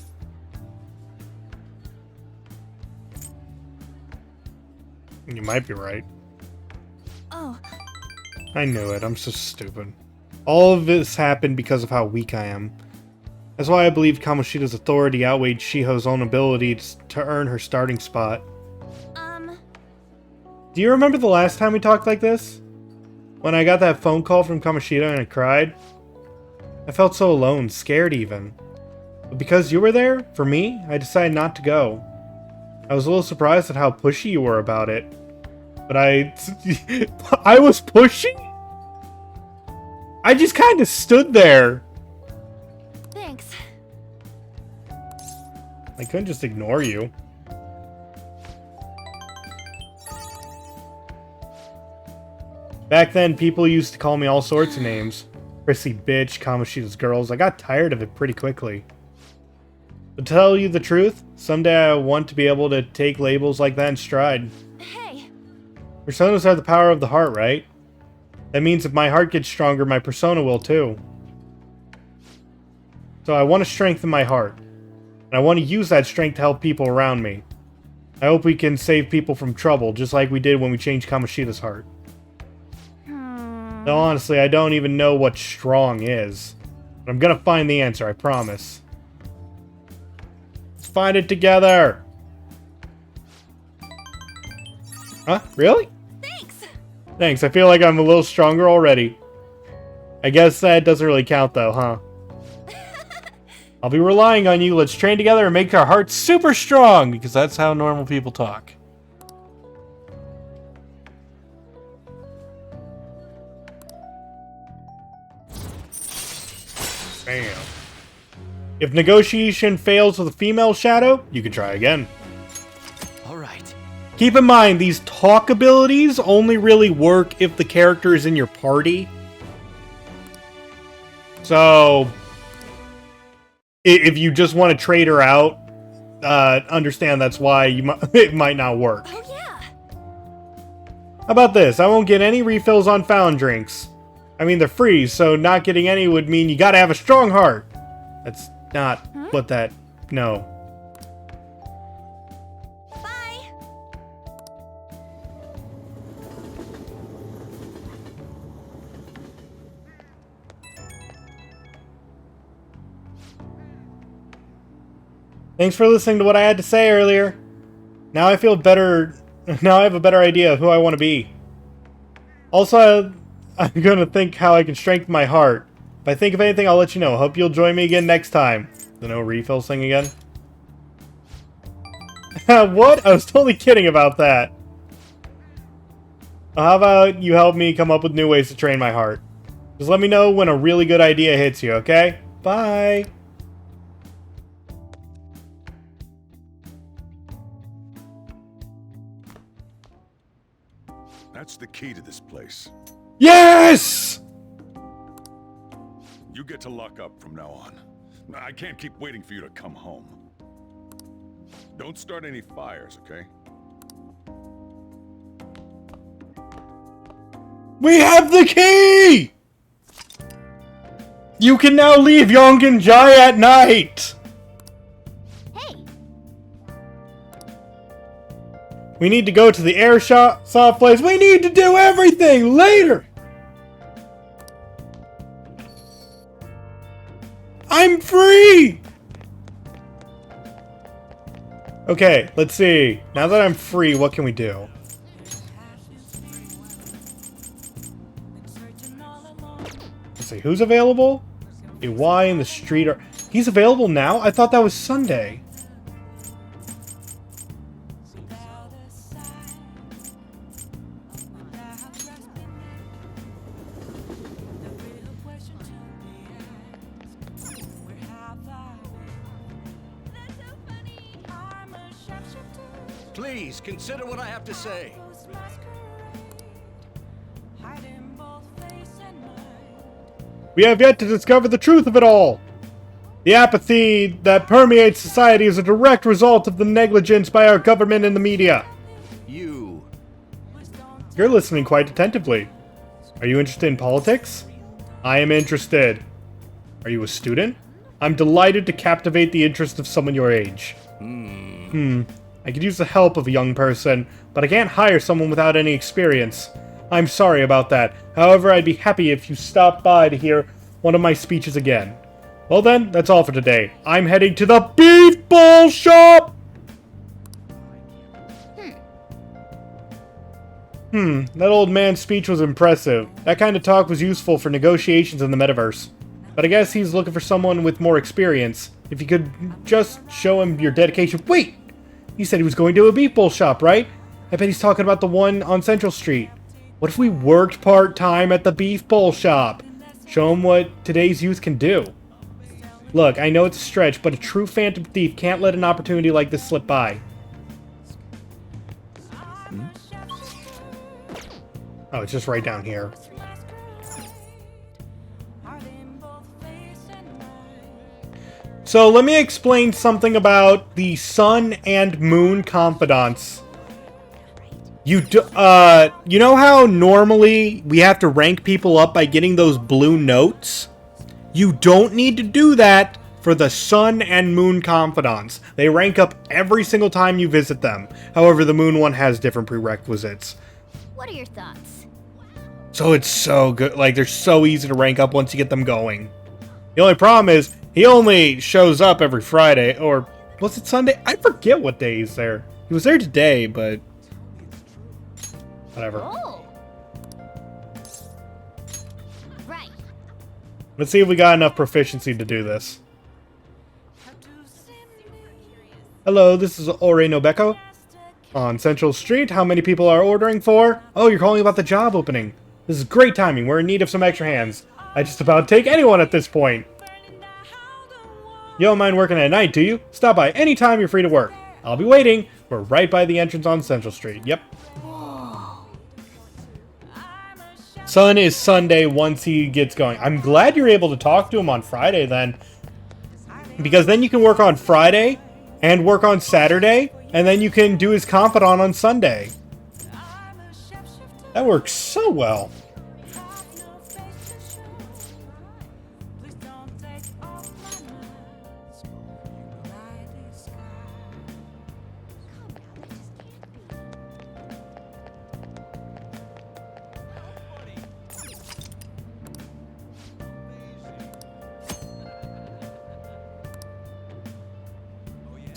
A: You might be right.
H: Oh.
A: I knew it. I'm so stupid. All of this happened because of how weak I am. That's why I believe Kamoshida's authority outweighed Shiho's own ability to earn her starting spot. Do you remember the last time we talked like this? When I got that phone call from Kamoshida and I cried? I felt so alone, scared even. But because you were there, for me, I decided not to go. I was a little surprised at how pushy you were about it. But I was pushy? I just kind of stood there.
H: Thanks.
A: I couldn't just ignore you. Back then, people used to call me all sorts of names. Prissy bitch, Kamoshida's girls. I got tired of it pretty quickly. To tell you the truth, someday I want to be able to take labels like that in stride.
H: Hey.
A: Personas are the power of the heart, right? That means if my heart gets stronger, my persona will too. So I want to strengthen my heart. And I want to use that strength to help people around me. I hope we can save people from trouble, just like we did when we changed Kamoshida's heart. No, honestly, I don't even know what strong is. But I'm gonna find the answer, I promise. Let's find it together! Huh? Really? Thanks, I feel like I'm a little stronger already. I guess that doesn't really count though, huh? I'll be relying on you. Let's train together and make our hearts super strong, because that's how normal people talk. Bam. If negotiation fails with a female shadow, you can try again.
G: Alright.
A: Keep in mind, these talk abilities only really work if the character is in your party. So, if you just want to trade her out, understand that's why it might not work.
H: Oh yeah.
A: How about this? I won't get any refills on fountain drinks. I mean, they're free, so not getting any would mean you gotta have a strong heart. That's not what that... No.
H: Bye.
A: Thanks for listening to what I had to say earlier. Now I feel better. Now I have a better idea of who I want to be. Also, I'm going to think how I can strengthen my heart. If I think of anything, I'll let you know. Hope you'll join me again next time. The no refills thing again? What? I was totally kidding about that. How about you help me come up with new ways to train my heart? Just let me know when a really good idea hits you, okay? Bye!
C: That's the key to this place.
A: Yes!
C: You get to lock up from now on. I can't keep waiting for you to come home. Don't start any fires, okay?
A: We have the key! You can now leave Yongin Jai at night!
J: Hey!
A: We need to go to the airsoft place. We need to do everything later! I'm free! Okay, let's see. Now that I'm free, what can we do? Let's see, who's available? A Y in the street. He's available now? I thought that was Sunday.
T: Please, consider what I have to say.
A: We have yet to discover the truth of it all. The apathy that permeates society is a direct result of the negligence by our government and the media. You're listening quite attentively. Are you interested in politics? I am interested. Are you a student? I'm delighted to captivate the interest of someone your age. I could use the help of a young person, but I can't hire someone without any experience. I'm sorry about that. However, I'd be happy if you stopped by to hear one of my speeches again. Well then, that's all for today. I'm heading to the beef bowl shop! That old man's speech was impressive. That kind of talk was useful for negotiations in the metaverse. But I guess he's looking for someone with more experience. If you could just show him your dedication. Wait! He said he was going to a beef bowl shop, right? I bet he's talking about the one on Central Street. What if we worked part-time at the beef bowl shop? Show him what today's youth can do. Look, I know it's a stretch, but a true phantom thief can't let an opportunity like this slip by. Oh, it's just right down here. So let me explain something about the Sun and Moon confidants. You know how normally we have to rank people up by getting those blue notes? You don't need to do that for the Sun and Moon confidants. They rank up every single time you visit them. However, the Moon one has different prerequisites.
J: What are your thoughts?
A: So it's so good. Like, they're so easy to rank up once you get them going. The only problem is, he only shows up every Friday, or was it Sunday? I forget what day he's there. He was there today, but whatever.
J: Oh. Right.
A: Let's see if we got enough proficiency to do this. Hello, this is Ore Nobeko. On Central Street, how many people are ordering for? Oh, you're calling about the job opening. This is great timing. We're in need of some extra hands. I just about take anyone at this point. You don't mind working at night, do you? Stop by anytime you're free to work. I'll be waiting. We're right by the entrance on Central Street. Yep. Sun is Sunday once he gets going. I'm glad you're able to talk to him on Friday then. Because then you can work on Friday and work on Saturday. And then you can do his confidant on Sunday. That works so well.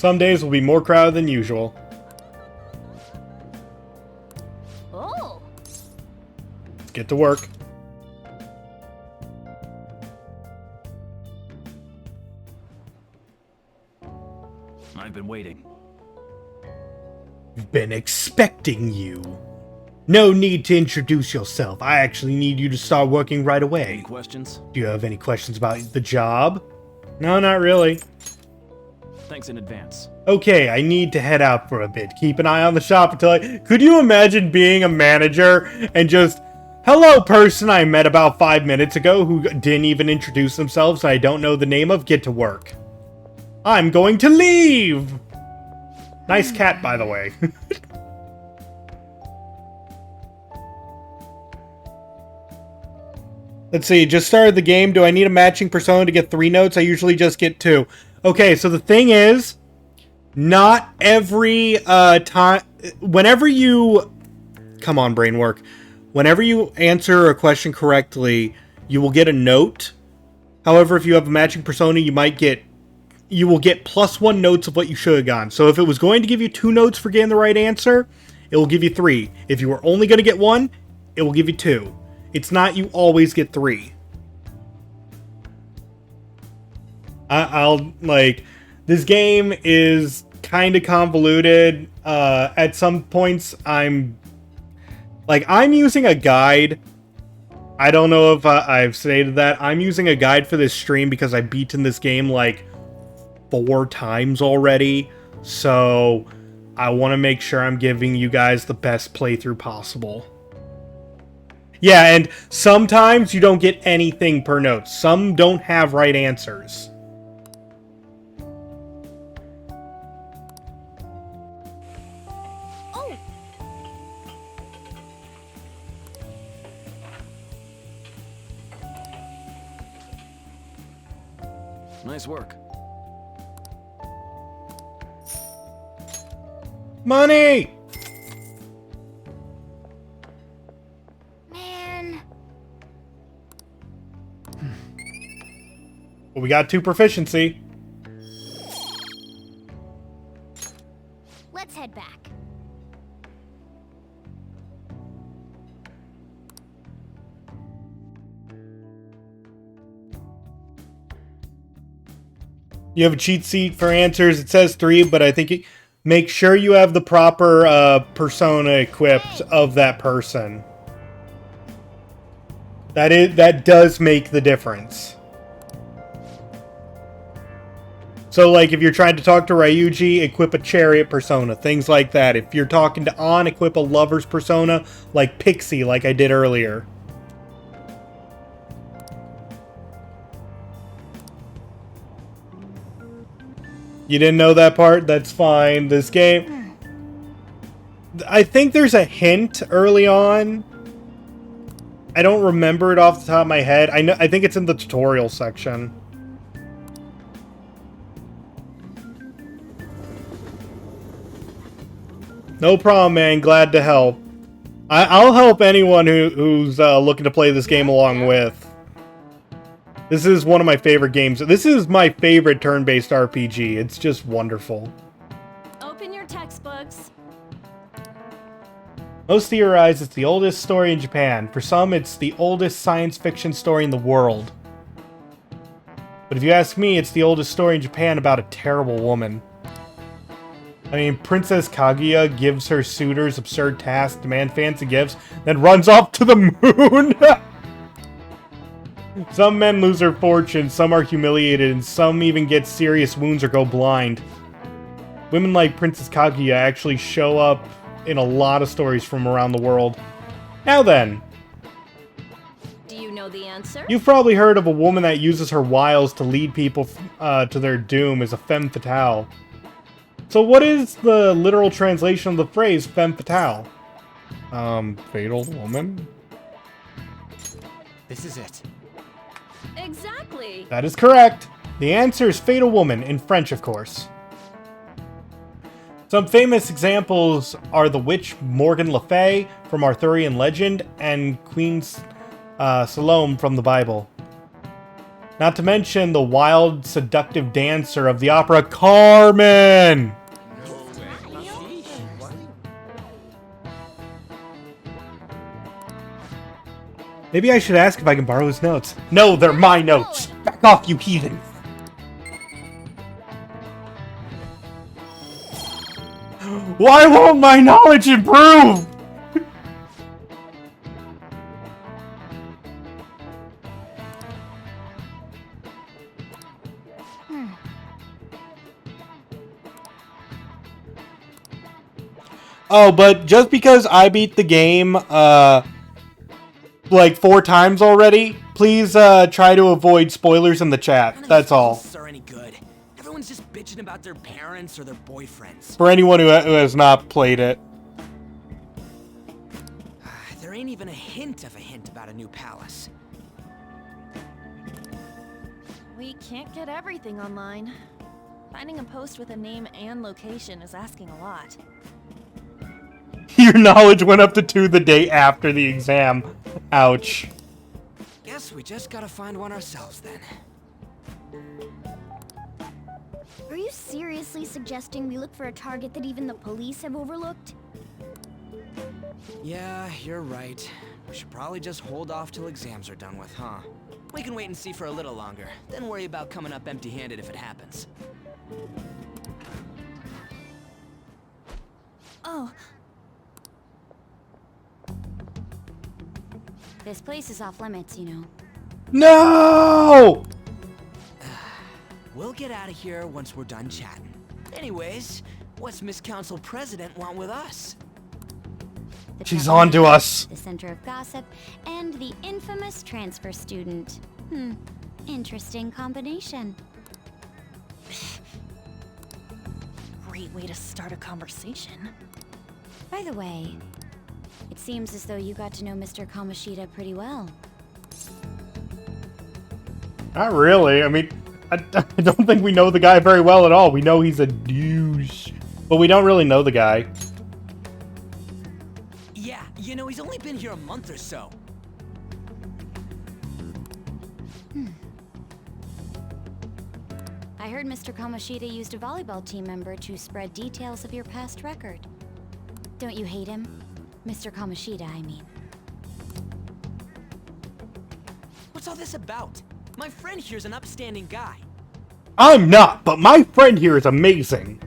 A: Some days will be more crowded than usual.
H: Oh.
A: Let's get to work.
K: I've been waiting.
A: I've been expecting you. No need to introduce yourself. I actually need you to start working right away.
K: Any questions?
A: Do you have any questions about the job? No, not really.
K: Thanks in advance.
A: Okay, I need to head out for a bit. Keep an eye on the shop until Could you imagine being a manager and just... Hello, person I met about 5 minutes ago who didn't even introduce themselves and I don't know the name of. Get to work. I'm going to leave! Nice cat, by the way. Let's see, just started the game. Do I need a matching persona to get 3 notes? I usually just get 2. Okay, so the thing is, not every time... Whenever you... Come on, brain work. Whenever you answer a question correctly, you will get a note. However, if you have a matching persona, you will get +1 notes of what you should have gotten. So if it was going to give you 2 notes for getting the right answer, it will give you 3. If you were only going to get 1, it will give you 2. It's not you always get 3. This game is kind of convoluted. At some points, I'm using a guide. I don't know if I've stated that. I'm using a guide for this stream because I've beaten this game 4 times already. So I want to make sure I'm giving you guys the best playthrough possible. Yeah, and sometimes you don't get anything per note. Some don't have right answers.
H: Oh.
K: Nice work.
A: Money!
J: Man.
A: Well, we got 2 proficiency.
J: Let's head back.
A: You have a cheat sheet for answers. It says 3, but I think make sure you have the proper persona equipped of that person. That does make the difference. So, if you're trying to talk to Ryuji, equip a chariot persona, things like that. If you're talking to An, equip a lover's persona, like Pixie, like I did earlier. You didn't know that part? That's fine. This game... I think there's a hint early on. I don't remember it off the top of my head. I think it's in the tutorial section. No problem, man. Glad to help. I'll help anyone who's looking to play this game along with. This is one of my favorite games. This is my favorite turn-based RPG. It's just wonderful.
H: Open your textbooks.
A: Most theorize it's the oldest story in Japan. For some, it's the oldest science fiction story in the world. But if you ask me, it's the oldest story in Japan about a terrible woman. I mean, Princess Kaguya gives her suitors absurd tasks, demand fancy gifts, then runs off to the moon! Some men lose their fortune, some are humiliated, and some even get serious wounds or go blind. Women like Princess Kaguya actually show up in a lot of stories from around the world. Now then.
H: Do you know the answer?
A: You've probably heard of a woman that uses her wiles to lead people to their doom as a femme fatale. So what is the literal translation of the phrase femme fatale? Fatal woman?
F: This is it.
H: Exactly.
A: That is correct. The answer is fatal woman, in French, of course. Some famous examples are the witch Morgan Le Fay from Arthurian legend and Queen Salome from the Bible. Not to mention the wild, seductive dancer of the opera, Carmen! Maybe I should ask if I can borrow his notes. No, they're my notes! Back off, you heathen! Why won't my knowledge improve? Oh, but just because I beat the game, like 4 times already, please try to avoid spoilers in the chat. That's all.
E: Are any good. Everyone's just bitching about their parents or their boyfriends.
A: For anyone who has not played it.
E: There ain't even a hint about a new palace.
H: We can't get everything online. Finding a post with a name and location is asking a lot.
A: Your knowledge went up to 2 the day after the exam. Ouch.
E: Guess we just gotta find one ourselves then.
J: Are you seriously suggesting we look for a target that even the police have overlooked?
E: Yeah, you're right. We should probably just hold off till exams are done with, huh? We can wait and see for a little longer, then worry about coming up empty-handed if it happens.
H: Oh.
B: This place is off limits, you know.
A: No!
E: We'll get out of here once we're done chatting. Anyways, what's Miss Council President want with us?
A: She's on to us.
B: The center of gossip, and the infamous transfer student. Interesting combination.
H: Great way to start a conversation.
B: By the way, it seems as though you got to know Mr. Kamoshida pretty well.
A: Not really. I mean, I don't think we know the guy very well at all. We know he's a douche, but we don't really know the guy.
E: Yeah, you know, he's only been here a month or so.
B: I heard Mr. Kamoshida used a volleyball team member to spread details of your past record. Don't you hate him? Mr. Kamoshida, I mean.
E: What's all this about? My friend here's an upstanding guy.
A: I'm not, but my friend here is amazing.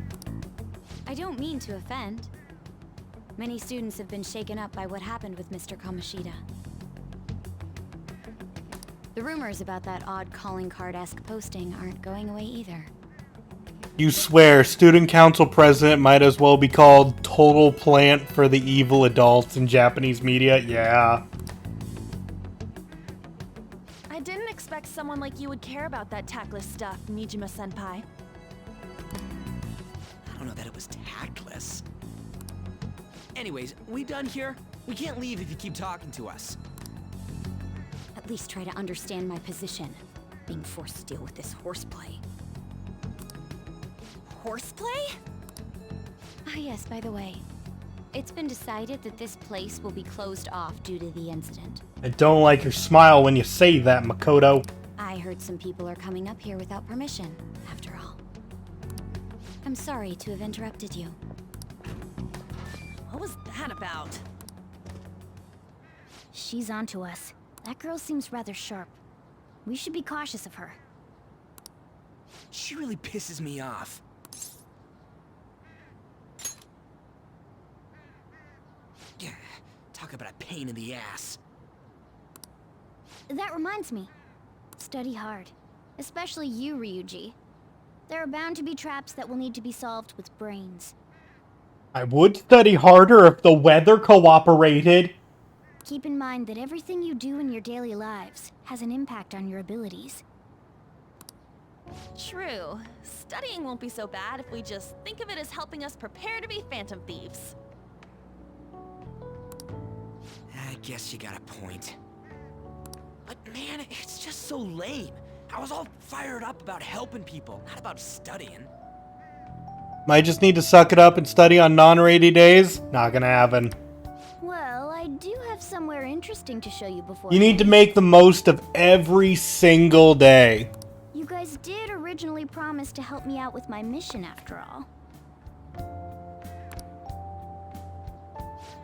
B: I don't mean to offend. Many students have been shaken up by what happened with Mr. Kamoshida. The rumors about that odd calling card-esque posting aren't going away either.
A: You swear, student council president might as well be called total plant for the evil adults in Japanese media? Yeah.
H: I didn't expect someone like you would care about that tactless stuff, Nijima-senpai.
E: I don't know that it was tactless. Anyways, we done here? We can't leave if you keep talking to us.
B: At least try to understand my position, being forced to deal with this horseplay.
H: Horseplay?
B: Ah yes, by the way. It's been decided that this place will be closed off due to the incident.
A: I don't like your smile when you say that, Makoto.
B: I heard some people are coming up here without permission, after all. I'm sorry to have interrupted you.
H: What was that about?
J: She's onto us. That girl seems rather sharp. We should be cautious of her.
E: She really pisses me off. Yeah, talk about a pain in the ass.
J: That reminds me. Study hard. Especially you, Ryuji. There are bound to be traps that will need to be solved with brains.
A: I would study harder if the weather cooperated.
J: Keep in mind that everything you do in your daily lives has an impact on your abilities.
H: True. Studying won't be so bad if we just think of it as helping us prepare to be phantom thieves.
E: I guess you got a point. But man, it's just so lame. I was all fired up about helping people, not about studying.
A: Might just need to suck it up and study on non-rainy days? Not gonna happen.
J: Well, I do have somewhere interesting to show you before.
A: You need to make the most of every single day.
J: You guys did originally promise to help me out with my mission after all.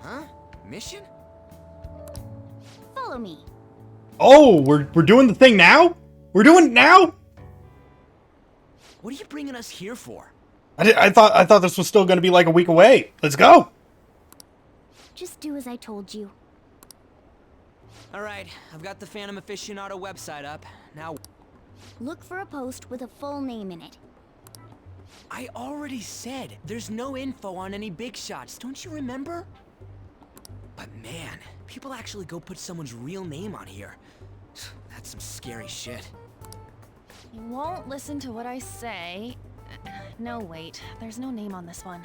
E: Huh? Mission?
J: Follow me.
A: Oh, we're doing the thing now? We're doing it now?
E: What are you bringing us here for?
A: I thought this was still going to be like a week away. Let's go.
J: Just do as I told you.
E: Alright, I've got the Phantom Aficionado website up. Now...
J: Look for a post with a full name in it.
E: I already said there's no info on any big shots, don't you remember? But man, people actually go put someone's real name on here. That's some scary shit.
H: You won't listen to what I say. No, wait. There's no name on this one.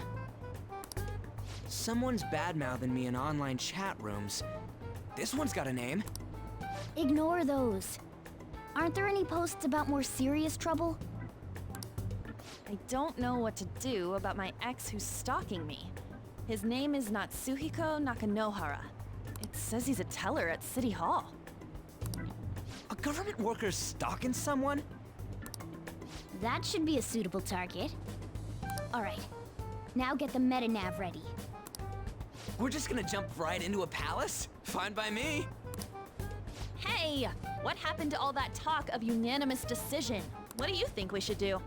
E: Someone's bad-mouthing me in online chat rooms. This one's got a name.
J: Ignore those. Aren't there any posts about more serious trouble?
H: I don't know what to do about my ex who's stalking me. His name is Natsuhiko Nakanohara. It says he's a teller at City Hall.
E: A government worker stalking someone?
J: That should be a suitable target. Alright, now get the meta-nav ready.
E: We're just gonna jump right into a palace? Fine by me.
H: Hey! What happened to all that talk of unanimous decision? What do you think we should do?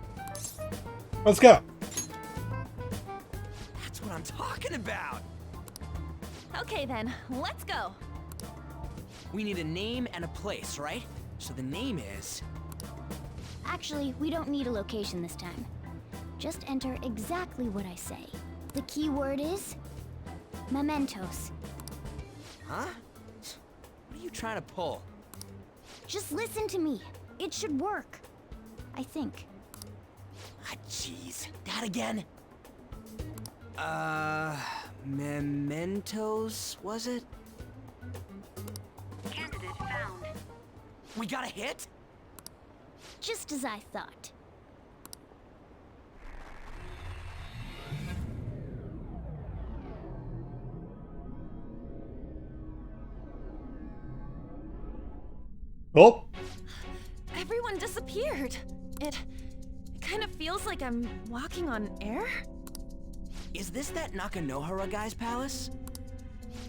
A: Let's go.
E: That's what I'm talking about!
H: Okay then, let's go!
E: We need a name and a place, right? So the name is...
J: Actually, we don't need a location this time. Just enter exactly what I say. The keyword is... Mementos.
E: Huh? What are you trying to pull?
J: Just listen to me. It should work. I think.
E: Ah, jeez. That again? Mementos, was it?
J: Candidate found.
E: We got a hit?
J: Just as I thought.
A: Oh.
H: Everyone disappeared. It kind of feels like I'm walking on air.
E: Is this that Nakanohara guy's palace?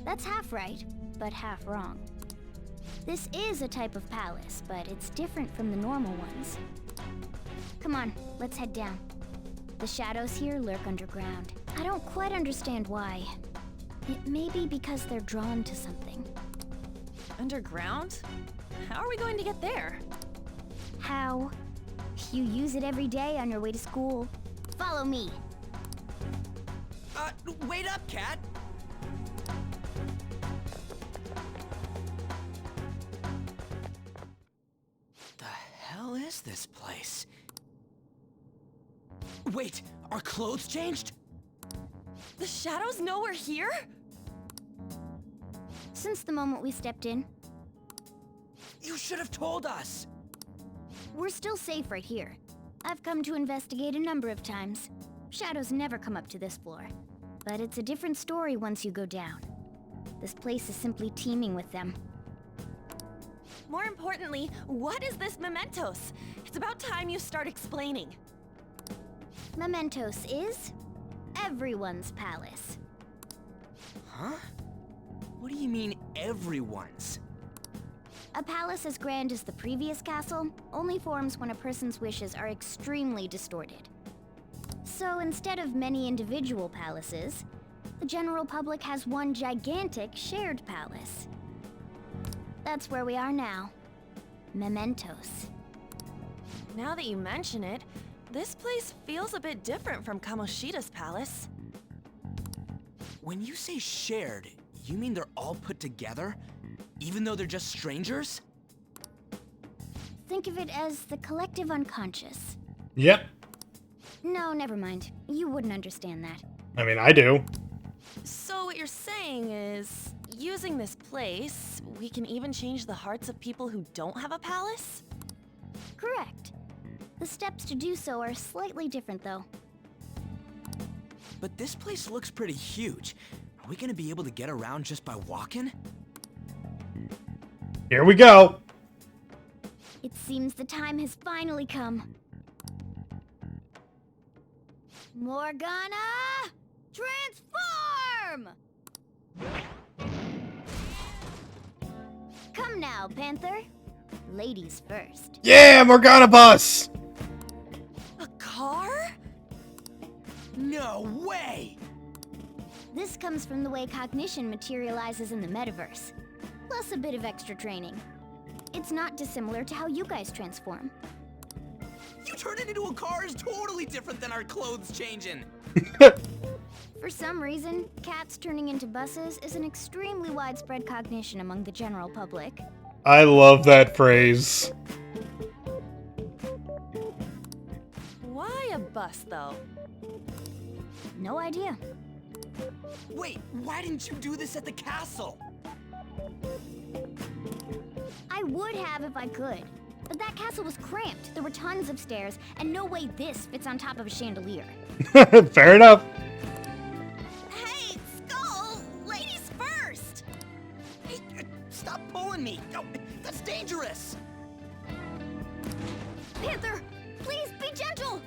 J: That's half right, but half wrong. This is a type of palace, but it's different from the normal ones. Come on, let's head down. The shadows here lurk underground. I don't quite understand why. It may be because they're drawn to something.
H: Underground? How are we going to get there?
J: How? You use it every day on your way to school. Follow me.
E: Wait up, Cat! The hell is this place? Wait, our clothes changed?
H: The shadows know we're here?
J: Since the moment we stepped in.
E: You should have told us!
J: We're still safe right here. I've come to investigate a number of times. Shadows never come up to this floor. But it's a different story once you go down. This place is simply teeming with them.
H: More importantly, what is this Mementos? It's about time you start explaining.
J: Mementos is everyone's palace.
E: Huh? What do you mean, everyone's?
J: A palace as grand as the previous castle only forms when a person's wishes are extremely distorted. So instead of many individual palaces, the general public has one gigantic shared palace. That's where we are now. Mementos.
H: Now that you mention it, this place feels a bit different from Kamoshida's palace.
E: When you say shared, you mean they're all put together? Even though they're just strangers?
J: Think of it as the collective unconscious.
A: Yep.
J: No, never mind. You wouldn't understand that.
A: I mean, I do.
H: So what you're saying is, using this place, we can even change the hearts of people who don't have a palace?
J: Correct. The steps to do so are slightly different, though.
E: But this place looks pretty huge. Are we gonna be able to get around just by walking?
A: Here we go.
J: It seems the time has finally come. Morgana, transform! Come now, Panther. Ladies first.
A: Yeah, Morgana bus.
E: A car? No way!
J: This comes from the way cognition materializes in the metaverse, plus a bit of extra training. It's not dissimilar to how you guys transform.
E: You turn it into a car is totally different than our clothes changing.
J: For some reason, cats turning into buses is an extremely widespread cognition among the general public.
A: I love that phrase.
H: Why a bus, though?
J: No idea.
E: Wait, why didn't you do this at the castle?
J: I would have if I could. But that castle was cramped. There were tons of stairs, and no way this fits on top of a chandelier.
A: Fair enough.
E: Hey, Skull! Ladies first! Hey, stop pulling me! No, that's dangerous!
J: Panther, please be gentle!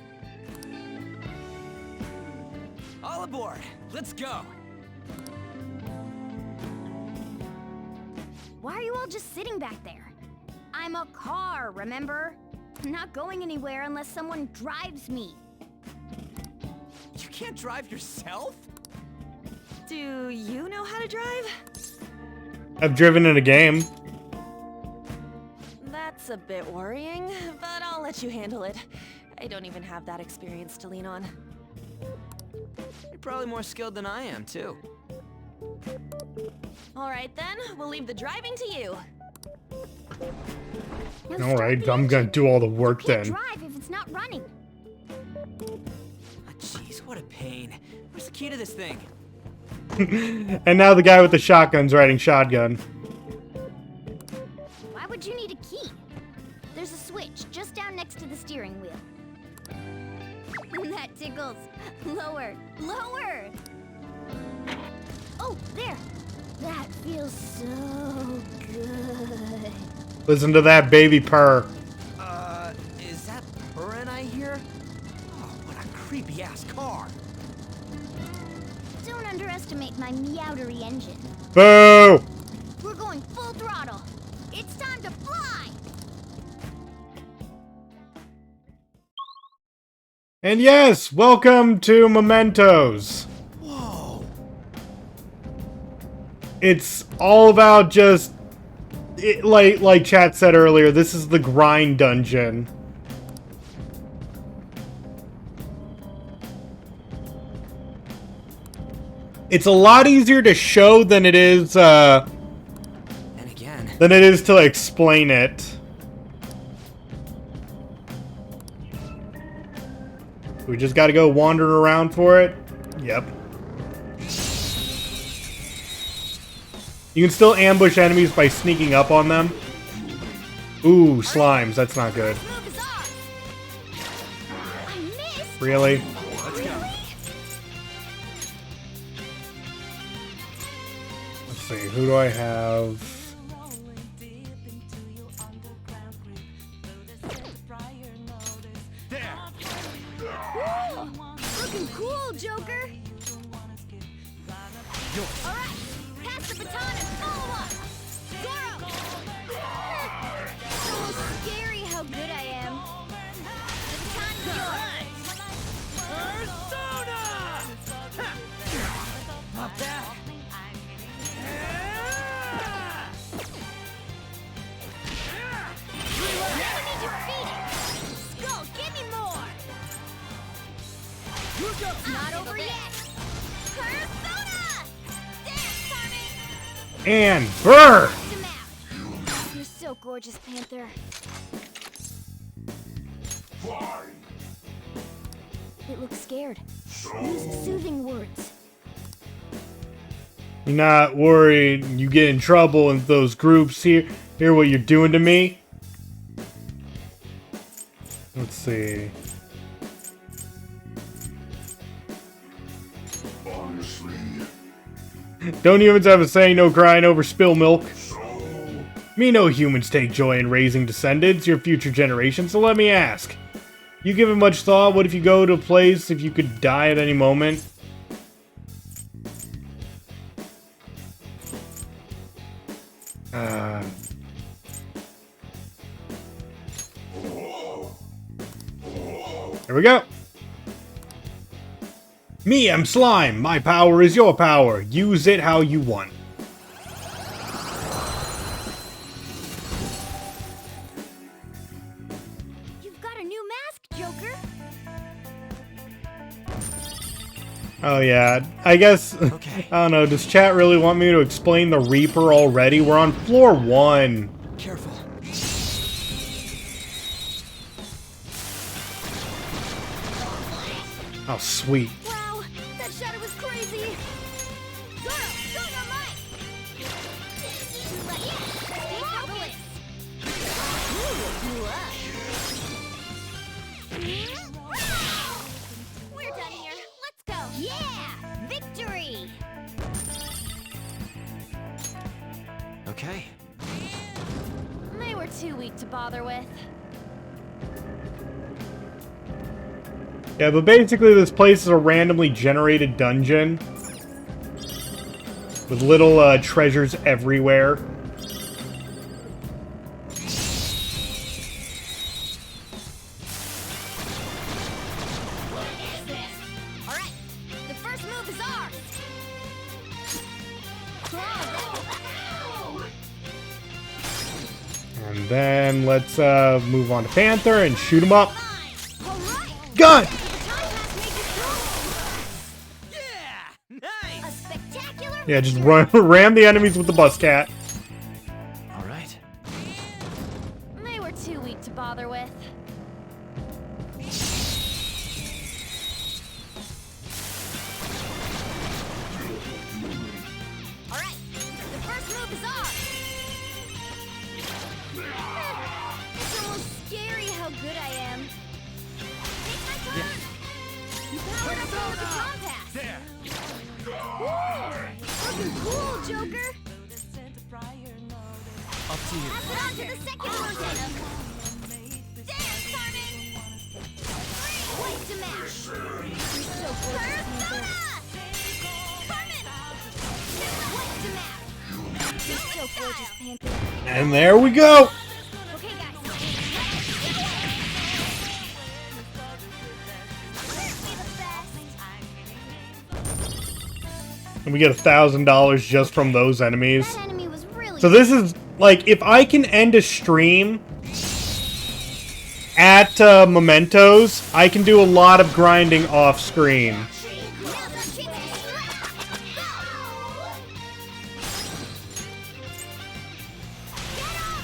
E: All aboard! Let's go!
J: Why are you all just sitting back there? I'm a car, remember? I'm not going anywhere unless someone drives me.
E: You can't drive yourself?
H: Do you know how to drive?
A: I've driven in a game.
H: That's a bit worrying, but I'll let you handle it. I don't even have that experience to lean on.
E: You're probably more skilled than I am, too.
H: All right then, we'll leave the driving to you.
A: All right, I'm gonna do all the work then.
J: Drive if it's not running.
E: Jeez, what a pain. Where's the key to this thing?
A: And now the guy with the shotgun's riding shotgun.
J: Why would you need a key? There's a switch just down next to the steering wheel. That tickles. Lower, lower. Oh, there. That feels so good.
A: Listen to that baby purr.
E: Is that purring I hear? Oh, what a creepy-ass car.
J: Don't underestimate my meowdery engine.
A: Boo!
J: We're going full throttle. It's time to fly!
A: And yes, welcome to Mementos.
E: Whoa.
A: It's all about just... like chat said earlier, this is the grind dungeon. It's a lot easier to show than it is,
E: And again.
A: than it is to explain it. We just gotta go wandering around for it. Yep. You can still ambush enemies by sneaking up on them. Ooh, slimes. That's not good. Really?
E: Let's go.
A: Let's see. Who do I have?
J: Looking cool, Joker. All right, pass the baton and follow up. Zoro. So scary how good I am. The baton's yours.
E: Persona! Not bad.
J: Enemy defeated. Skull, give me more. Not over yet. Persona! Dance for me.
A: And burn!
J: You're so gorgeous, Panther. It looks scared. Use soothing words.
A: You're not worried you get in trouble in those groups here? Hear what you're doing to me? Let's see.
D: Honestly,
A: Don't humans have a saying, no crying over spill milk?
D: so
A: Me know humans take joy in raising descendants, your future generations, so let me ask. You given much thought? What if you go to a place if you could die at any moment? Here we go. Me, I'm Slime. My power is your power. Use it how you want.
J: You've got a new mask, Joker.
A: Oh yeah, I guess, okay. I don't know, does chat really want me to explain the Reaper already? We're on floor 1.
E: Careful.
A: Oh, sweet.
J: Wow, that shadow was crazy. Zoro, Dynamite! Marvelous! We're done here. Let's go. Yeah! Victory!
F: Okay.
H: They were too weak to bother with.
A: Yeah, but basically this place is a randomly generated dungeon with little treasures everywhere.
J: Alright, the first move is ours!
A: And then let's move on to Panther and shoot him up. Gun! Yeah, just ram the enemies with the bus cat.
F: All right.
H: They were too weak to bother with.
J: Alright, the first move is ours! It's almost scary how good I am. Take my turn! You powered up with the compass!
T: There!
J: Looking cool, Joker!
F: Up to you.
J: Pass it on to the second version! Dance, Carmen! White to match! So Persona! Carmen! White to match! You're so gorgeous, Panther.
A: And there we go!
J: Okay, guys.
A: And we get $1,000 just from those enemies.
J: That enemy was really
A: So this is, like, if I can end a stream at Mementos, I can do a lot of grinding off screen.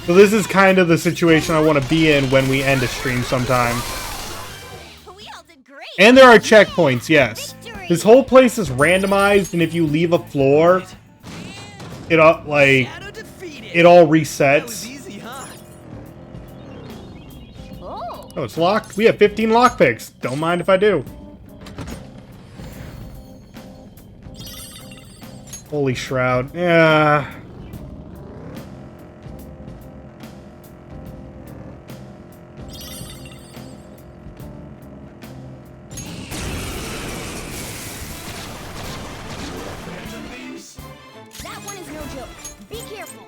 A: So this is kind of the situation I want to be in when we end a stream sometime. And there are checkpoints, yes. This whole place is randomized, and if you leave a floor, it all, like, it all resets. Oh, it's locked? We have 15 lockpicks. Don't mind if I do. Holy Shroud. Yeah.
J: That one is no joke. Be careful.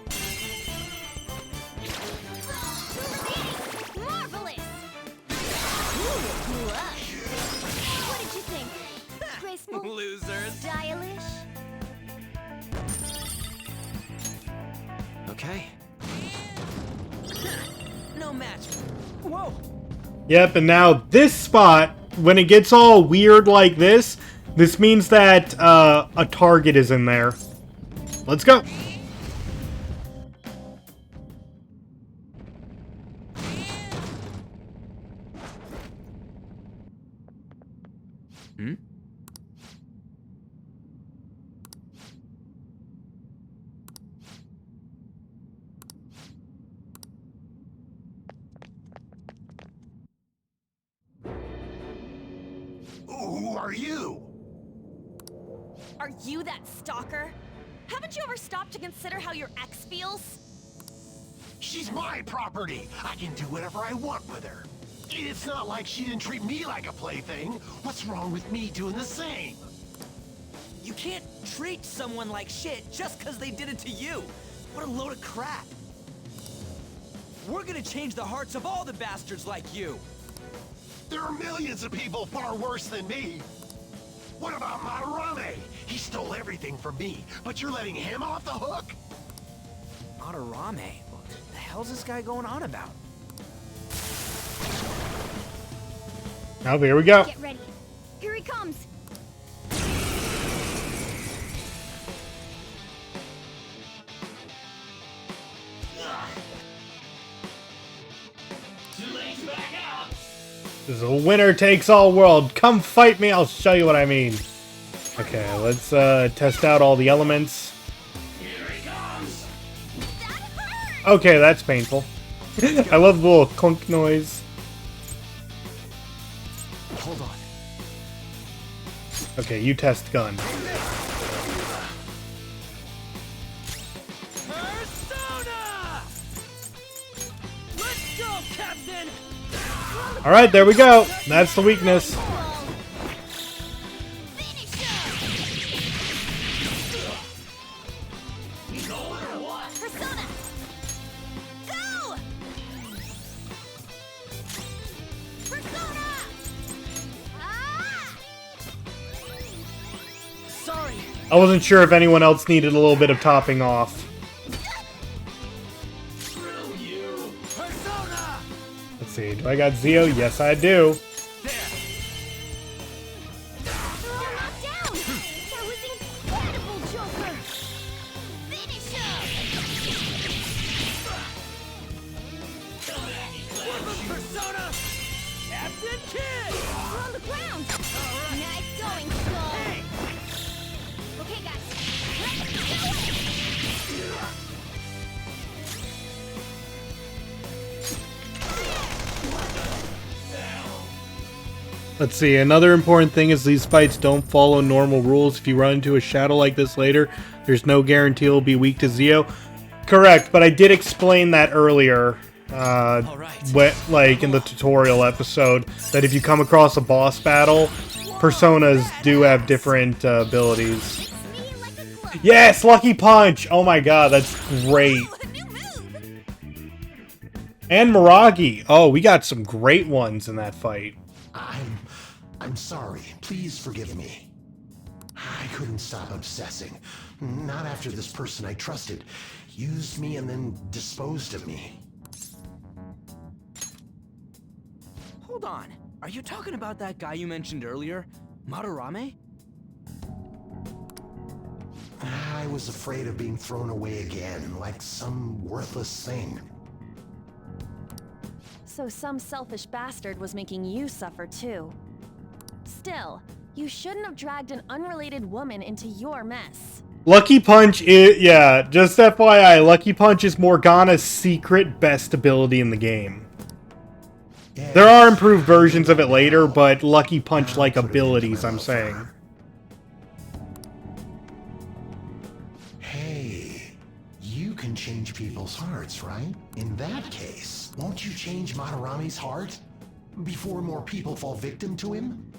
J: Marvelous! What did you think? Graceful?
F: Losers.
J: Stylish?
F: Okay.
E: No match. Whoa.
A: Yep, and now this spot, when it gets all weird like this means that a target is in there. Let's go.
F: Hmm?
T: Who are you?
H: Are you that stalker? Haven't you ever stopped to consider how your ex feels?
M: She's my property. I can do whatever I want with her. It's not like she didn't treat me like a plaything. What's wrong with me doing the same?
E: You can't treat someone like shit just because they did it to you. What a load of crap. We're gonna change the hearts of all the bastards like you.
M: There are millions of people far worse than me. What about Madarame? He stole everything from me, but you're letting him off the hook?
E: Madarame? What the hell's this guy going on about?
A: Now there we go.
B: Get ready. Here he comes.
A: This is a winner takes all world. Come fight me, I'll show you what I mean. Okay, let's test out all the elements. Okay, that's painful. I love the little clunk noise.
E: Hold on.
A: Okay, you test gun.
E: Persona! Let's go, Captain!
A: Alright, there we go. That's the weakness.
B: Persona! Go! Persona! Ah!
E: Sorry.
A: I wasn't sure if anyone else needed a little bit of topping off. Let's see, do I got Zio? Yes, I do.
E: Persona! Captain Kid!
B: We're on the ground! Nice going, Skull! Okay, guys.
A: Let's see, another important thing is these fights don't follow normal rules. If you run into a shadow like this later, there's no guarantee it'll be weak to Zio. Correct, but I did explain that earlier, like in the tutorial episode, that if you come across a boss battle, personas do have different abilities. Yes, Lucky Punch! Oh my god, that's great. And Miragi. Oh, we got some great ones in that fight.
M: I'm sorry. Please forgive me. I couldn't stop obsessing. Not after this person I trusted used me and then disposed of me.
E: Hold on. Are you talking about that guy you mentioned earlier? Madarame?
M: I was afraid of being thrown away again, like some worthless thing.
H: So some selfish bastard was making you suffer too. Still, you shouldn't have dragged an unrelated woman into your mess.
A: Lucky Punch is, yeah, just FYI, Lucky Punch is Morgana's secret best ability in the game. There are improved versions of it later, but Lucky Punch-like abilities, I'm saying.
M: Hey, you can change people's hearts, right? In that case, won't you change Madarame's heart? Before more people fall victim to him?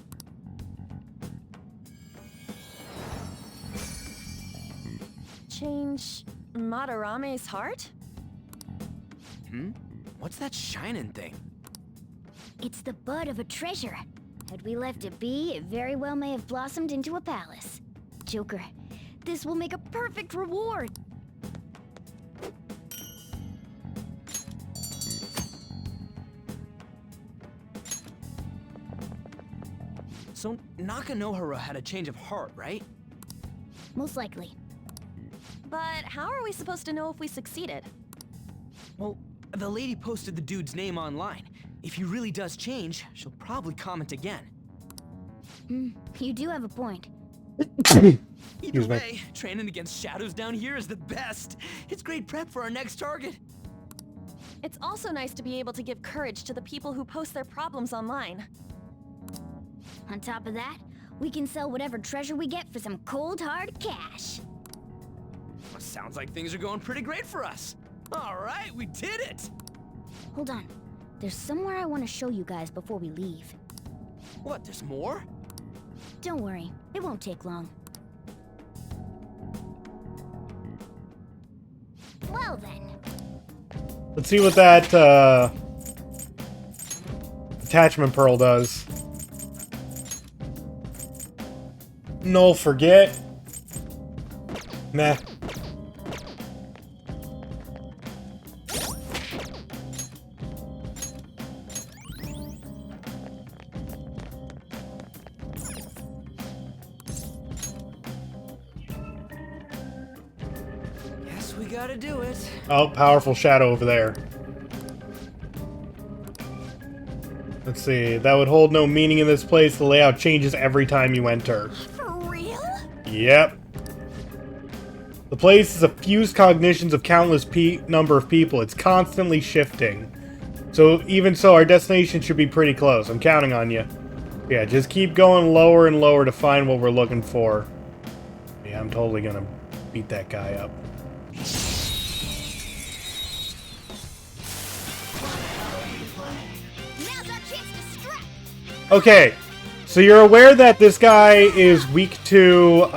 H: Change Madarame's heart?
E: What's that shining thing?
J: It's the bud of a treasure. Had we left it be, it very well may have blossomed into a palace. Joker, this will make a perfect reward.
E: So Nakanohara had a change of heart, right?
J: Most likely.
H: But how are we supposed to know if we succeeded?
E: Well, the lady posted the dude's name online. If he really does change, she'll probably comment again.
J: You do have a point.
E: Either way, training against shadows down here is the best. It's great prep for our next target.
H: It's also nice to be able to give courage to the people who post their problems online.
J: On top of that, we can sell whatever treasure we get for some cold hard cash.
E: Well, sounds like things are going pretty great for us. All right, we did it!
J: Hold on. There's somewhere I want to show you guys before we leave.
E: What, there's more?
J: Don't worry, it won't take long. Well then.
A: Let's see what that attachment pearl does. No, forget. Meh.
E: Guess we gotta do it.
A: Oh, powerful shadow over there. Let's see. That would hold no meaning in this place. The layout changes every time you enter.
H: For real?
A: Yep. The place is a fused cognitions of countless number of people. It's constantly shifting. So even so, our destination should be pretty close. I'm counting on you. Yeah, just keep going lower and lower to find what we're looking for. Yeah, I'm totally gonna beat that guy up. Okay, so you're aware that this guy is weak to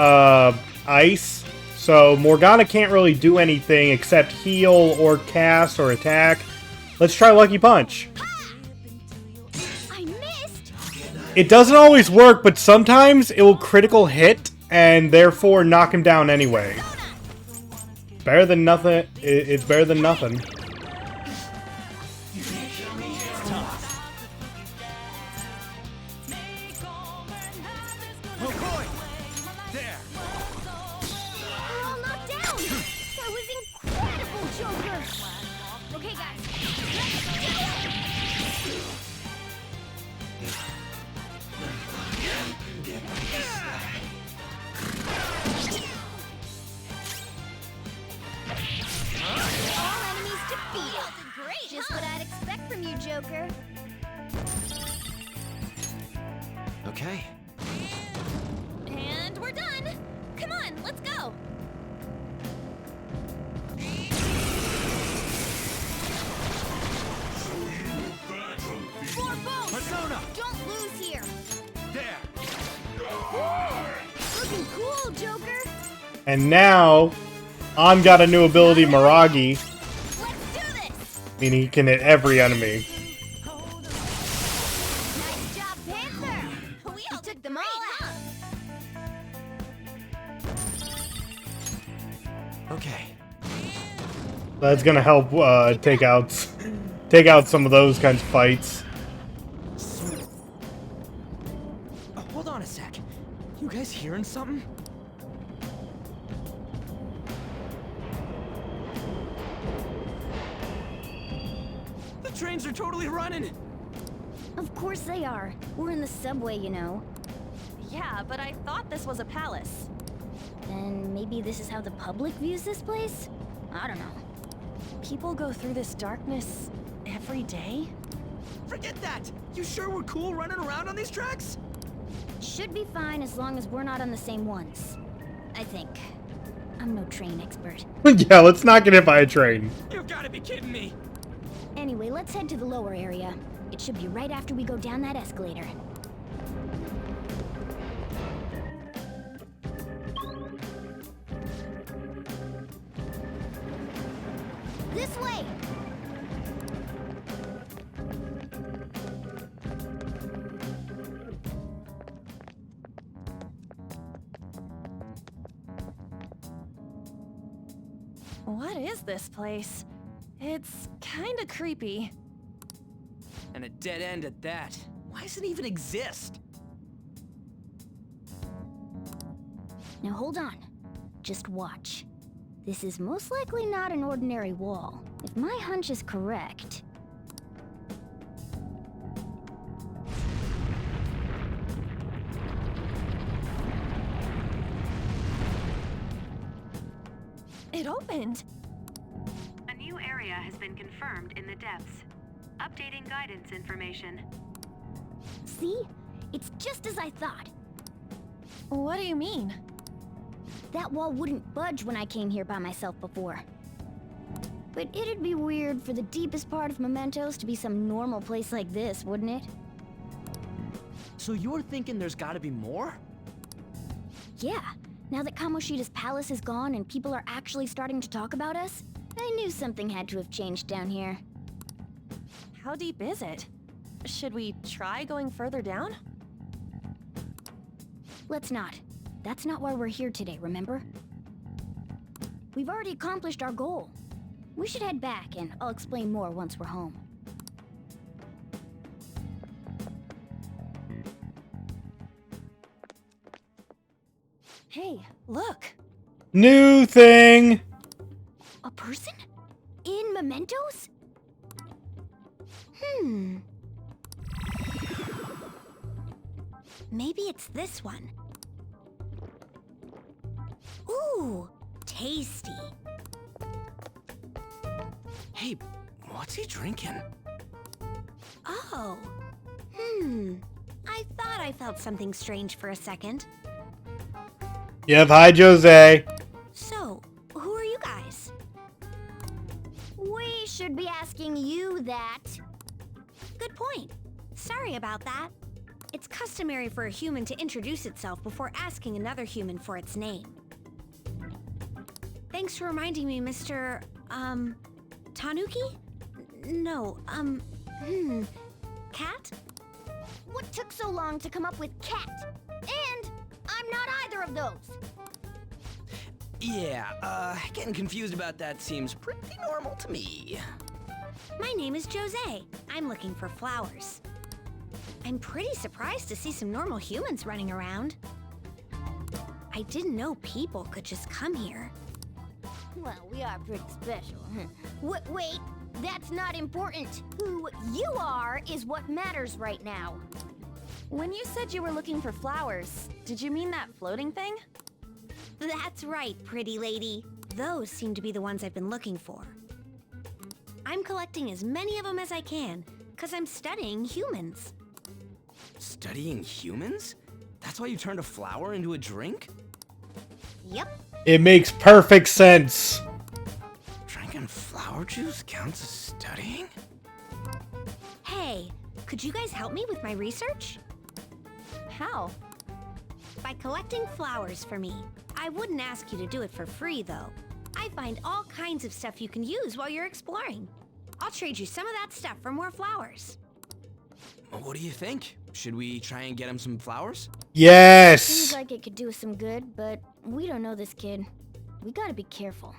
A: ice, so Morgana can't really do anything except heal or cast or attack. Let's try Lucky Punch.
J: I missed.
A: It doesn't always work, but sometimes it will critical hit and therefore knock him down anyway. Better than nothing. It's better than nothing.
J: Just what I'd expect from you, Joker.
F: Okay.
H: And we're done. Come on, let's go.
J: Persona! Don't lose here.
T: There.
J: Looking cool, Joker.
A: And now, An got a new ability, Miragi. Meaning he can hit every enemy.
J: Nice job, Panther. We all took them all out.
F: Okay.
A: That's gonna help take out some of those kinds of fights.
E: Hold on a sec. You guys hearing something? The trains are totally running!
J: Of course they are. We're in the subway, you know.
H: Yeah, but I thought this was a palace.
J: Then maybe this is how the public views this place? I don't know.
H: People go through this darkness every day?
E: Forget that! You sure we're cool running around on these tracks?
J: Should be fine as long as we're not on the same ones. I think. I'm no train expert.
A: Yeah, let's not get hit by a train.
E: You've gotta be kidding me!
J: Anyway, let's head to the lower area. It should be right after we go down that escalator. This way!
H: What is this place? It's kinda creepy.
E: And a dead end at that. Why does it even exist?
J: Now hold on. Just watch. This is most likely not an ordinary wall. If my hunch is correct...
H: It opened!
N: A new area has been confirmed in the depths. Updating guidance information.
J: See? It's just as I thought.
H: What do you mean?
J: That wall wouldn't budge when I came here by myself before. But it'd be weird for the deepest part of Mementos to be some normal place like this, wouldn't it?
E: So you're thinking there's gotta be more?
J: Yeah. Now that Kamoshida's palace is gone and people are actually starting to talk about us, I knew something had to have changed down here.
H: How deep is it? Should we try going further down?
J: Let's not. That's not why we're here today, remember? We've already accomplished our goal. We should head back, and I'll explain more once we're home.
H: Hey, look!
A: New thing!
J: A person? In Mementos?
B: Maybe it's this one. Ooh, tasty.
E: Hey, what's he drinking?
B: Oh. I thought I felt something strange for a second.
A: Yep, hi Jose.
B: So, who are you guys?
J: We should be asking you that.
B: Good point. Sorry about that. It's customary for a human to introduce itself before asking another human for its name. Thanks for reminding me, Mr. Tanuki? No, Cat?
J: What took so long to come up with cat? And I'm not either of those.
E: Yeah, getting confused about that seems pretty normal to me.
B: My name is Jose. I'm looking for flowers. I'm pretty surprised to see some normal humans running around. I didn't know people could just come here.
J: Well, we are pretty special. Wait, that's not important. Who you are is what matters right now.
H: When you said you were looking for flowers, did you mean that floating thing?
B: That's right, pretty lady. Those seem to be the ones I've been looking for. I'm collecting as many of them as I can, because I'm studying humans.
E: Studying humans? That's why you turned a flower into a drink?
B: Yep.
A: It makes perfect sense.
E: Drinking flower juice counts as studying?
B: Hey, could you guys help me with my research?
H: How?
B: By collecting flowers for me. I wouldn't ask you to do it for free, though. I find all kinds of stuff you can use while you're exploring. I'll trade you some of that stuff for more flowers.
E: What do you think? Should we try and get him some flowers?
A: Yes!
J: Seems like it could do us some good, but we don't know this kid. We gotta be careful.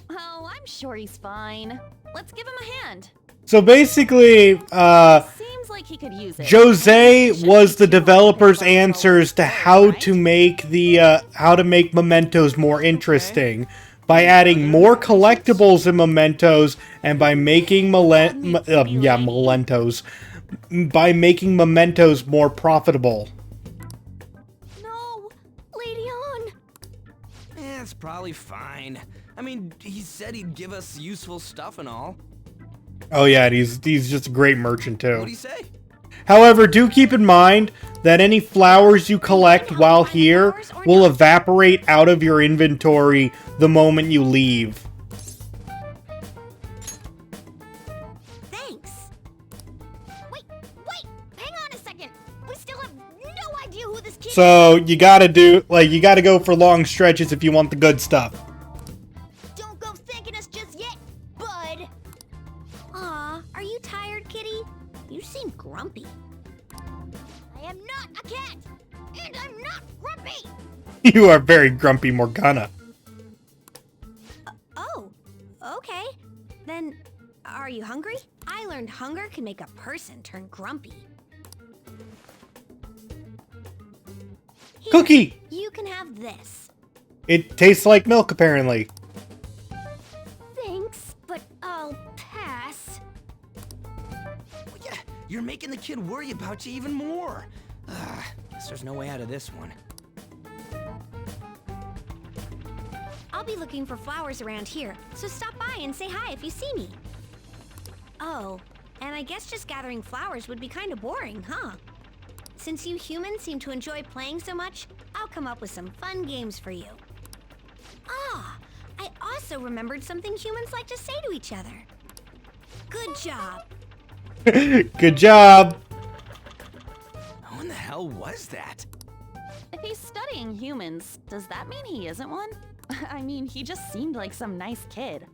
H: Oh, I'm sure he's fine. Let's give him a hand.
A: So basically,
H: Seems like he could use it.
A: Jose was the developer's answers to how to make Mementos more interesting by adding more collectibles in Mementos and by making Mementos more profitable.
H: No, Lady On.
E: It's probably fine. I mean, he said he'd give us useful stuff and all.
A: Oh yeah, he's just a great merchant too.
E: What'd he say?
A: However, do keep in mind that any flowers you collect while here will evaporate out of your inventory the moment you leave.
B: Thanks.
J: Wait, hang on a second. We still have no idea who this kid is.
A: So you gotta go for long stretches if you want the good stuff.
J: Don't go thanking us just yet, bud.
B: Aw, are you tired, kitty? You seem grumpy.
J: I am not a cat, and I'm not grumpy.
A: You are very grumpy, Morgana.
B: Oh, okay. Then, are you hungry? I learned hunger can make a person turn grumpy. Here,
A: Cookie!
B: You can have this.
A: It tastes like milk, apparently.
J: Thanks, but I'll pass.
E: Yeah, you're making the kid worry about you even more. Guess there's no way out of this one.
B: I'll be looking for flowers around here, so stop by and say hi if you see me. Oh, and I guess just gathering flowers would be kind of boring, huh? Since you humans seem to enjoy playing so much, I'll come up with some fun games for you. Ah, I also remembered something humans like to say to each other. Good job.
A: Good job.
E: Who in the hell was that?
H: If he's studying humans, does that mean he isn't one? I mean, he just seemed like some nice kid.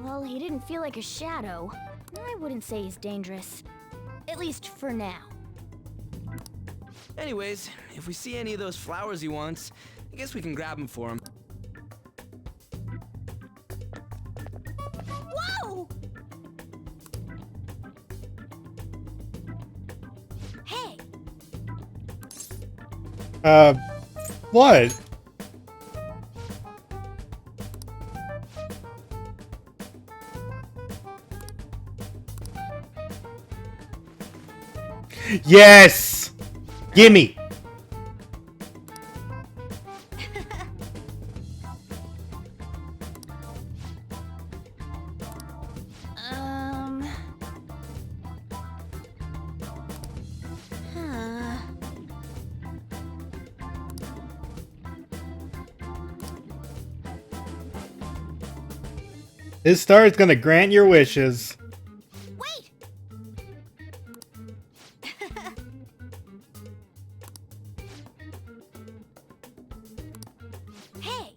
J: Well, he didn't feel like a shadow. I wouldn't say he's dangerous. At least for now.
E: Anyways, if we see any of those flowers he wants, I guess we can grab them for him.
B: Whoa! Hey,
A: What? Yes! Gimme!
H: Huh.
A: This star is gonna grant your wishes.
B: wait! Hey!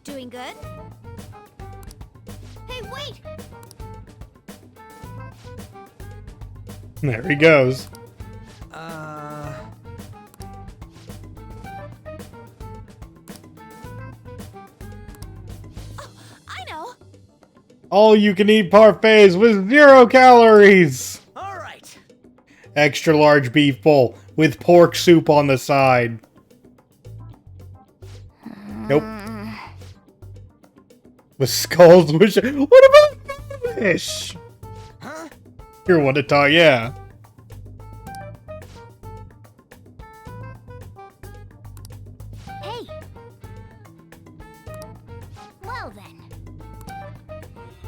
B: Doing good? Hey, wait!
A: There he goes.
H: I know.
A: All you can eat parfaits with 0 calories.
E: All right.
A: Extra large beef bowl with pork soup on the side. Nope. With skulls, which. What about fish?
E: Huh?
A: You're one to talk, yeah.
J: Hey! Well then.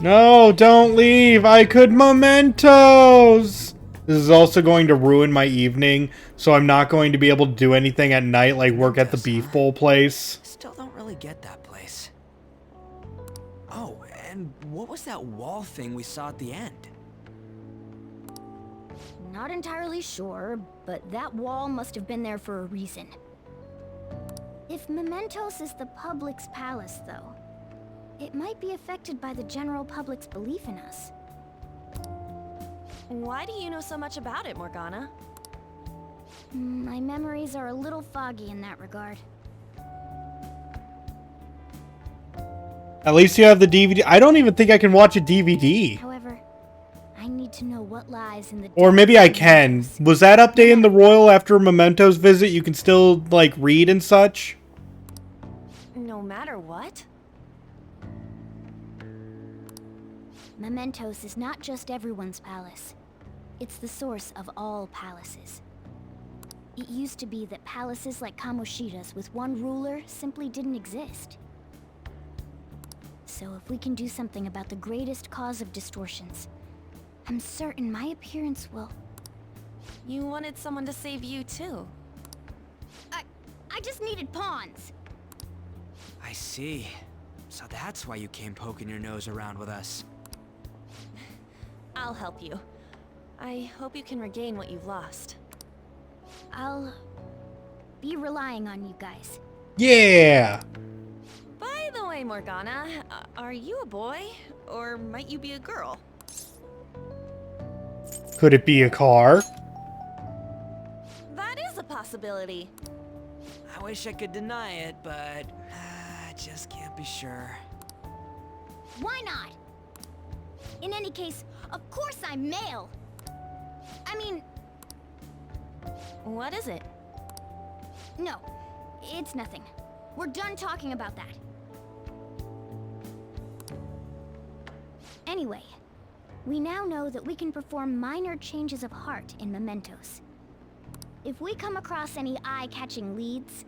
A: No, don't leave. I could mementos. This is also going to ruin my evening, so I'm not going to be able to do anything at night, like work at the beef bowl place.
E: Still don't really get that place. Oh, and what was that wall thing we saw at the end?
J: Not entirely sure, but that wall must have been there for a reason. If Mementos is the public's palace, though, it might be affected by the general public's belief in us.
H: Why do you know so much about it, Morgana?
J: My memories are a little foggy in that regard.
A: At least you have the DVD. I don't even think I can watch a DVD.
J: However, I need to know what lies in the...
A: Or maybe I can. Was that update in the Royal after Mementos visit? You can still, like, read and such?
H: No matter what?
J: Mementos is not just everyone's palace. It's the source of all palaces. It used to be that palaces like Kamoshida's with one ruler simply didn't exist. So if we can do something about the greatest cause of distortions, I'm certain my appearance will...
H: You wanted someone to save you, too.
J: I just needed pawns!
E: I see. So that's why you came poking your nose around with us.
H: I'll help you. I hope you can regain what you've lost.
J: I'll be relying on you guys.
A: Yeah!
H: By the way, Morgana, are you a boy? Or might you be a girl?
A: Could it be a car?
H: That is a possibility.
E: I wish I could deny it, but I just can't be sure.
J: Why not? In any case, of course I'm male! I mean...
H: What is it?
J: No, it's nothing. We're done talking about that. Anyway, we now know that we can perform minor changes of heart in Mementos. If we come across any eye-catching leads,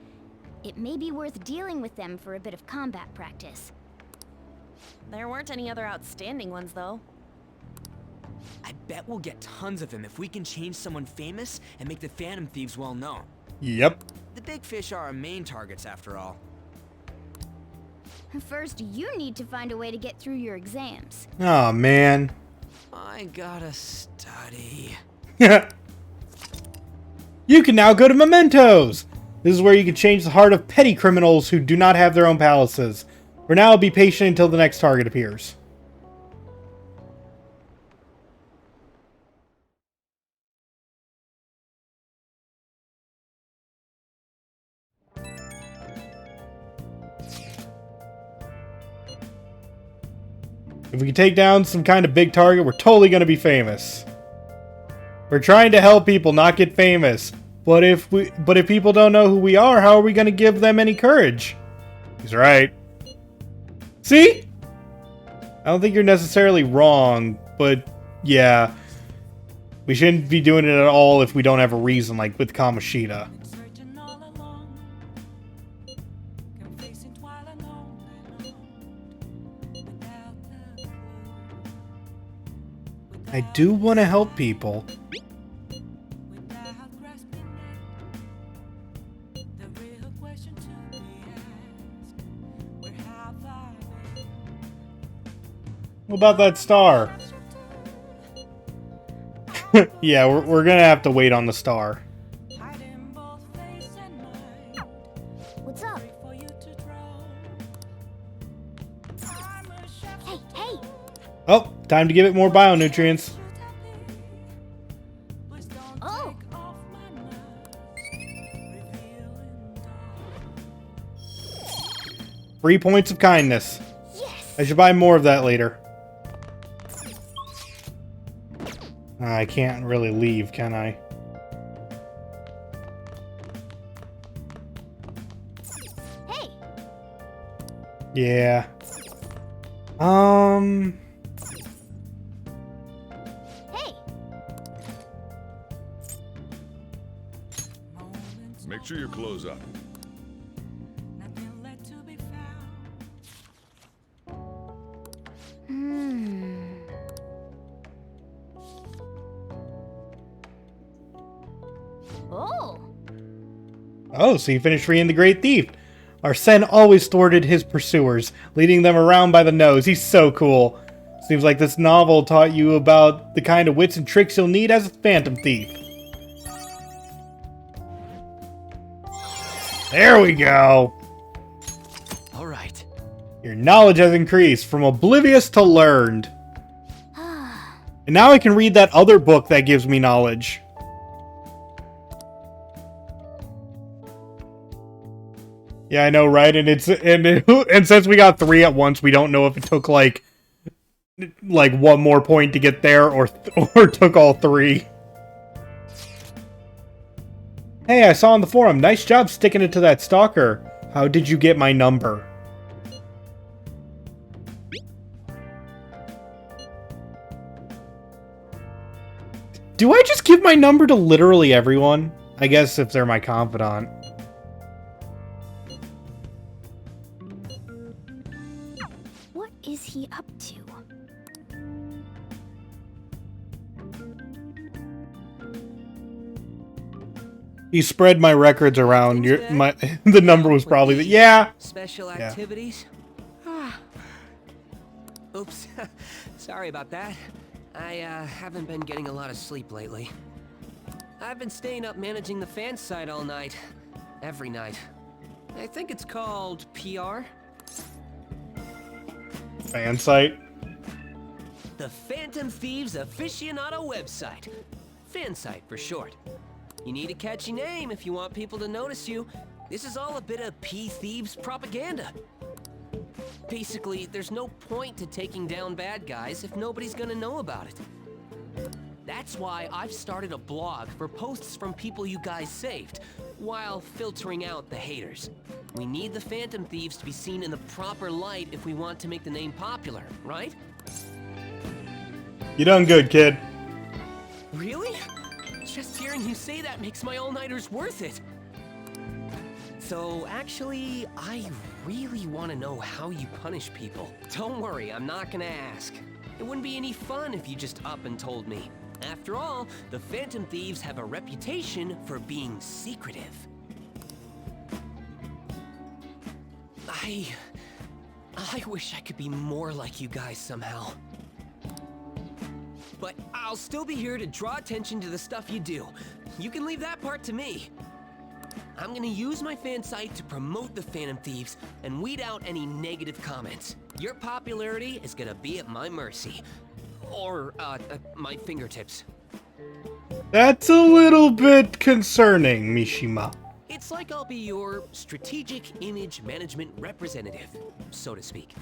J: it may be worth dealing with them for a bit of combat practice.
H: There weren't any other outstanding ones, though.
E: I I bet we'll get tons of them if we can change someone famous and make the Phantom Thieves well known.
A: Yep.
E: The big fish are our main targets after all.
J: First, you need to find a way to get through your exams.
A: Oh, man.
E: I gotta study.
A: You can now go to Mementos! This is where you can change the heart of petty criminals who do not have their own palaces. For now, be patient until the next target appears. If we can take down some kind of big target, we're totally going to be famous. We're trying to help people not get famous. But if people don't know who we are, how are we going to give them any courage? He's right. See? I don't think you're necessarily wrong, but yeah. We shouldn't be doing it at all if we don't have a reason, like with Kamoshida. I do want to help people. What about that star? Yeah, we're gonna have to wait on the star.
J: What's up? Hey!
A: Oh, time to give it more bionutrients.
J: Oh!
A: 3 points of kindness.
J: Yes!
A: I should buy more of that later. I can't really leave, can I?
J: Hey!
A: Yeah.
J: Hey!
C: Make sure your clothes up.
A: Oh, so you finished freeing the Great Thief. Arsene always thwarted his pursuers, leading them around by the nose. He's so cool. Seems like this novel taught you about the kind of wits and tricks you'll need as a Phantom Thief. There we go.
E: All right.
A: Your knowledge has increased from oblivious to learned. And now I can read that other book that gives me knowledge. Yeah, I know, right? And since we got 3 at once, we don't know if it took like 1 more point to get there or took all 3. Hey, I saw on the forum. Nice job sticking it to that stalker. How did you get my number? Do I just give my number to literally everyone? I guess if they're my confidant.
J: What is he up to?
A: He spread my records around. The number was probably the
E: Special activities? Oops. Sorry about that. I haven't been getting a lot of sleep lately. I've been staying up managing the fan site all night. Every night. I think it's called PR.
A: Fan site?
E: The Phantom Thieves Aficionado website. Fan site for short. You need a catchy name if you want people to notice you. This is all a bit of P-Thieves propaganda. Basically, there's no point to taking down bad guys if nobody's gonna know about it. That's why I've started a blog for posts from people you guys saved, while filtering out the haters. We need the Phantom Thieves to be seen in the proper light if we want to make the name popular, right?
A: You done good, kid.
E: Really? Just hearing you say that makes my all-nighters worth it. So, actually, I really want to know how you punish people. Don't worry, I'm not gonna ask.
G: It wouldn't be any fun if you just up and told me. After all, the Phantom Thieves have a reputation for being secretive. I wish I could be more like you guys somehow. But I'll still be here to draw attention to the stuff you do. You can leave that part to me. I'm gonna use my fan site to promote the Phantom Thieves and weed out any negative comments. Your popularity is gonna be at my mercy. Or, my fingertips.
A: That's a little bit concerning, Mishima.
G: It's like I'll be your strategic image management representative, so to speak.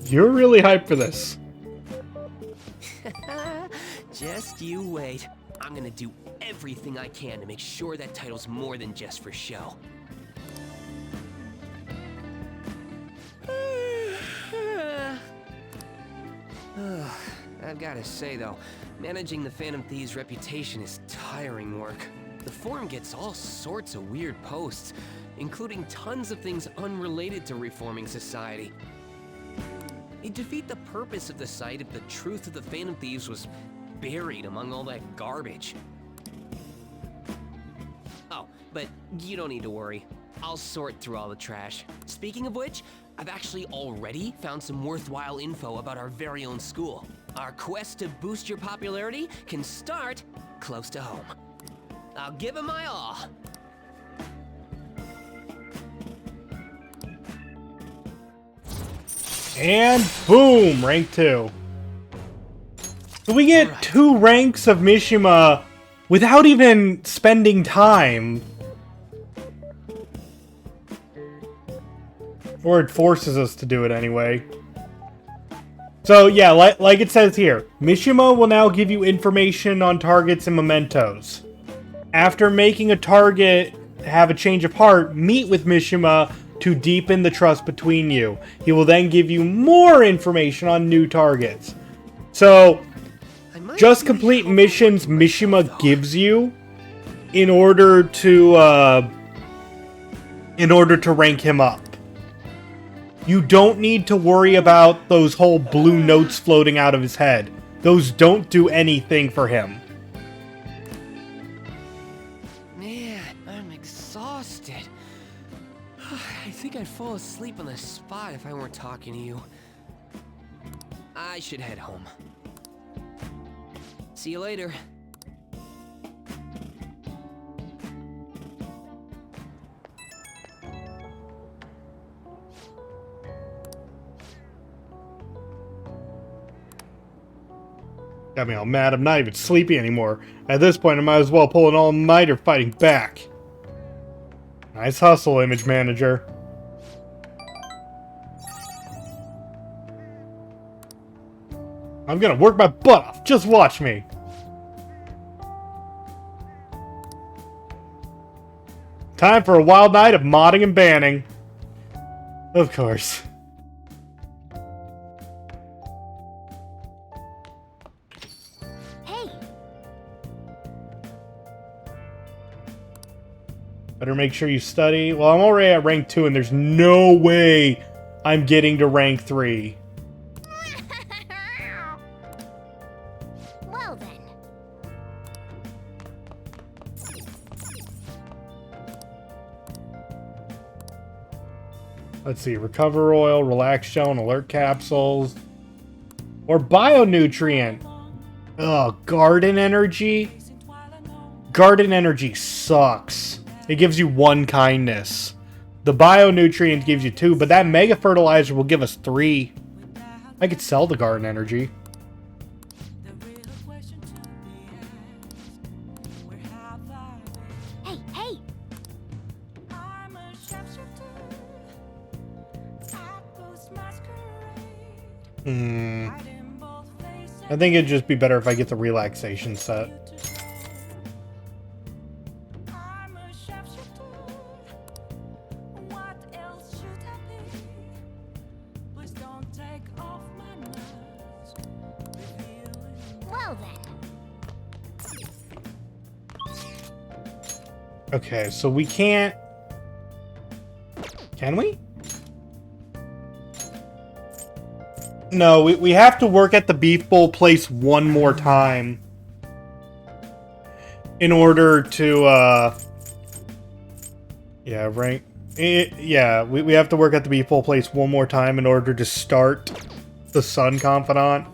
A: You're really hyped for this.
G: Just you wait. I'm gonna do everything I can to make sure that title's more than just for show. I've gotta say though, managing the Phantom Thieves' reputation is tiring work. The forum gets all sorts of weird posts, including tons of things unrelated to reforming society. It'd defeat the purpose of the site if the truth of the Phantom Thieves was buried among all that garbage. Oh, but you don't need to worry. I'll sort through all the trash. Speaking of which, I've actually already found some worthwhile info about our very own school. Our quest to boost your popularity can start close to home. I'll give it my all.
A: And boom, rank 2. So we get 2 ranks of Mishima without even spending time. Or it forces us to do it anyway. So yeah, like it says here, Mishima will now give you information on targets and mementos. After making a target have a change of heart, meet with Mishima to deepen the trust between you. He will then give you more information on new targets. So, just complete missions Mishima gives you in order to rank him up. You don't need to worry about those whole blue notes floating out of his head. Those don't do anything for him.
G: Man, I'm exhausted. I think I'd fall asleep on the spot if I weren't talking to you. I should head home. See you later.
A: Got me all mad. I'm not even sleepy anymore. At this point, I might as well pull an all-nighter fighting back. Nice hustle, image manager. I'm gonna work my butt off. Just watch me. Time for a wild night of modding and banning. Of course. Better make sure you study. Well, I'm already at rank 2 and there's no way I'm getting to rank 3.
J: Well then.
A: Let's see. Recover oil, relax gel, and alert capsules. Or bionutrient. Oh, garden energy. Garden energy sucks. It gives you 1 kindness. The bionutrient gives you 2, but that mega fertilizer will give us 3. I could sell the garden energy.
J: Hey, hey!
A: I think it'd just be better if I get the relaxation set.
J: Well then.
A: Okay, so we can't... Can we? No, we have to work at the Beef Bowl place one more time. In order to, yeah, right? Yeah, we have to work at the Beef Bowl place one more time in order to start the Sun Confidant.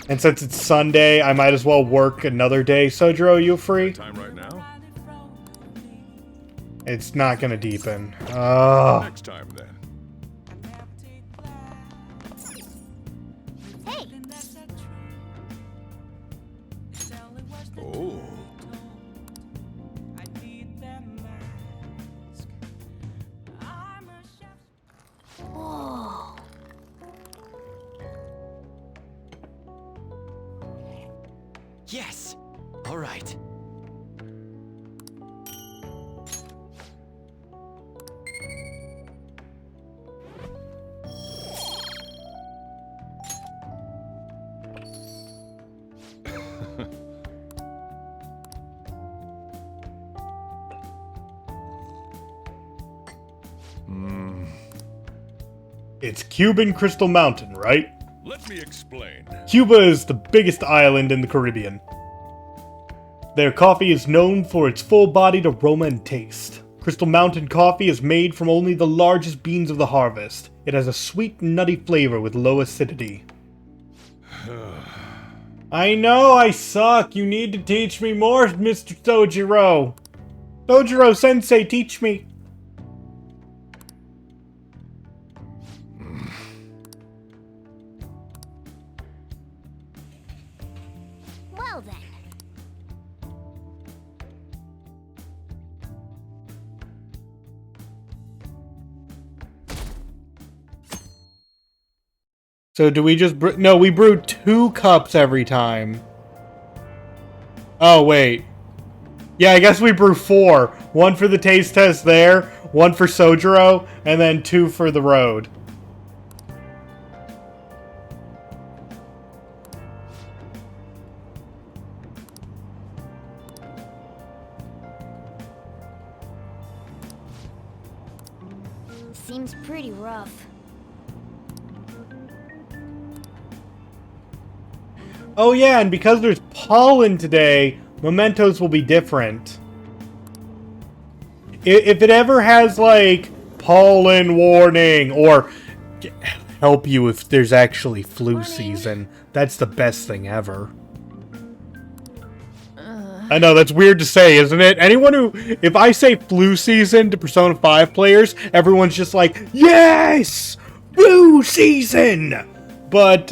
A: And since it's Sunday, I might as well work another day. Sojiro, are you free?
C: Time right now?
A: It's not gonna deepen. Oh.
C: Next time, then.
B: Hey!
C: Oh.
B: Whoa.
E: Yes! Alright.
A: It's Cuban Crystal Mountain, right?
C: Let me explain.
A: Cuba is the biggest island in the Caribbean. Their coffee is known for its full-bodied aroma and taste. Crystal Mountain coffee is made from only the largest beans of the harvest. It has a sweet, nutty flavor with low acidity. I know I suck. You need to teach me more, Mr. Sojiro. Sojiro-sensei, teach me.
B: Well then.
A: So do we just no, we brew 2 cups every time. Oh, wait. Yeah, I guess we brew 4. 1 for the taste test there, 1 for Sojiro, and then 2 for the road.
J: Seems pretty rough.
A: Oh yeah, and because there's pollen today, Mementos will be different. If it ever has, like, pollen warning, or help you if there's actually flu season, that's the best thing ever. I know, that's weird to say, isn't it? Anyone who... If I say flu season to Persona 5 players, everyone's just like, yes! Flu season! But,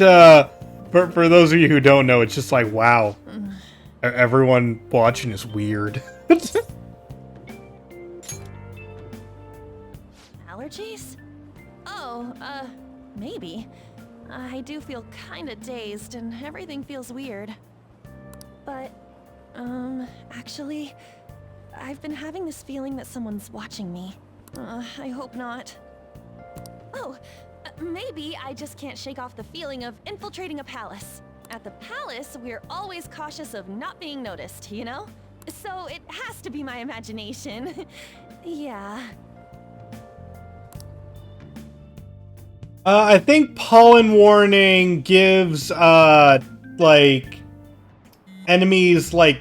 A: for those of you who don't know, it's just like, wow. Everyone watching is weird.
H: Allergies? Oh, maybe. I do feel kinda dazed and everything feels weird. But, actually, I've been having this feeling that someone's watching me. I hope not. Oh, maybe I just can't shake off the feeling of infiltrating a palace. At the palace, we're always cautious of not being noticed, you know? So it has to be my imagination. Yeah.
A: I think pollen warning gives, like, enemies, like,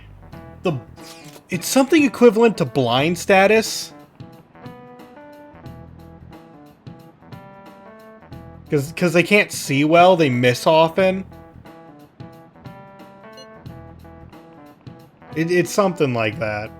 A: it's something equivalent to blind status. Because they can't see well, they miss often. It's something like that.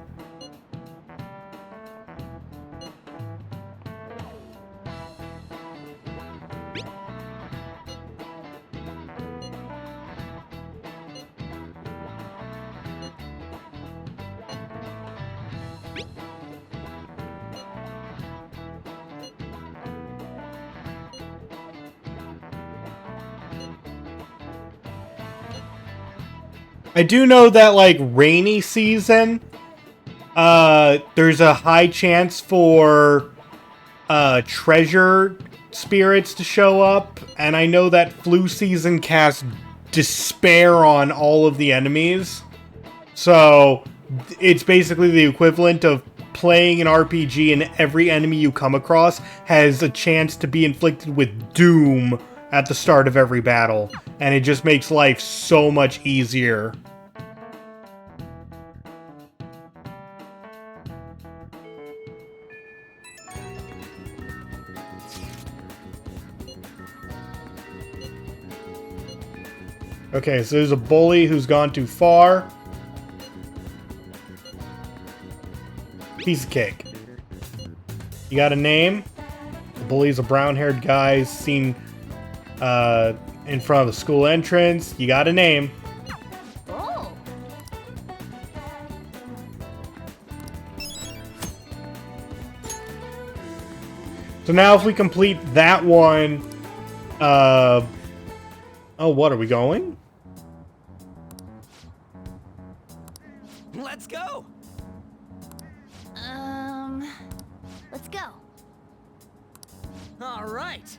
A: I do know that, like, rainy season, there's a high chance for treasure spirits to show up, and I know that flu season casts despair on all of the enemies. So it's basically the equivalent of playing an RPG and every enemy you come across has a chance to be inflicted with doom at the start of every battle. And it just makes life so much easier. Okay, so there's a bully who's gone too far. Piece of cake. You got a name? The bully's a brown-haired guy seen in front of the school entrance. You got a name.
B: Oh.
A: So now if we complete that one, oh, what are we going?
E: Let's go!
J: Let's go.
E: All right.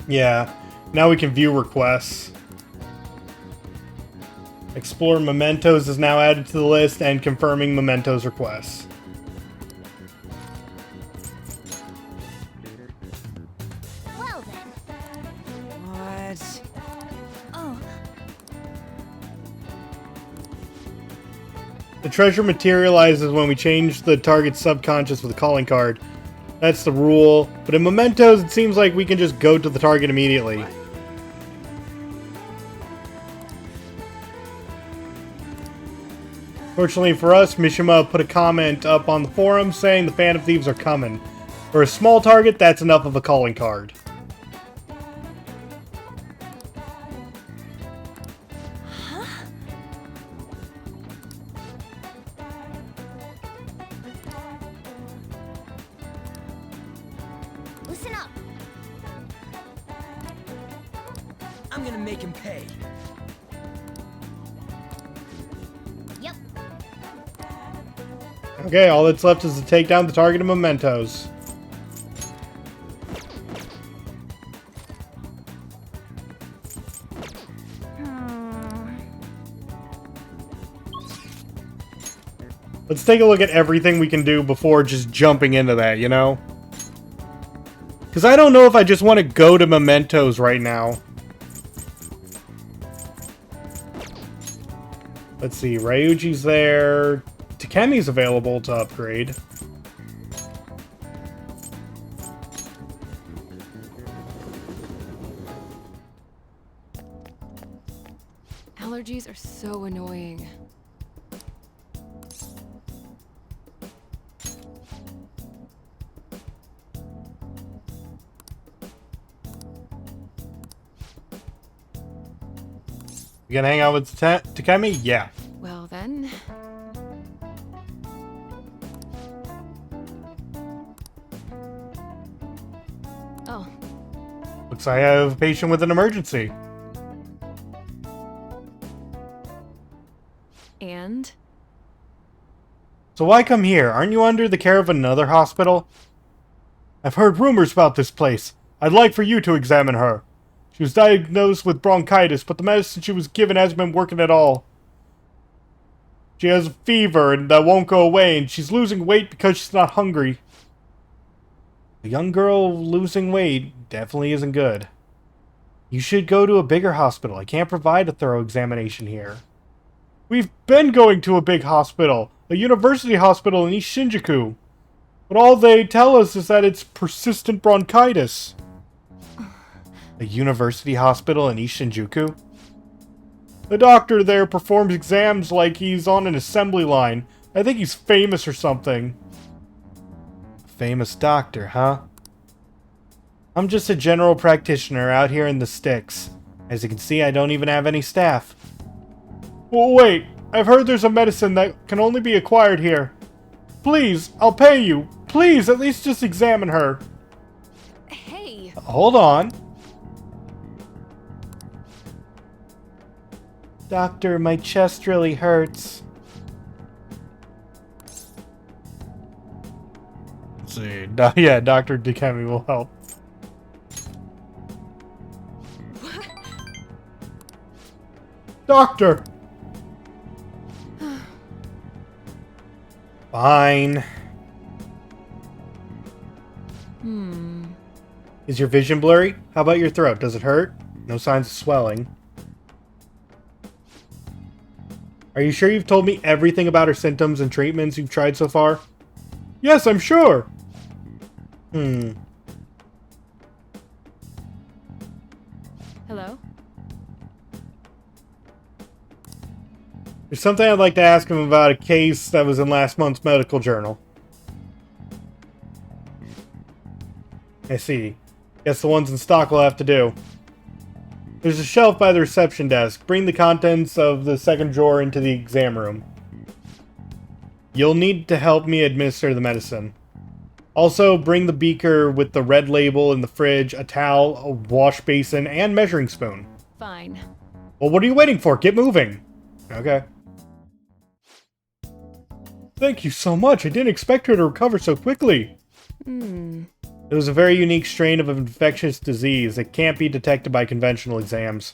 A: Yeah, now we can view requests. Explore Mementos is now added to the list and confirming Mementos requests.
J: Well then.
E: What?
J: Oh.
A: The treasure materializes when we change the target's subconscious with a calling card. That's the rule. But in Mementos, it seems like we can just go to the target immediately. Fortunately for us, Mishima put a comment up on the forum saying the Phantom Thieves are coming. For a small target, that's enough of a calling card.
J: Listen up.
E: I'm gonna make him pay.
J: Yep.
A: Okay, all that's left is to take down the target of Mementos. Let's take a look at everything we can do before just jumping into that, you know? Because I don't know if I just want to go to Mementos right now. Let's see, Ryuji's there. Takemi's available to upgrade.
L: Allergies are so annoying.
A: You gonna hang out with Takemi? Yeah.
L: Well then. Oh.
A: Looks like I have a patient with an emergency.
L: And?
A: So why come here? Aren't you under the care of another hospital? I've heard rumors about this place. I'd like for you to examine her. She was diagnosed with bronchitis, but the medicine she was given hasn't been working at all. She has a fever and that won't go away, and she's losing weight because she's not hungry. A young girl losing weight definitely isn't good. You should go to a bigger hospital. I can't provide a thorough examination here. We've been going to a big hospital, a university hospital in East Shinjuku. But all they tell us is that it's persistent bronchitis. A university hospital in East Shinjuku? The doctor there performs exams like he's on an assembly line. I think he's famous or something. Famous doctor, huh? I'm just a general practitioner out here in the sticks. As you can see, I don't even have any staff. Well, wait. I've heard there's a medicine that can only be acquired here. Please, I'll pay you. Please, at least just examine her.
L: Hey.
A: Hold on. Doctor, my chest really hurts. Let's see. Yeah, Dr. Takemi will help. Doctor! Fine. Is your vision blurry? How about your throat? Does it hurt? No signs of swelling. Are you sure you've told me everything about her symptoms and treatments you've tried so far? Yes, I'm sure.
L: Hello?
A: There's something I'd like to ask him about a case that was in last month's medical journal. I see. Guess the ones in stock will have to do. There's a shelf by the reception desk. Bring the contents of the second drawer into the exam room. You'll need to help me administer the medicine. Also, bring the beaker with the red label in the fridge, a towel, a wash basin, and measuring spoon.
L: Fine.
A: Well, what are you waiting for? Get moving. Okay. Thank you so much. I didn't expect her to recover so quickly. It was a very unique strain of an infectious disease. It can't be detected by conventional exams.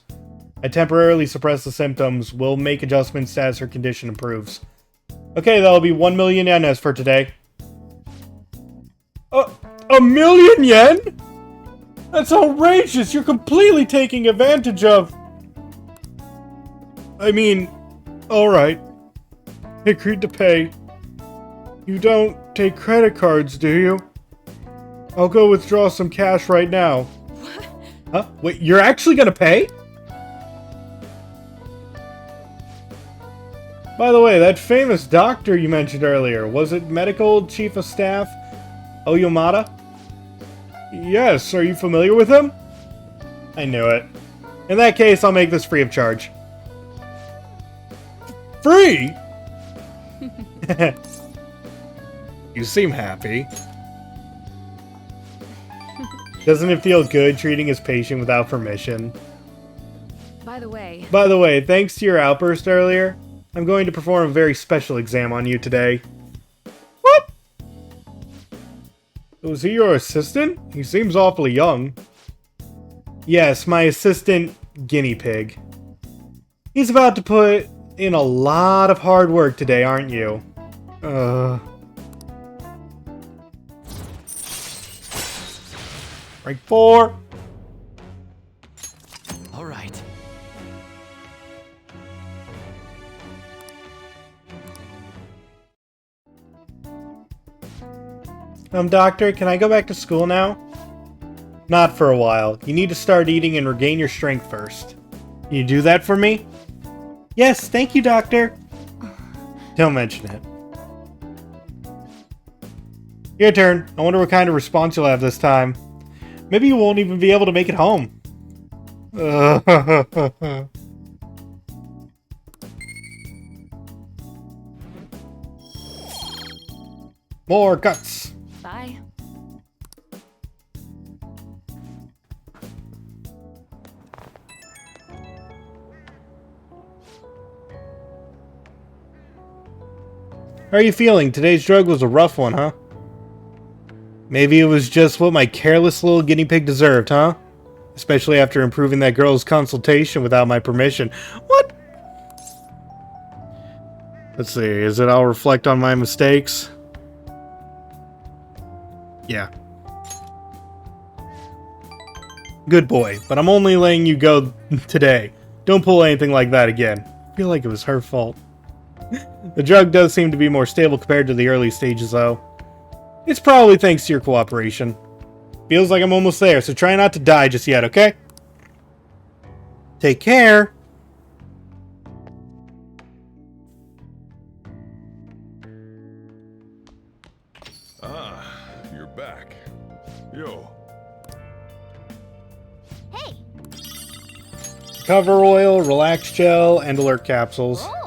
A: I temporarily suppress the symptoms. We'll make adjustments as her condition improves. Okay, that'll be 1 million yen as for today. 1,000,000 yen? That's outrageous! You're completely taking advantage of... I mean, alright. I agreed to pay. You don't take credit cards, do you? I'll go withdraw some cash right now.
L: What?
A: Huh? Wait, you're actually gonna pay? By the way, that famous doctor you mentioned earlier, was it Medical Chief of Staff Oyamada? Yes, are you familiar with him? I knew it. In that case, I'll make this free of charge. Free? You seem happy. Doesn't it feel good treating his patient without permission?
L: By the
A: way, thanks to your outburst earlier, I'm going to perform a very special exam on you today. What? Was he your assistant? He seems awfully young. Yes, my assistant guinea pig. He's about to put in a lot of hard work today, aren't you? Rank 4.
E: All right.
A: Doctor, can I go back to school now? Not for a while. You need to start eating and regain your strength first. Can you do that for me? Yes, thank you, Doctor. Don't mention it. Your turn. I wonder what kind of response you'll have this time. Maybe you won't even be able to make it home. More guts.
L: Bye.
A: How are you feeling? Today's drug was a rough one, huh? Maybe it was just what my careless little guinea pig deserved, huh? Especially after improving that girl's consultation without my permission. What? Let's see, is it I'll reflect on my mistakes? Yeah. Good boy, but I'm only letting you go today. Don't pull anything like that again. I feel like it was her fault. The drug does seem to be more stable compared to the early stages, though. It's probably thanks to your cooperation. Feels like I'm almost there, so try not to die just yet, okay? Take care!
C: Ah, you're back. Yo.
B: Hey!
A: Cover oil, relax gel, and alert capsules.
B: Oh.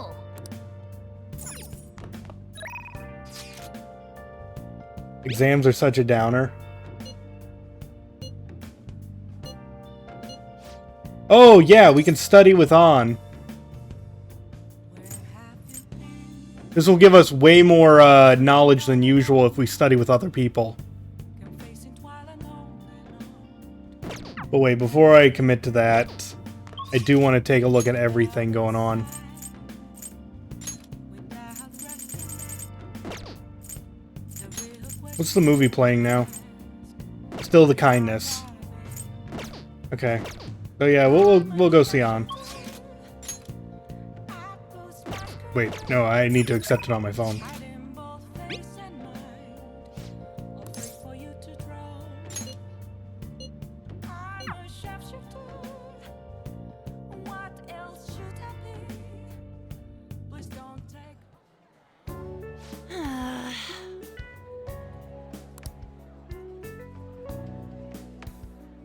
A: Exams are such a downer. Oh, yeah, we can study with On. This will give us way more knowledge than usual if we study with other people. But wait, before I commit to that, I do want to take a look at everything going on. What's the movie playing now? Still the Kindness. Okay. So yeah, we'll go see On. Wait, no, I need to accept it on my phone.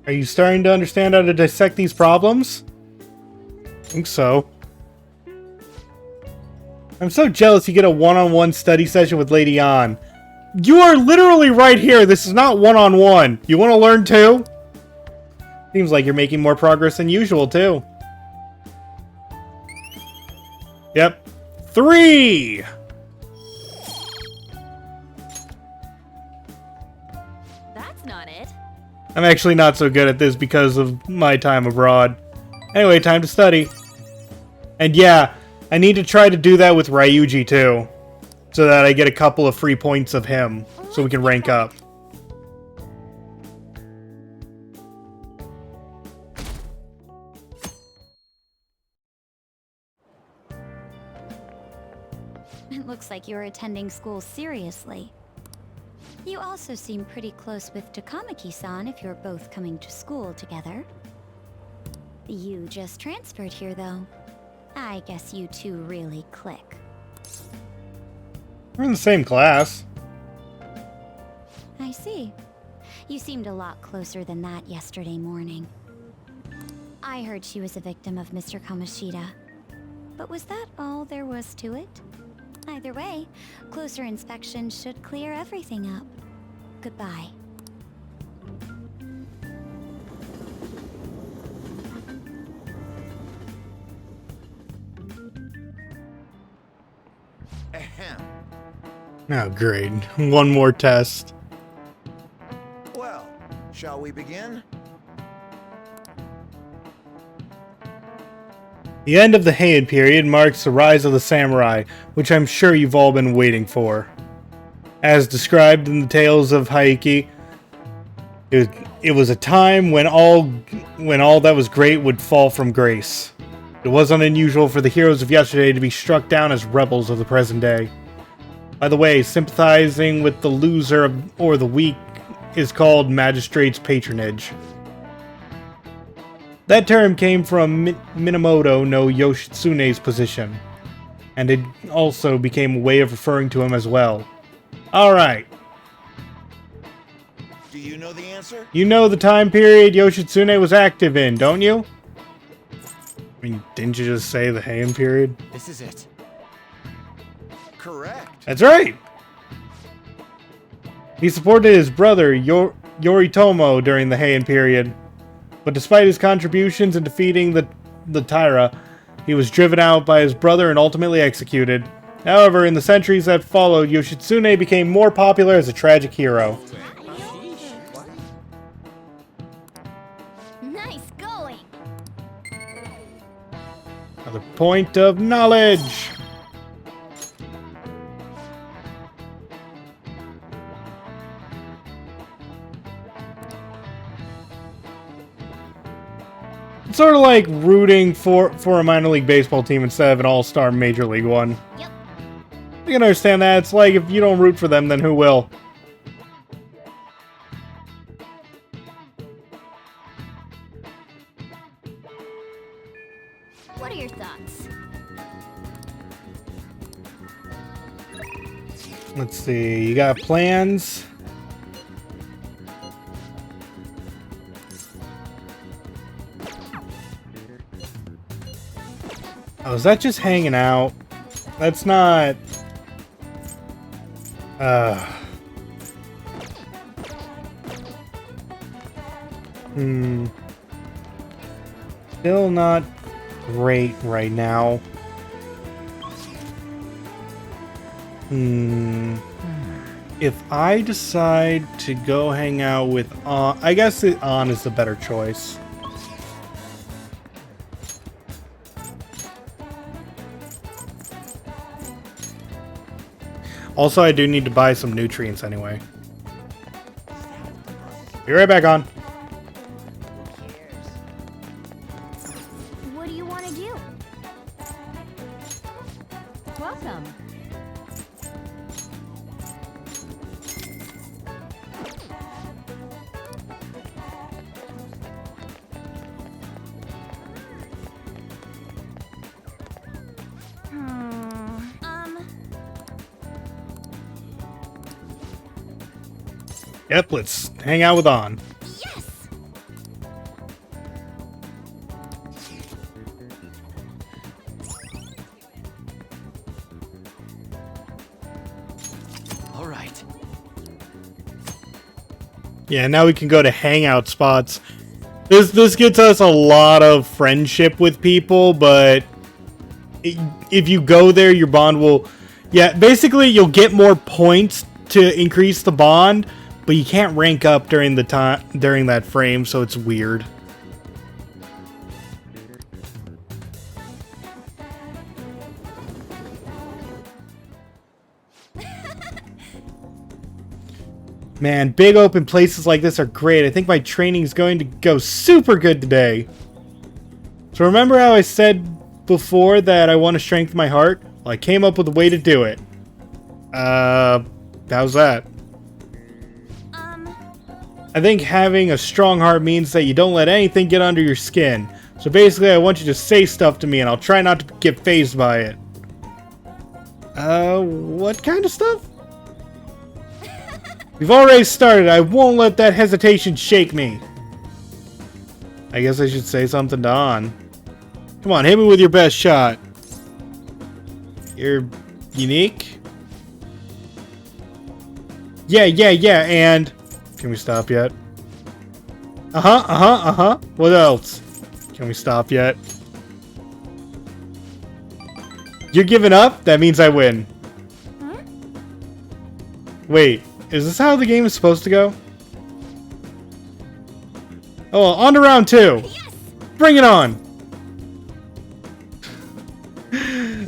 A: Are you starting to understand how to dissect these problems? I think so. I'm so jealous you get a one-on-one study session with Lady An. You are literally right here. This is not one-on-one. You want to learn too? Seems like you're making more progress than usual too. Yep. 3!
H: That's not it.
A: I'm actually not so good at this because of my time abroad. Anyway, time to study. And yeah, I need to try to do that with Ryuji too, so that I get a couple of free points of him, so we can rank up.
J: It looks like you're attending school seriously. You also seem pretty close with Takamaki-san if you're both coming to school together. You just transferred here, though. I guess you two really click.
A: We're in the same class.
J: I see. You seemed a lot closer than that yesterday morning. I heard she was a victim of Mr. Kamoshida. But was that all there was to it? Either way, closer inspection should clear everything up. Goodbye.
O: Ahem.
A: Oh, great. One more test.
O: Well, shall we begin?
A: The end of the Heian period marks the rise of the samurai, which I'm sure you've all been waiting for. As described in the tales of Haiki, it was a time when all that was great would fall from grace. It wasn't unusual for the heroes of yesterday to be struck down as rebels of the present day. By the way, sympathizing with the loser or the weak is called magistrate's patronage. That term came from Minamoto no Yoshitsune's position, and it also became a way of referring to him as well. Alright.
O: Do you know the answer?
A: You know the time period Yoshitsune was active in, don't you? I mean, didn't you just say the Heian period?
F: This is it.
O: Correct.
A: That's right! He supported his brother Yoritomo during the Heian period. But despite his contributions in defeating the Taira, he was driven out by his brother and ultimately executed. However, in the centuries that followed, Yoshitsune became more popular as a tragic hero.
J: Nice going!
A: Another point of knowledge! It's sort of like rooting for a minor league baseball team instead of an all-star major league one.
J: Yep.
A: You can understand that. It's like if you don't root for them, then who will?
J: What are your thoughts?
A: Let's see. You got plans? Oh, is that just hanging out? That's not... Still not great right now. If I decide to go hang out with An, I guess An is the better choice. Also, I do need to buy some nutrients anyway. Be right back on.
J: What do you want to do?
R: Welcome.
A: Yep, let's hang out with On.
B: Yes!
E: All right.
A: Yeah, now we can go to hangout spots. This gets us a lot of friendship with people, but if you go there, your bond will... Yeah, basically you'll get more points to increase the bond, but you can't rank up during that frame, so it's weird. Man, big open places like this are great. I think my training is going to go super good today. So remember how I said before that I want to strengthen my heart? Well, I came up with a way to do it. How's that? I think having a strong heart means that you don't let anything get under your skin. So basically, I want you to say stuff to me, and I'll try not to get fazed by it. What kind of stuff? We've already started. I won't let that hesitation shake me. I guess I should say something to On. Come on, hit me with your best shot. You're unique? Yeah, and... Can we stop yet? What else? Can we stop yet? You're giving up? That means I win.
H: Huh?
A: Wait, is this how the game is supposed to go? Oh, on to round 2.
B: Yes!
A: Bring it on!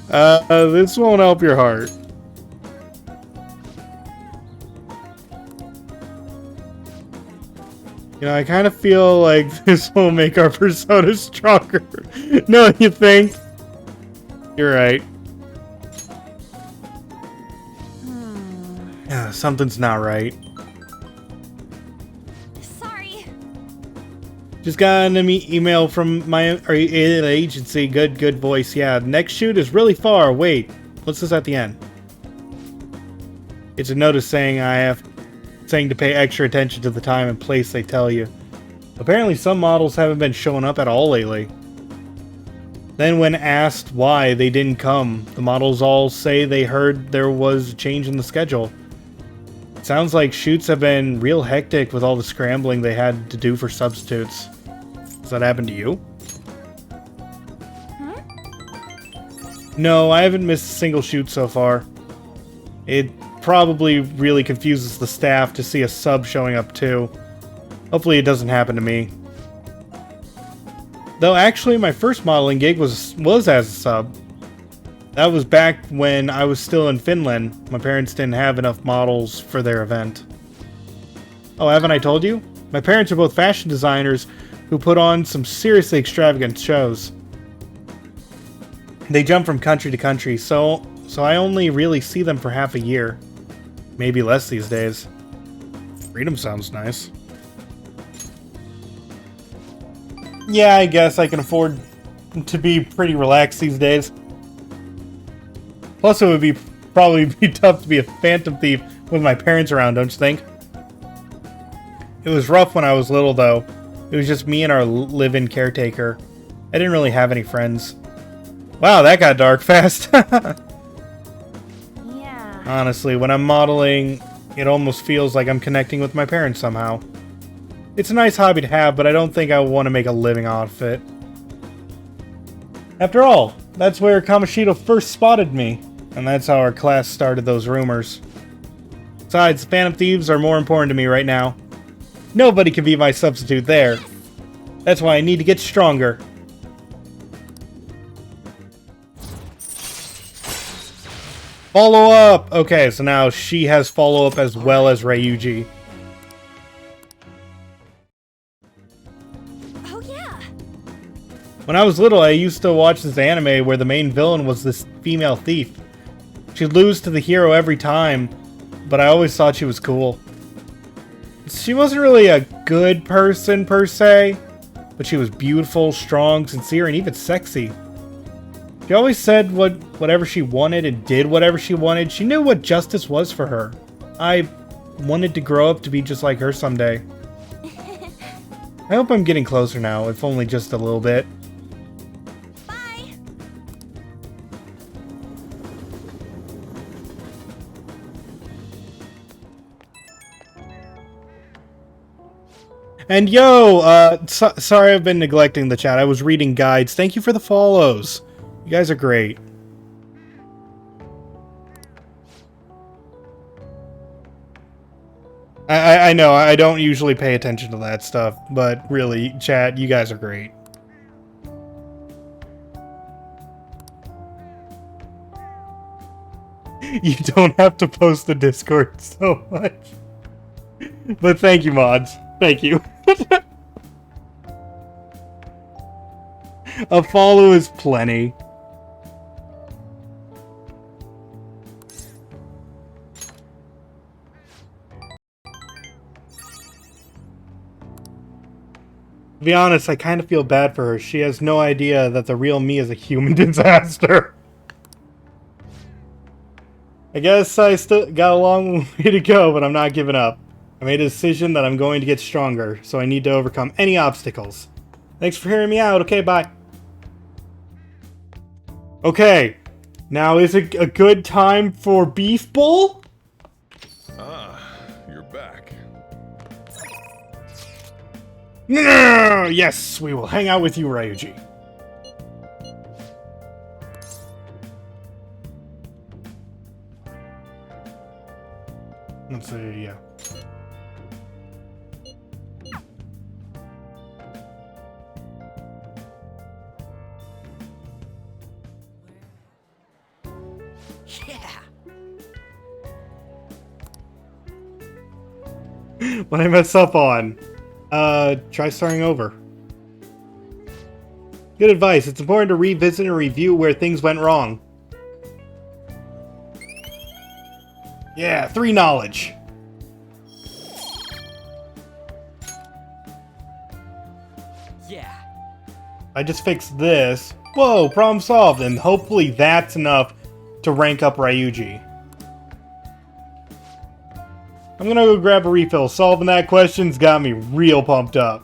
A: This won't help your heart. You know, I kind of feel like this will make our persona stronger. No, you think? You're right. Yeah, something's not right.
B: Sorry.
A: Just got an email from my agency. Good voice. Yeah, next shoot is really far. Wait, what's this at the end? It's a notice saying saying to pay extra attention to the time and place they tell you. Apparently some models haven't been showing up at all lately. Then when asked why they didn't come, the models all say they heard there was a change in the schedule. It sounds like shoots have been real hectic with all the scrambling they had to do for substitutes. Does that happen to you?
H: Huh?
A: No, I haven't missed a single shoot so far. It probably really confuses the staff to see a sub showing up too. Hopefully it doesn't happen to me. Though actually my first modeling gig was as a sub. That was back when I was still in Finland. My parents didn't have enough models for their event. Oh, haven't I told you? My parents are both fashion designers who put on some seriously extravagant shows. They jump from country to country, so I only really see them for half a year. Maybe less these days. Freedom sounds nice. Yeah, I guess I can afford to be pretty relaxed these days. Plus, it would probably be tough to be a phantom thief with my parents around, don't you think? It was rough when I was little, though. It was just me and our live-in caretaker. I didn't really have any friends. Wow, that got dark fast.
H: Yeah.
A: Honestly, when I'm modeling, it almost feels like I'm connecting with my parents somehow. It's a nice hobby to have, but I don't think I want to make a living off it. After all, that's where Kamoshida first spotted me, and that's how our class started those rumors. Besides, the Phantom Thieves are more important to me right now. Nobody can be my substitute there. That's why I need to get stronger. Follow up! Okay, so now she has follow up as well as Ryuji.
B: yeah.
A: When I was little, I used to watch this anime where the main villain was this female thief. She'd lose to the hero every time, but I always thought she was cool. She wasn't really a good person per se, but she was beautiful, strong, sincere, and even sexy. She always said whatever she wanted and did whatever she wanted. She knew what justice was for her. I wanted to grow up to be just like her someday. I hope I'm getting closer now, if only just a little bit.
B: Bye.
A: And yo, sorry I've been neglecting the chat. I was reading guides. Thank you for the follows. You guys are great. I know, I don't usually pay attention to that stuff, but really, chat, you guys are great. You don't have to post the Discord so much. But thank you, mods. Thank you. A follow is plenty. To be honest, I kind of feel bad for her. She has no idea that the real me is a human disaster. I guess I still got a long way to go, but I'm not giving up. I made a decision that I'm going to get stronger, so I need to overcome any obstacles. Thanks for hearing me out. Okay, bye. Okay, now is it a good time for Beef Bowl?
C: Ah, you're back.
A: No! Yes, we will hang out with you, Ryuji. Let's see, yeah. What I mess up on? Try starting over. Good advice. It's important to revisit and review where things went wrong. Yeah, 3 knowledge.
E: Yeah.
A: I just fixed this. Whoa, problem solved. And hopefully that's enough to rank up Ryuji. I'm gonna go grab a refill. Solving that question's got me real pumped up.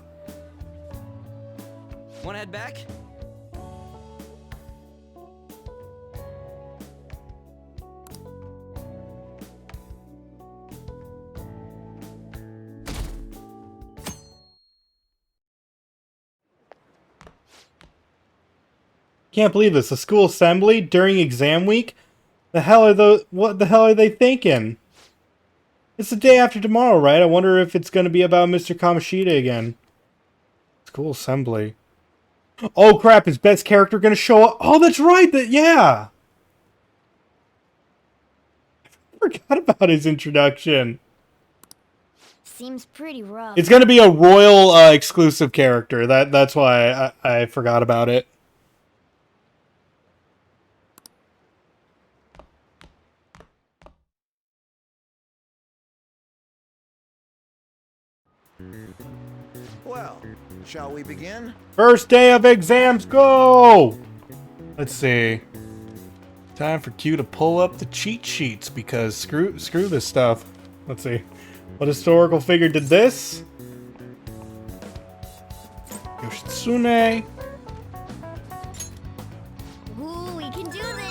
E: Wanna head back?
A: Can't believe this. A school assembly during exam week? What the hell are they thinking? It's the day after tomorrow, right? I wonder if it's going to be about Mr. Kamoshida again. School assembly. Oh crap, is best character going to show up? Oh, that's right. Yeah. I forgot about his introduction.
J: Seems pretty rough.
A: It's going to be a royal exclusive character. That's why I forgot about it.
O: Well, shall we begin?
A: First day of exams, go! Let's see. Time for Q to pull up the cheat sheets because screw this stuff. Let's see. What historical figure did this? Yoshitsune.
J: Ooh, we can do this.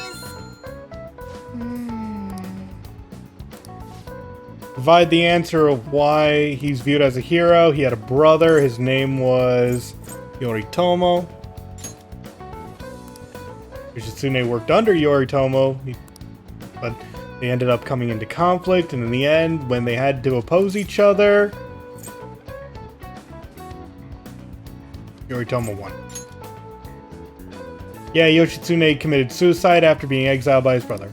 A: Provide the answer of why he's viewed as a hero. He had a brother. His name was Yoritomo. Yoshitsune worked under Yoritomo, but they ended up coming into conflict, and in the end, when they had to oppose each other, Yoritomo won. Yeah, Yoshitsune committed suicide after being exiled by his brother.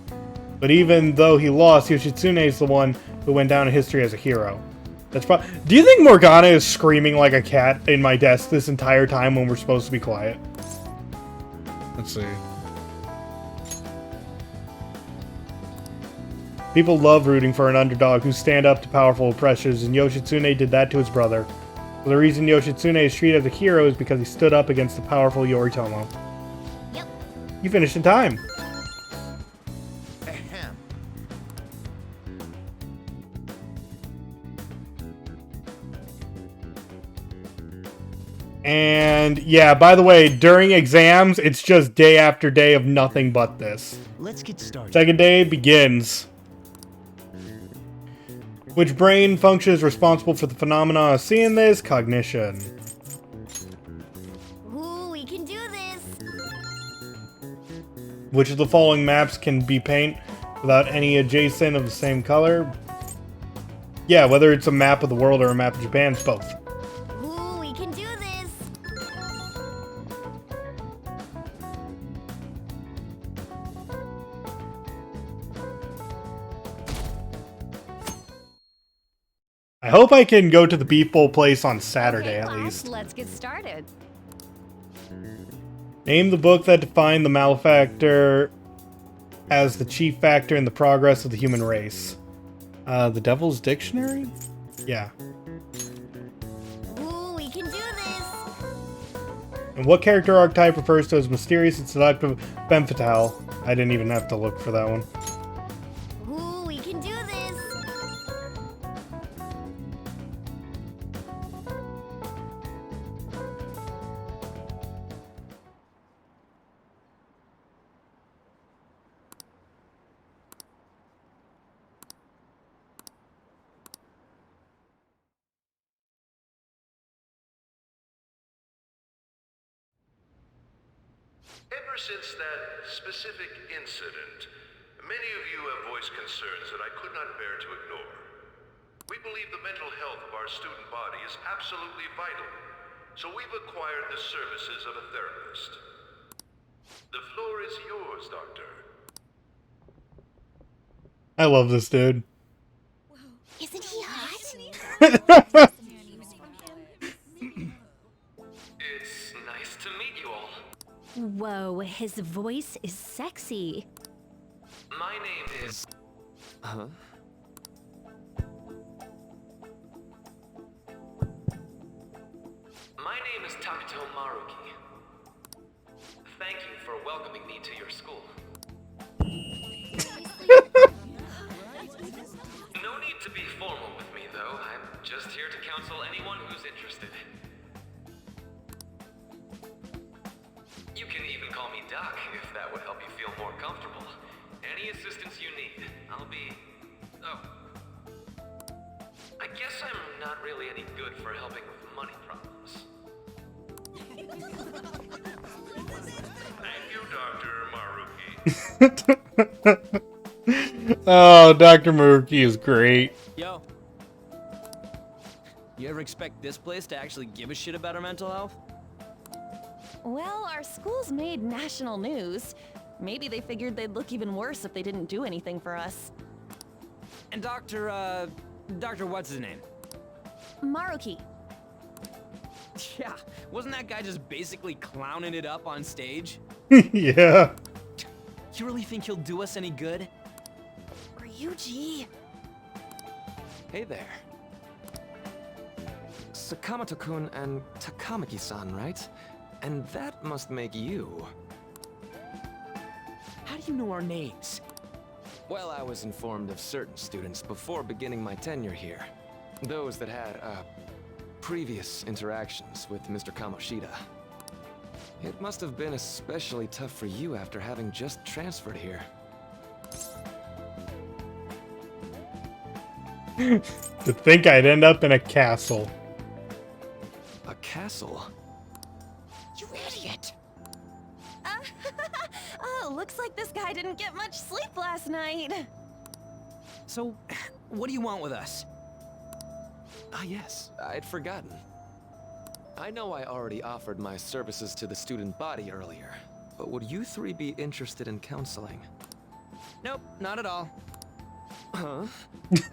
A: But even though he lost, Yoshitsune is the one who went down in history as a hero. That's probably. Do you think Morgana is screaming like a cat in my desk this entire time when we're supposed to be quiet? Let's see. People love rooting for an underdog who stand up to powerful oppressors, and Yoshitsune did that to his brother. The reason Yoshitsune is treated as a hero is because he stood up against the powerful Yoritomo.
B: Yep.
A: You finished in time.
O: Ahem.
A: And yeah, by the way, during exams, it's just day after day of nothing but this.
F: Let's get started.
A: Second day begins. Which brain function is responsible for the phenomena of seeing this? Cognition.
B: Ooh, we can do this.
A: Which of the following maps can be painted without any adjacent of the same color? Yeah, whether it's a map of the world or a map of Japan, it's both.
B: Ooh, we can do this.
A: I hope I can go to the Beef Bowl place on Saturday at least.
H: Let's get started.
A: Name the book that defined the malefactor as the chief factor in the progress of the human race. The Devil's Dictionary? Yeah.
B: Ooh, we can do this.
A: And what character archetype refers to as mysterious and seductive femme fatale? I didn't even have to look for that one.
B: Ooh, we can do this.
T: Ever since that specific incident, many of you have voiced concerns that I could not bear to ignore. We believe the mental health of our student body is absolutely vital, so we've acquired the services of a therapist. The floor is yours, Doctor.
A: I love this dude.
B: Isn't he hot?
Q: It's nice to meet you all.
W: Whoa, his voice is sexy.
Q: My name is... Huh? My name is Takuto Maruki. Thank you for welcoming me to your school. No need to be formal with me, though. I'm just here to counsel anyone who's interested. You can even call me Doc, if that would help you feel more comfortable. Any assistance you need, I'll be... Oh. I guess I'm not really any good for helping with money problems.
T: Thank you, Dr. Maruki.
A: Oh, Dr. Maruki is great.
E: Yo. You ever expect this place to actually give a shit about our mental health?
H: Well, our school's made national news. Maybe they figured they'd look even worse if they didn't do anything for us.
E: And Dr. what's his name?
H: Maruki.
E: Yeah, wasn't that guy just basically clowning it up on stage?
A: Yeah.
E: You really think he'll do us any good?
H: Ryuji.
Q: Hey there. Sakamoto-kun and Takamaki-san, right? And that must make you.
E: How do you know our names?
Q: Well, I was informed of certain students before beginning my tenure here. Those that had, previous interactions with Mr. Kamoshida. It must have been especially tough for you after having just transferred here.
A: To think I'd end up in a castle.
Q: A castle?
H: You idiot! Oh, looks like this guy didn't get much sleep last night.
E: So, what do you want with us?
Q: Ah yes, I'd forgotten. I know I already offered my services to the student body earlier, but would you three be interested in counseling?
E: Nope, not at all.
Q: Huh?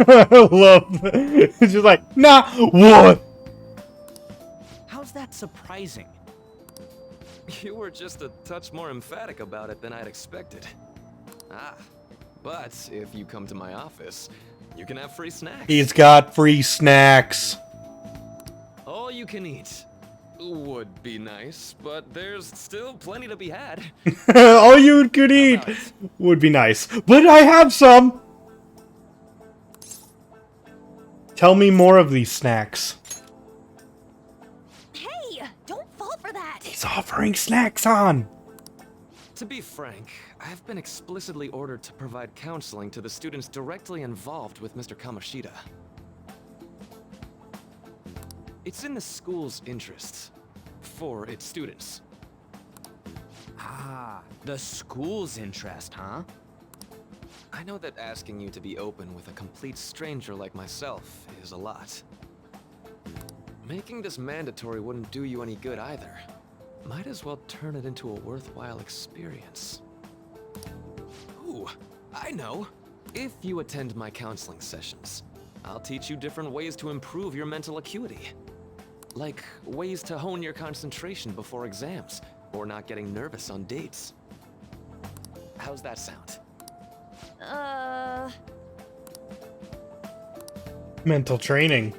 A: Love. It's just like, nah, what?
K: How's that surprising?
Q: You were just a touch more emphatic about it than I'd expected. Ah, but if you come to my office, you can have free snacks.
A: He's got free snacks.
Q: All you can eat. Would be nice, but there's still plenty to be had.
A: All you could eat would be nice. But I have some. Tell me more of these snacks.
H: Hey, don't fall for that.
A: He's offering snacks on.
Q: To be frank, I've been explicitly ordered to provide counseling to the students directly involved with Mr. Kamoshida. It's in the school's interests. For its students.
E: Ah, the school's interest, huh?
Q: I know that asking you to be open with a complete stranger like myself is a lot. Making this mandatory wouldn't do you any good either. Might as well turn it into a worthwhile experience. Ooh, I know. If you attend my counseling sessions, I'll teach you different ways to improve your mental acuity. Like ways to hone your concentration before exams, or not getting nervous on dates. How's that sound?
A: Mental training.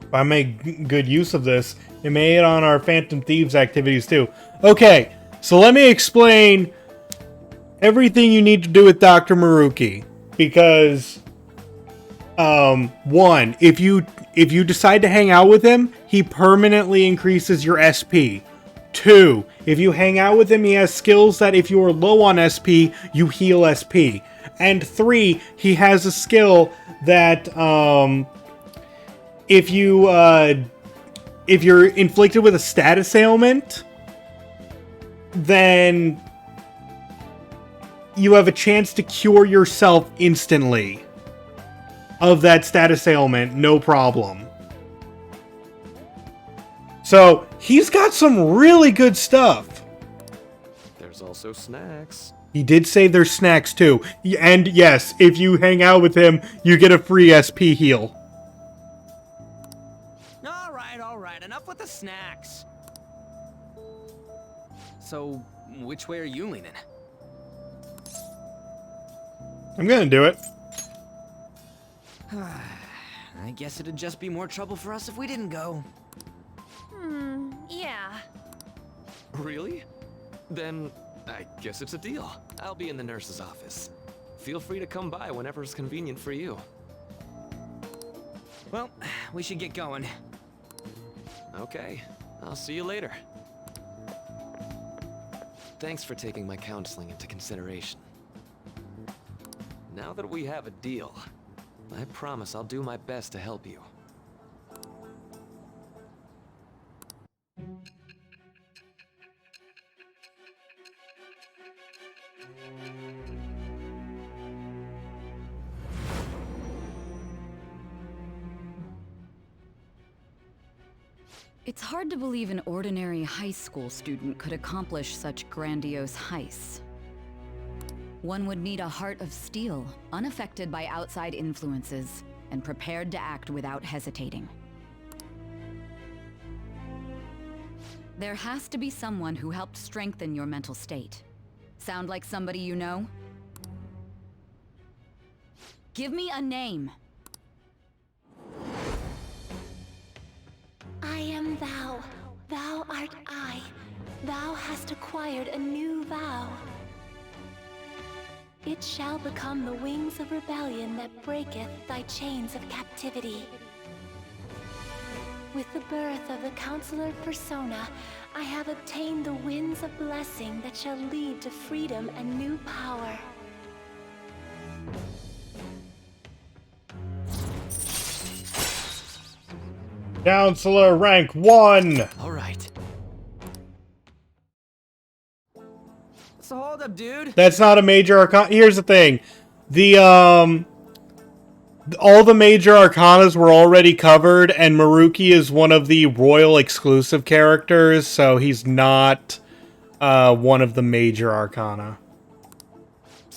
A: If I make good use of this, it may aid on our Phantom Thieves activities too. Okay, so let me explain everything you need to do with Dr. Maruki. Because, one, if you decide to hang out with him, he permanently increases your SP. 2, if you hang out with him, he has skills that if you are low on SP, you heal SP. And 3, he has a skill that if you're inflicted with a status ailment, then you have a chance to cure yourself instantly of that status ailment, no problem. So, he's got some really good stuff.
Q: There's also snacks.
A: He did say there's snacks too. And yes, if you hang out with him, you get a free SP heal.
E: All right, enough with the snacks. So, which way are you leaning?
A: I'm gonna do it.
E: I guess it'd just be more trouble for us if we didn't go.
H: Yeah.
Q: Really? Then I guess it's a deal. I'll be in the nurse's office. Feel free to come by whenever it's convenient for you.
E: Well, we should get going.
Q: Okay, I'll see you later. Thanks for taking my counseling into consideration. Now that we have a deal, I promise I'll do my best to help you.
R: It's hard to believe an ordinary high school student could accomplish such grandiose heists. One would need a heart of steel, unaffected by outside influences, and prepared to act without hesitating. There has to be someone who helped strengthen your mental state. Sound like somebody you know? Give me a name.
P: I am thou, thou art I. Thou hast acquired a new vow. It shall become the wings of rebellion that breaketh thy chains of captivity. With the birth of the Counselor Persona, I have obtained the winds of blessing that shall lead to freedom and new power.
A: Counselor rank 1!
E: Alright. So hold up, dude.
A: That's not a major arcana. Here's the thing. All the major arcanas were already covered, and Maruki is one of the royal exclusive characters, so he's not one of the major arcana.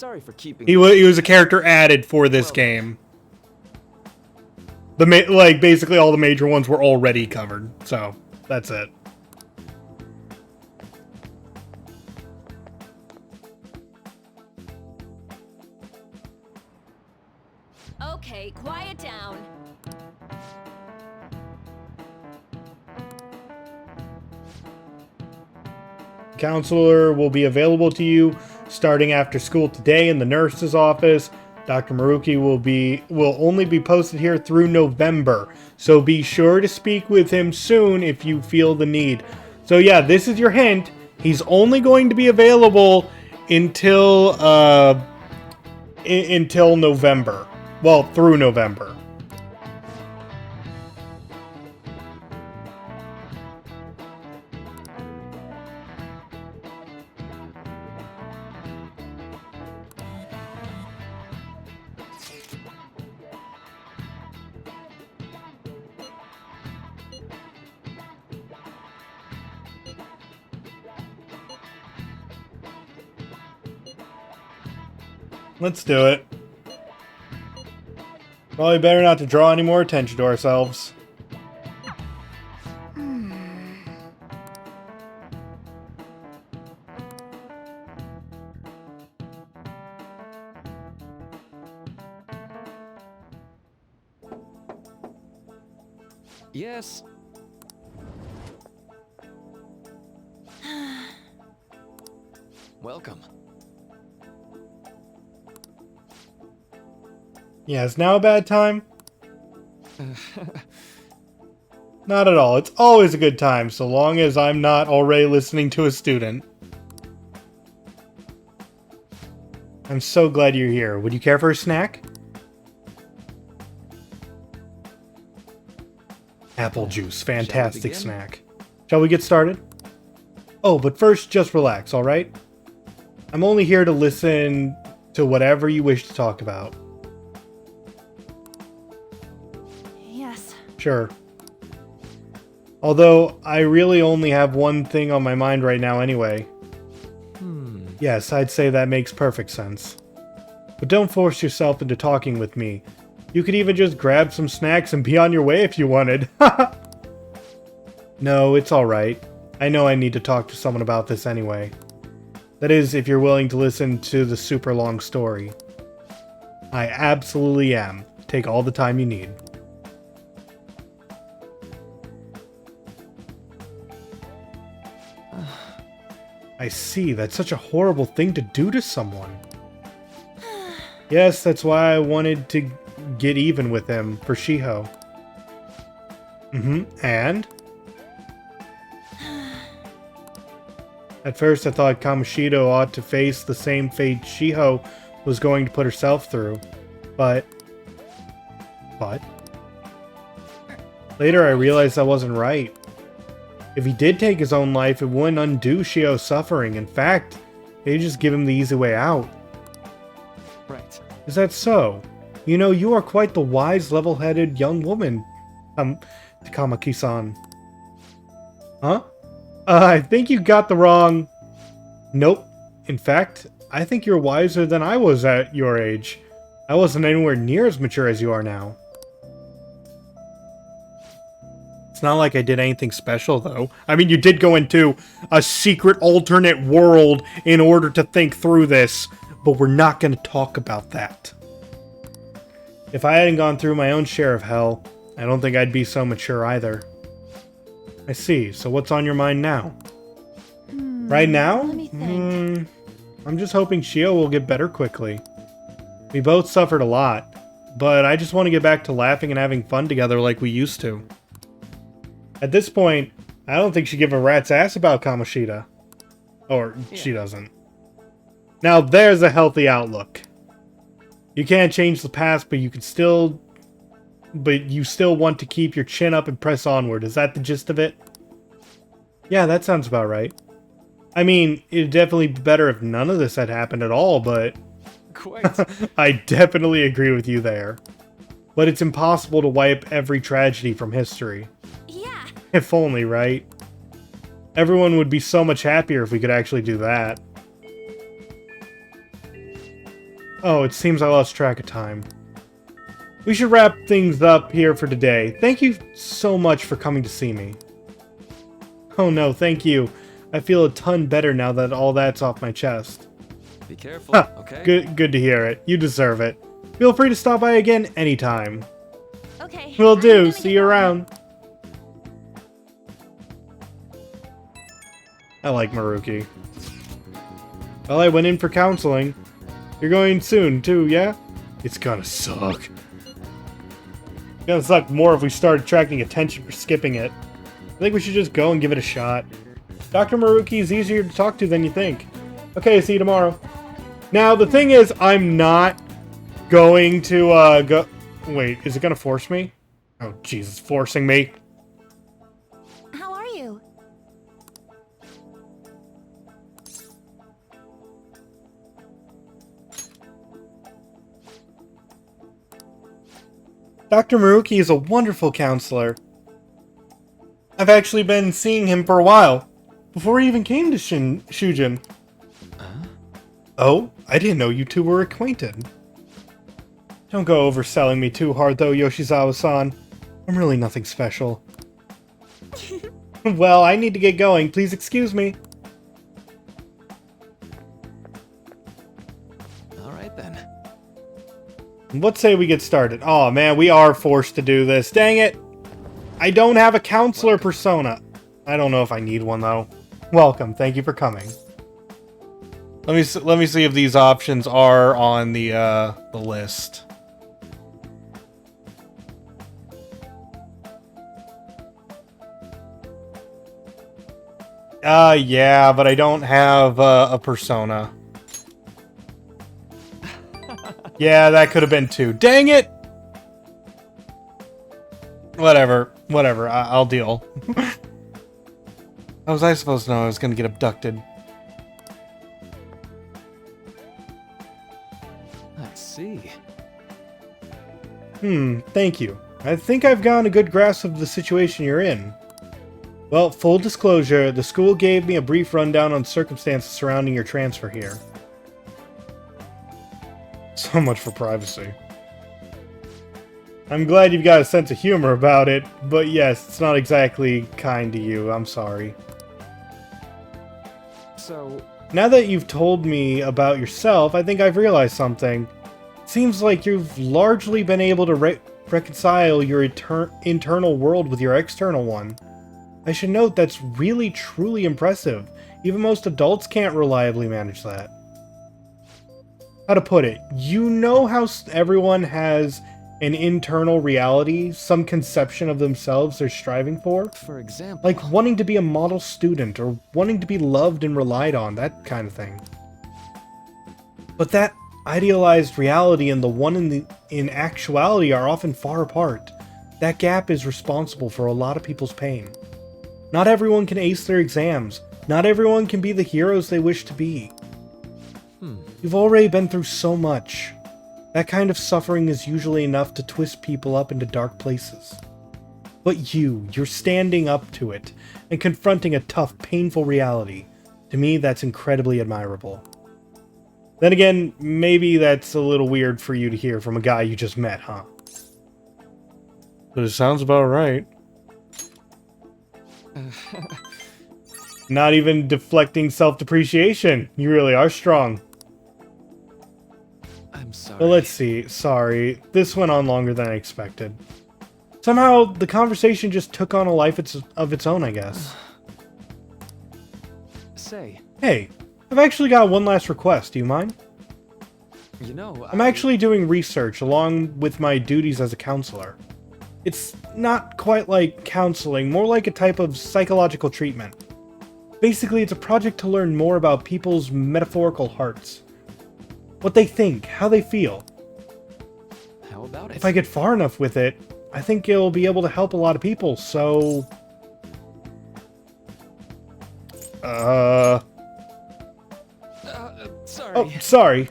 Q: Sorry for keeping.
A: He was a character added for this game. Like basically all the major ones were already covered, so that's it.
H: Okay, quiet down.
A: Counselor will be available to you starting after school today in the nurse's office. Dr. Maruki will only be posted here through November, so be sure to speak with him soon if you feel the need. So yeah, this is your hint. He's only going to be available until November. Well, through November. Let's do it. Probably better not to draw any more attention to ourselves.
Q: Yes. Welcome.
A: Yeah, is now a bad time? Not at all. It's always a good time, so long as I'm not already listening to a student. I'm so glad you're here. Would you care for a snack? Apple juice. Fantastic snack. Shall we get started? Oh, but first, just relax, alright? I'm only here to listen to whatever you wish to talk about.
H: Yes.
A: Sure. Although, I really only have one thing on my mind right now anyway. Yes, I'd say that makes perfect sense. But don't force yourself into talking with me. You could even just grab some snacks and be on your way if you wanted. No, it's alright. I know I need to talk to someone about this anyway. That is, if you're willing to listen to the super long story. I absolutely am. Take all the time you need. I see, that's such a horrible thing to do to someone. Yes, that's why I wanted to get even with him for Shiho. And? At first I thought Kamoshida ought to face the same fate Shiho was going to put herself through. But... Later I realized I wasn't right. If he did take his own life, it wouldn't undo Shiho's suffering. In fact, it'd just give him the easy way out.
Q: Right.
A: Is that so? You know, you are quite the wise, level-headed young woman, Takamaki-san. Huh? I think you got the wrong... Nope. In fact, I think you're wiser than I was at your age. I wasn't anywhere near as mature as you are now. It's not like I did anything special, though. I mean, you did go into a secret alternate world in order to think through this, but we're not going to talk about that. If I hadn't gone through my own share of hell, I don't think I'd be so mature either. I see. So what's on your mind now? Right now?
H: Let me think.
A: I'm just hoping Shio will get better quickly. We both suffered a lot, but I just want to get back to laughing and having fun together like we used to. At this point, I don't think she'd give a rat's ass about Kamoshida. Or, she doesn't. Now there's a healthy outlook. You can't change the past, but you still want to keep your chin up and press onward. Is that the gist of it? Yeah, that sounds about right. I mean, it'd definitely be better if none of this had happened at all, but...
Q: Quite.
A: I definitely agree with you there. But it's impossible to wipe every tragedy from history.
B: Yeah.
A: If only, right? Everyone would be so much happier if we could actually do that. Oh, it seems I lost track of time. We should wrap things up here for today. Thank you so much for coming to see me. Oh no, thank you. I feel a ton better now that all that's off my chest.
Q: Be careful, okay?
A: Good to hear it. You deserve it. Feel free to stop by again anytime.
H: Okay.
A: Will do. See you around. I like Maruki. Well, I went in for counseling. You're going soon, too, yeah? It's gonna suck. It's gonna suck more if we start attracting attention for skipping it. I think we should just go and give it a shot. Dr. Maruki is easier to talk to than you think. Okay, see you tomorrow. Now, the thing is, I'm not going to, go... Wait, is it gonna force me? Oh, Jesus, forcing me.
H: How are you?
A: Dr. Maruki is a wonderful counselor. I've actually been seeing him for a while, before he even came to Shujin. Oh, I didn't know you two were acquainted. Don't go overselling me too hard though, Yoshizawa-san. I'm really nothing special. Well, I need to get going. Please excuse me.
Q: Alright then.
A: Let's say we get started. Oh man, we are forced to do this. Dang it! I don't have a counselor persona. I don't know if I need one though. Welcome. Thank you for coming. Let me see if these options are on the list. Yeah, but I don't have a persona. Yeah, that could have been two. Dang it! Whatever. I'll deal. How was I supposed to know I was gonna get abducted?
Q: Let's see.
A: Thank you. I think I've gotten a good grasp of the situation you're in. Well, full disclosure, the school gave me a brief rundown on circumstances surrounding your transfer here. So much for privacy. I'm glad you've got a sense of humor about it, but yes, it's not exactly kind to you. I'm sorry.
Q: So...
A: Now that you've told me about yourself, I think I've realized something. Seems like you've largely been able to reconcile your internal world with your external one. I should note that's really truly impressive. Even most adults can't reliably manage that. How to put it, you know how everyone has an internal reality, some conception of themselves they're striving for?
Q: For example...
A: Like wanting to be a model student, or wanting to be loved and relied on, that kind of thing. But that idealized reality and the one in actuality are often far apart. That gap is responsible for a lot of people's pain. Not everyone can ace their exams. Not everyone can be the heroes they wish to be. You've already been through so much. That kind of suffering is usually enough to twist people up into dark places. But you're standing up to it, and confronting a tough, painful reality. To me, that's incredibly admirable. Then again, maybe that's a little weird for you to hear from a guy you just met, huh? But it sounds about right. Not even deflecting self-depreciation. You really are strong.
Q: I'm sorry.
A: Well, let's see. Sorry. This went on longer than I expected. Somehow, the conversation just took on a life of its own, I guess.
Q: Say.
A: Hey, I've actually got one last request. Do you mind?
Q: You know,
A: I'm actually doing research along with my duties as a counselor. It's not quite like counseling, more like a type of psychological treatment. Basically, it's a project to learn more about people's metaphorical hearts. What they think, how they feel.
Q: How about it?
A: If I get far enough with it, I think it'll be able to help a lot of people, so...
Q: Sorry.
A: Oh, sorry.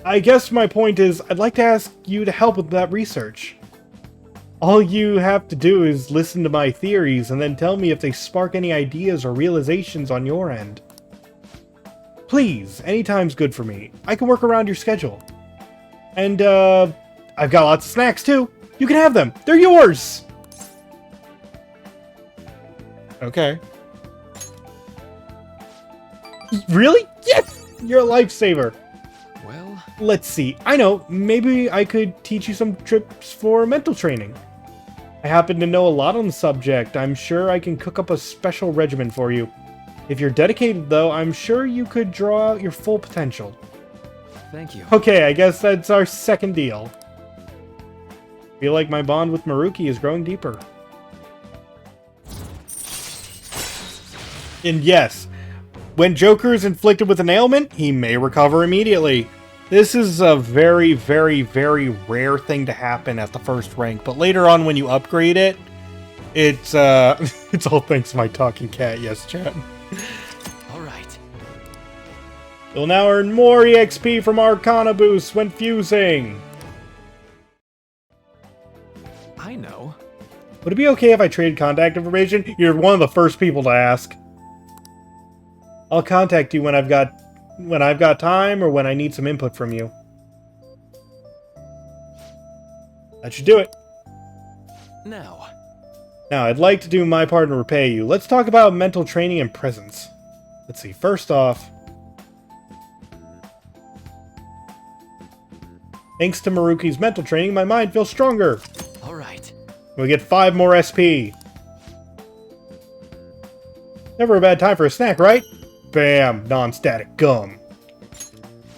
A: I guess my point is, I'd like to ask you to help with that research. All you have to do is listen to my theories and then tell me if they spark any ideas or realizations on your end. Please, anytime's good for me. I can work around your schedule. And, I've got lots of snacks, too. You can have them. They're yours! Okay. Really? Yes! You're a lifesaver.
Q: Well...
A: Let's see. I know. Maybe I could teach you some tricks for mental training. I happen to know a lot on the subject. I'm sure I can cook up a special regimen for you. If you're dedicated, though, I'm sure you could draw out your full potential.
Q: Thank you.
A: Okay, I guess that's our second deal. Feel like my bond with Maruki is growing deeper. And yes, when Joker is inflicted with an ailment, he may recover immediately. This is a very, very, very rare thing to happen at the first rank, but later on when you upgrade it, it's it's all thanks to my talking cat, yes, chat.
E: Alright.
A: You'll now earn more EXP from Arcana boosts when fusing.
Q: I know.
A: Would it be okay if I traded contact information? You're one of the first people to ask. I'll contact you when I've got time or when I need some input from you. That should do it.
Q: Now,
A: I'd like to do my part and repay you. Let's talk about mental training and presence. Let's see. First off, thanks to Maruki's mental training, my mind feels stronger.
E: Alright.
A: We get 5 more SP. Never a bad time for a snack, right? Bam! Non-static gum.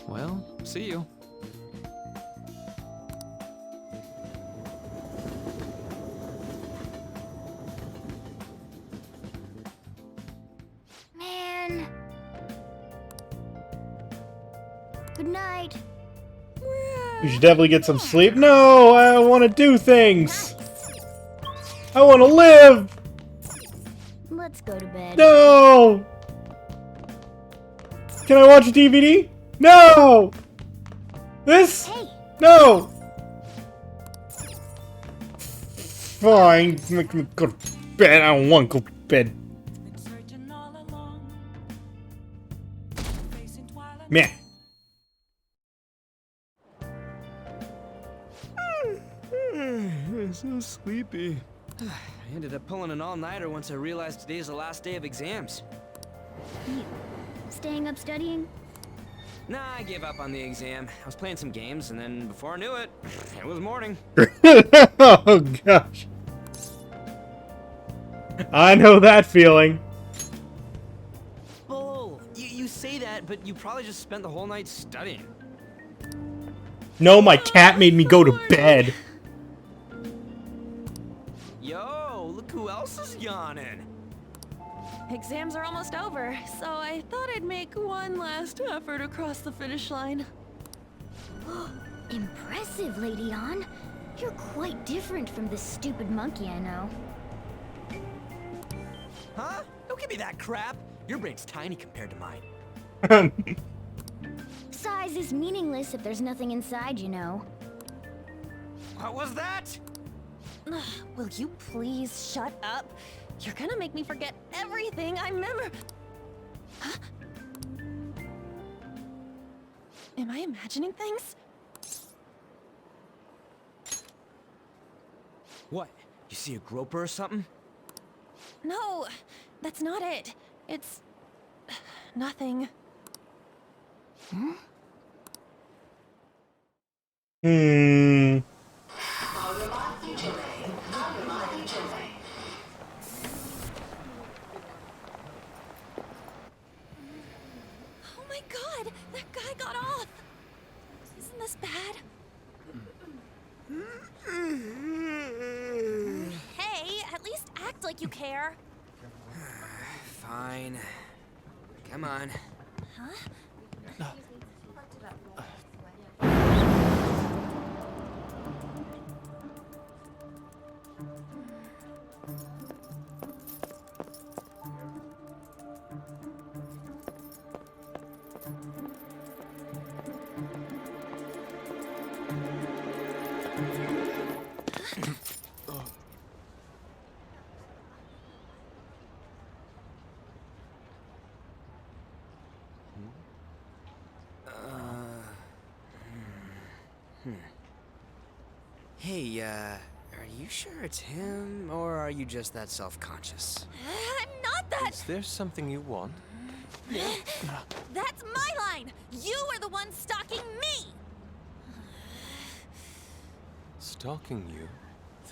Q: well, see you.
J: Man. Good night.
A: We should definitely get some sleep. No! I want to do things! I want to live!
J: Let's go to bed.
A: No! Can I watch a DVD? No! This?
J: Hey.
A: No! Fine. Make me go to bed. I don't want to go to bed. Meh.
Q: I'm so sleepy.
E: I ended up pulling an all-nighter once I realized today's the last day of exams.
J: You staying up studying?
E: Nah, I gave up on the exam. I was playing some games, and then before I knew it, it was morning.
A: Oh, gosh. I know that feeling.
E: Bull! You say that, but you probably just spent the whole night studying.
A: No, my cat made me go to bed.
E: Yo, look who else is yawning.
H: Exams are almost over, so I thought I'd make one last effort across the finish line.
J: Impressive, Lady Ann. You're quite different from this stupid monkey I know.
E: Huh? Don't give me that crap. Your brain's tiny compared to mine.
J: Size is meaningless if there's nothing inside, you know.
E: What was that?
H: Will you please shut up? You're gonna make me forget everything I remember. Huh? Am I imagining things?
E: What? You see a groper or something?
H: No, that's not it. It's nothing.
A: Hmm.
H: Oh my god, that guy got off. Isn't this bad? Hey, at least act like you care.
E: Fine. Come on.
H: Huh?
E: Hey, are you sure it's him, or are you just that self-conscious?
H: I'm not that.
F: Is there something you want?
H: That's my line. You are the one stalking me.
F: Stalking you?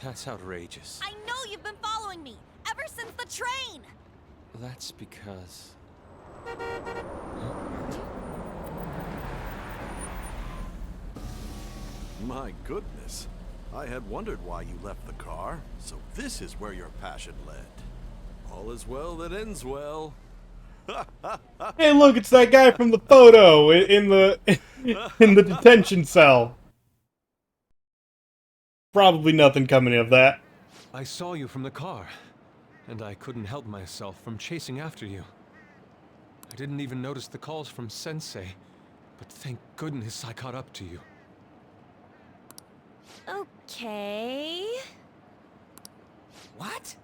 F: That's outrageous.
H: I know you've been following me ever since the train.
F: That's because...
T: My goodness. I had wondered why you left the car, so this is where your passion led. All is well that ends well.
A: Hey, look, it's that guy from the photo in the in the detention cell. Probably nothing coming of that.
F: I saw you from the car, and I couldn't help myself from chasing after you. I didn't even notice the calls from Sensei, but thank goodness I caught up to you.
H: Okay.
E: What?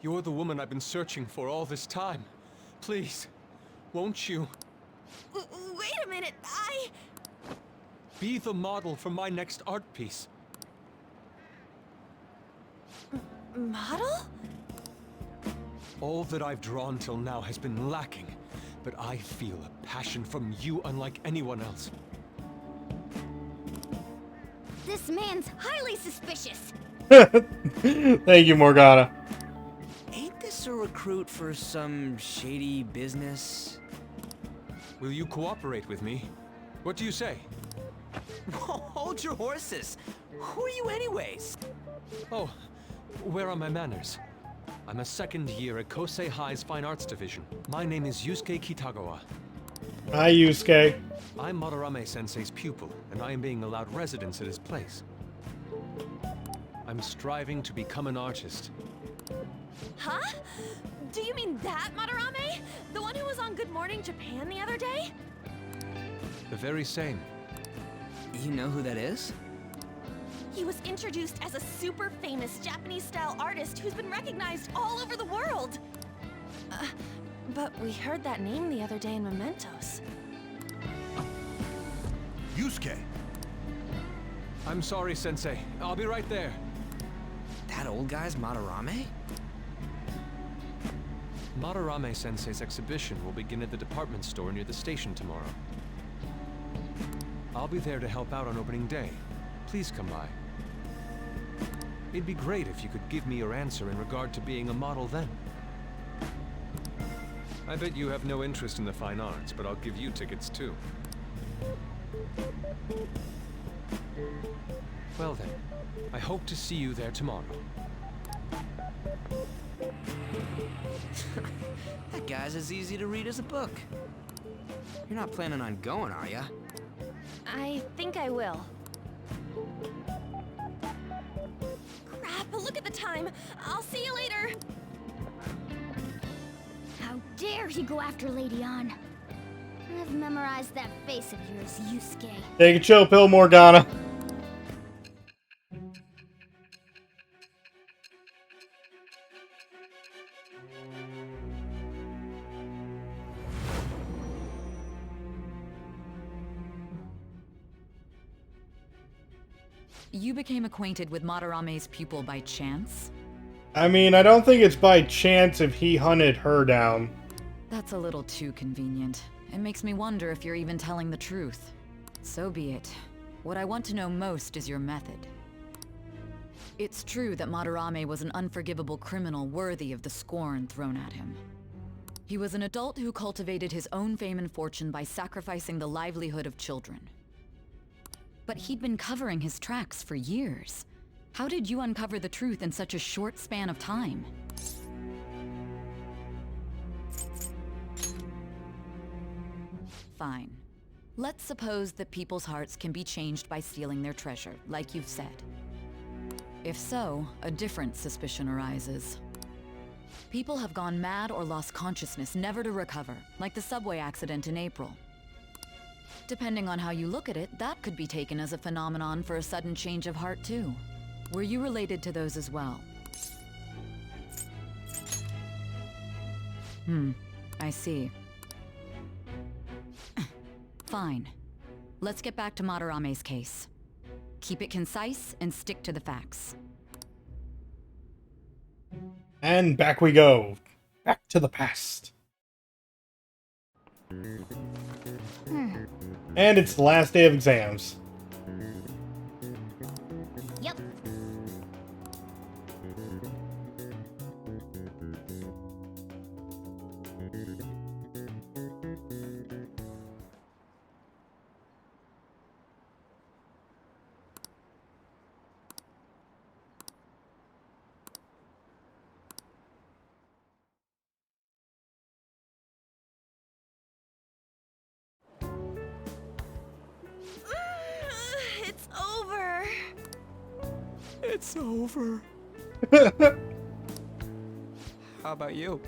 F: You're the woman I've been searching for all this time. Please, won't you?
H: Wait a minute,
F: Be the model for my next art piece.
H: Model?
F: All that I've drawn till now has been lacking, but I feel a passion from you unlike anyone else.
B: This man's highly suspicious.
A: Thank you, Morgana.
E: Ain't this a recruit for some shady business?
F: Will you cooperate with me? What do you say?
E: Hold your horses. Who are you anyways?
F: Oh, where are my manners? I'm a second year at Kosei High's Fine Arts Division. My name is Yusuke Kitagawa.
A: Hi, Yusuke.
F: I'm Madarame-sensei's pupil, and I am being allowed residence at his place. I'm striving to become an artist.
H: Huh? Do you mean that Madarame? The one who was on Good Morning Japan the other day?
F: The very same.
E: You know who that is?
H: He was introduced as a super famous Japanese-style artist who's been recognized all over the world. But we heard that name the other day in Mementos.
T: Yusuke!
F: I'm sorry, Sensei. I'll be right there.
E: That old guy's Madarame?
F: Madarame-sensei's exhibition will begin at the department store near the station tomorrow. I'll be there to help out on opening day. Please come by. It'd be great if you could give me your answer in regard to being a model then. I bet you have no interest in the fine arts, but I'll give you tickets too. Well then, I hope to see you there tomorrow.
E: That guy's as easy to read as a book. You're not planning on going, are ya?
H: I think I will. Crap, look at the time. I'll see you later.
B: How dare he go after Lady Ann? I've memorized that face of yours, Yusuke.
A: Take a chill pill, Morgana.
R: You became acquainted with Madarame's pupil by chance?
A: I mean, I don't think it's by chance if he hunted her down.
R: That's a little too convenient. It makes me wonder if you're even telling the truth. So be it. What I want to know most is your method. It's true that Madarame was an unforgivable criminal worthy of the scorn thrown at him. He was an adult who cultivated his own fame and fortune by sacrificing the livelihood of children. But he'd been covering his tracks for years. How did you uncover the truth in such a short span of time? Fine. Let's suppose that people's hearts can be changed by stealing their treasure, like you've said. If so, a different suspicion arises. People have gone mad or lost consciousness, never to recover, like the subway accident in April. Depending on how you look at it, that could be taken as a phenomenon for a sudden change of heart too. Were you related to those as well? I see. Fine. Let's get back to Madarame's case. Keep it concise and stick to the facts.
A: And back we go. Back to the past. And it's the last day of exams.
J: Yep.
H: It's over.
E: It's over. How about you?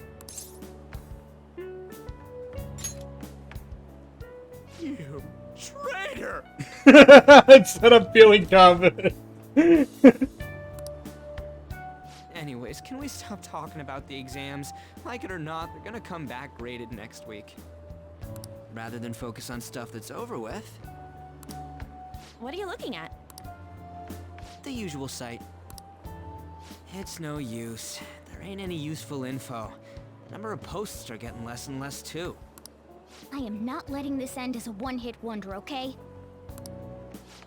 E: You traitor!
A: Instead of feeling confident.
E: Anyways, can we stop talking about the exams? Like it or not, they're gonna come back graded next week. Rather than focus on stuff that's over with.
H: What are you looking at?
E: The usual site. It's no use. There ain't any useful info. The number of posts are getting less and less too.
J: I am not letting this end as a one-hit wonder, okay?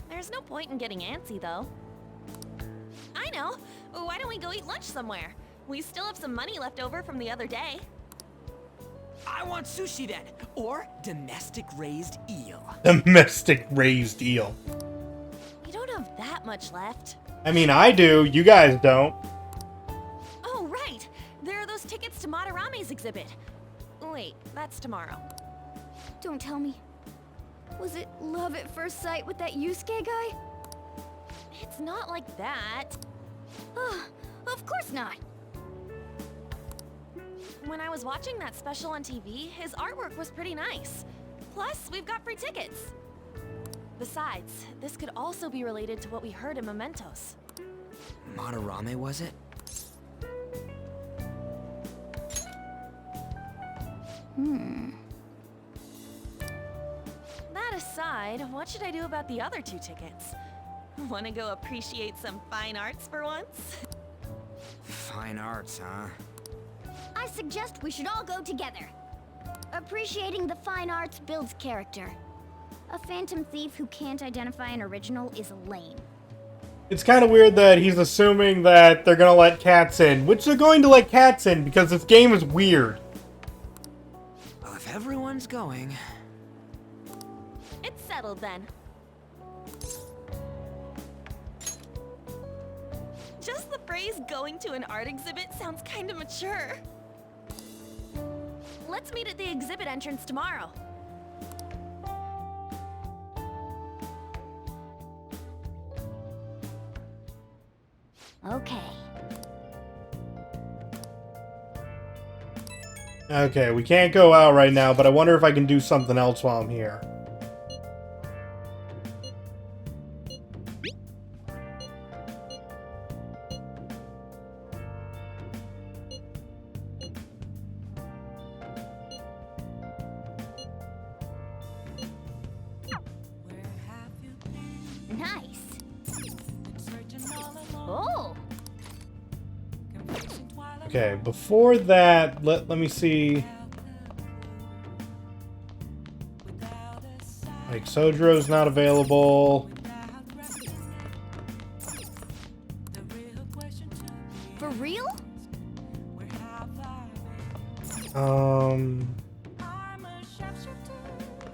H: There's no point in getting antsy, though. I know. Why don't we go eat lunch somewhere? We still have some money left over from the other day.
E: I want sushi then, or domestic raised eel.
A: Domestic raised eel.
H: You don't have that much left.
A: I mean, I do. You guys don't.
H: Oh, right. There are those tickets to Madarame's exhibit. Wait, that's tomorrow.
J: Don't tell me. Was it love at first sight with that Yusuke guy?
H: It's not like that.
J: Of course not.
H: When I was watching that special on TV, his artwork was pretty nice. Plus, we've got free tickets. Besides, this could also be related to what we heard in Mementos.
E: Madarame, was it?
H: That aside, what should I do about the other 2 tickets? Want to go appreciate some fine arts for once?
E: Fine arts, huh?
J: I suggest we should all go together. Appreciating the fine arts builds character. A phantom thief who can't identify an original is lame.
A: It's kind of weird that he's assuming that they're gonna let cats in, which they're going to let cats in because this game is weird.
E: Well, if everyone's going...
H: It's settled then. Just the phrase going to an art exhibit sounds kind of mature. Let's meet at the exhibit entrance tomorrow.
J: Okay.
A: Okay, we can't go out right now, but I wonder if I can do something else while I'm here.
J: Nice. Oh.
A: Okay, before that, let me see. Like, Sojiro's not available.
J: For real?
A: I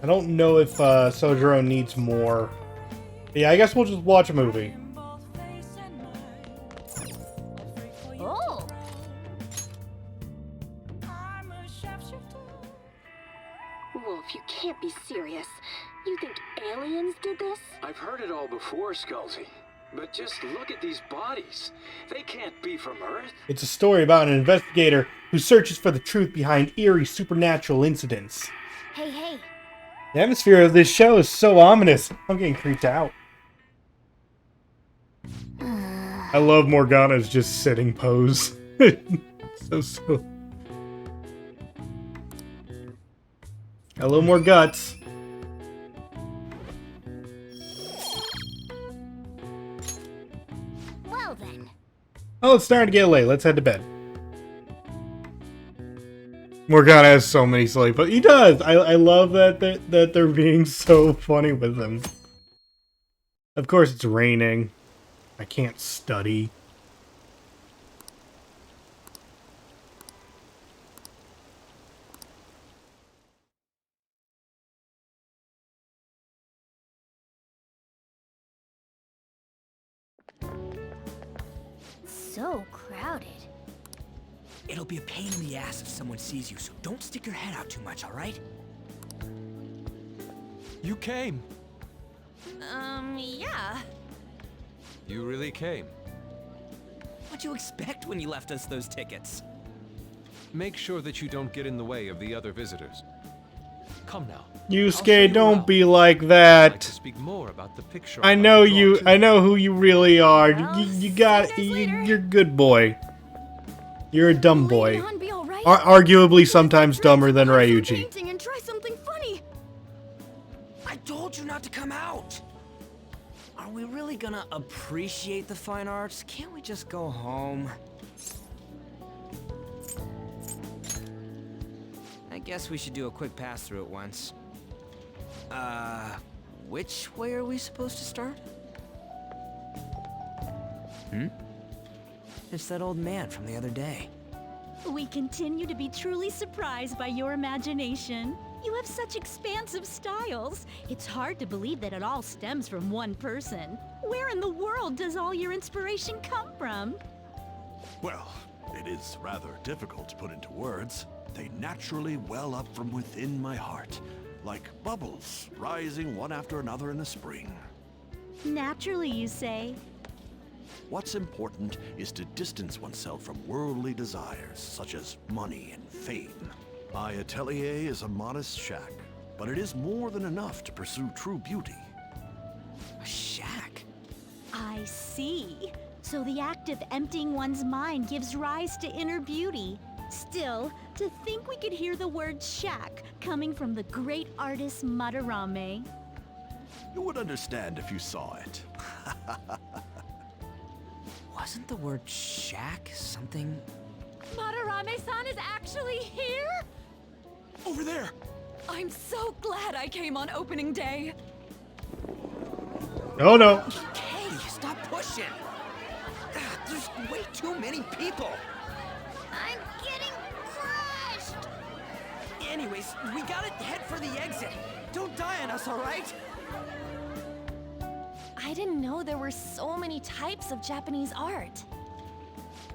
A: don't know if Sojiro needs more. Yeah, I guess we'll just watch a movie.
J: Oh.
S: Wolf, you can't be serious. You think aliens did this?
U: I've heard it all before, Skullsy. But just look at these bodies. They can't be from Earth.
A: It's a story about an investigator who searches for the truth behind eerie supernatural incidents.
J: Hey, hey.
A: The atmosphere of this show is so ominous. I'm getting creeped out. I love Morgana's just sitting pose. so. A little more guts. Oh, it's starting to get late. Let's head to bed. Morgana has so many silly, but he does. I love that they're being so funny with him. Of course, it's raining. I can't study.
J: So crowded.
E: It'll be a pain in the ass if someone sees you, so don't stick your head out too much, all right?
F: You came.
H: Yeah.
F: You really came.
E: What'd you expect when you left us those tickets?
F: Make sure that you don't get in the way of the other visitors. Come now.
A: Yusuke, don't be like that.
F: I'd like to speak more about the picture
A: I know you. I know who you really are. You got. You're a good boy. You're a dumb boy. Arguably sometimes dumber than Ryuji.
H: And try something funny.
E: I told you not to come out. Are we really gonna appreciate the fine arts? Can't we just go home? I guess we should do a quick pass through it once. Which way are we supposed to start? It's that old man from the other day.
D: We continue to be truly surprised by your imagination. You have such expansive styles. It's hard to believe that it all stems from one person. Where in the world does all your inspiration come from?
T: Well, it is rather difficult to put into words. They naturally well up from within my heart, like bubbles rising one after another in the spring.
D: Naturally, you say?
T: What's important is to distance oneself from worldly desires, such as money and fame. My atelier is a modest shack, but it is more than enough to pursue true beauty.
E: A shack?
D: I see. So the act of emptying one's mind gives rise to inner beauty. Still, to think we could hear the word shack coming from the great artist Madarame.
T: You would understand if you saw it.
E: Wasn't the word shack something?
H: Madarame-san is actually here?
E: Over there!
R: I'm so glad I came on opening day.
A: Oh no.
E: Hey, stop pushing! There's way too many people!
J: I'm getting crushed!
E: Anyways, we gotta head for the exit. Don't die on us, alright?
H: I didn't know there were so many types of Japanese art.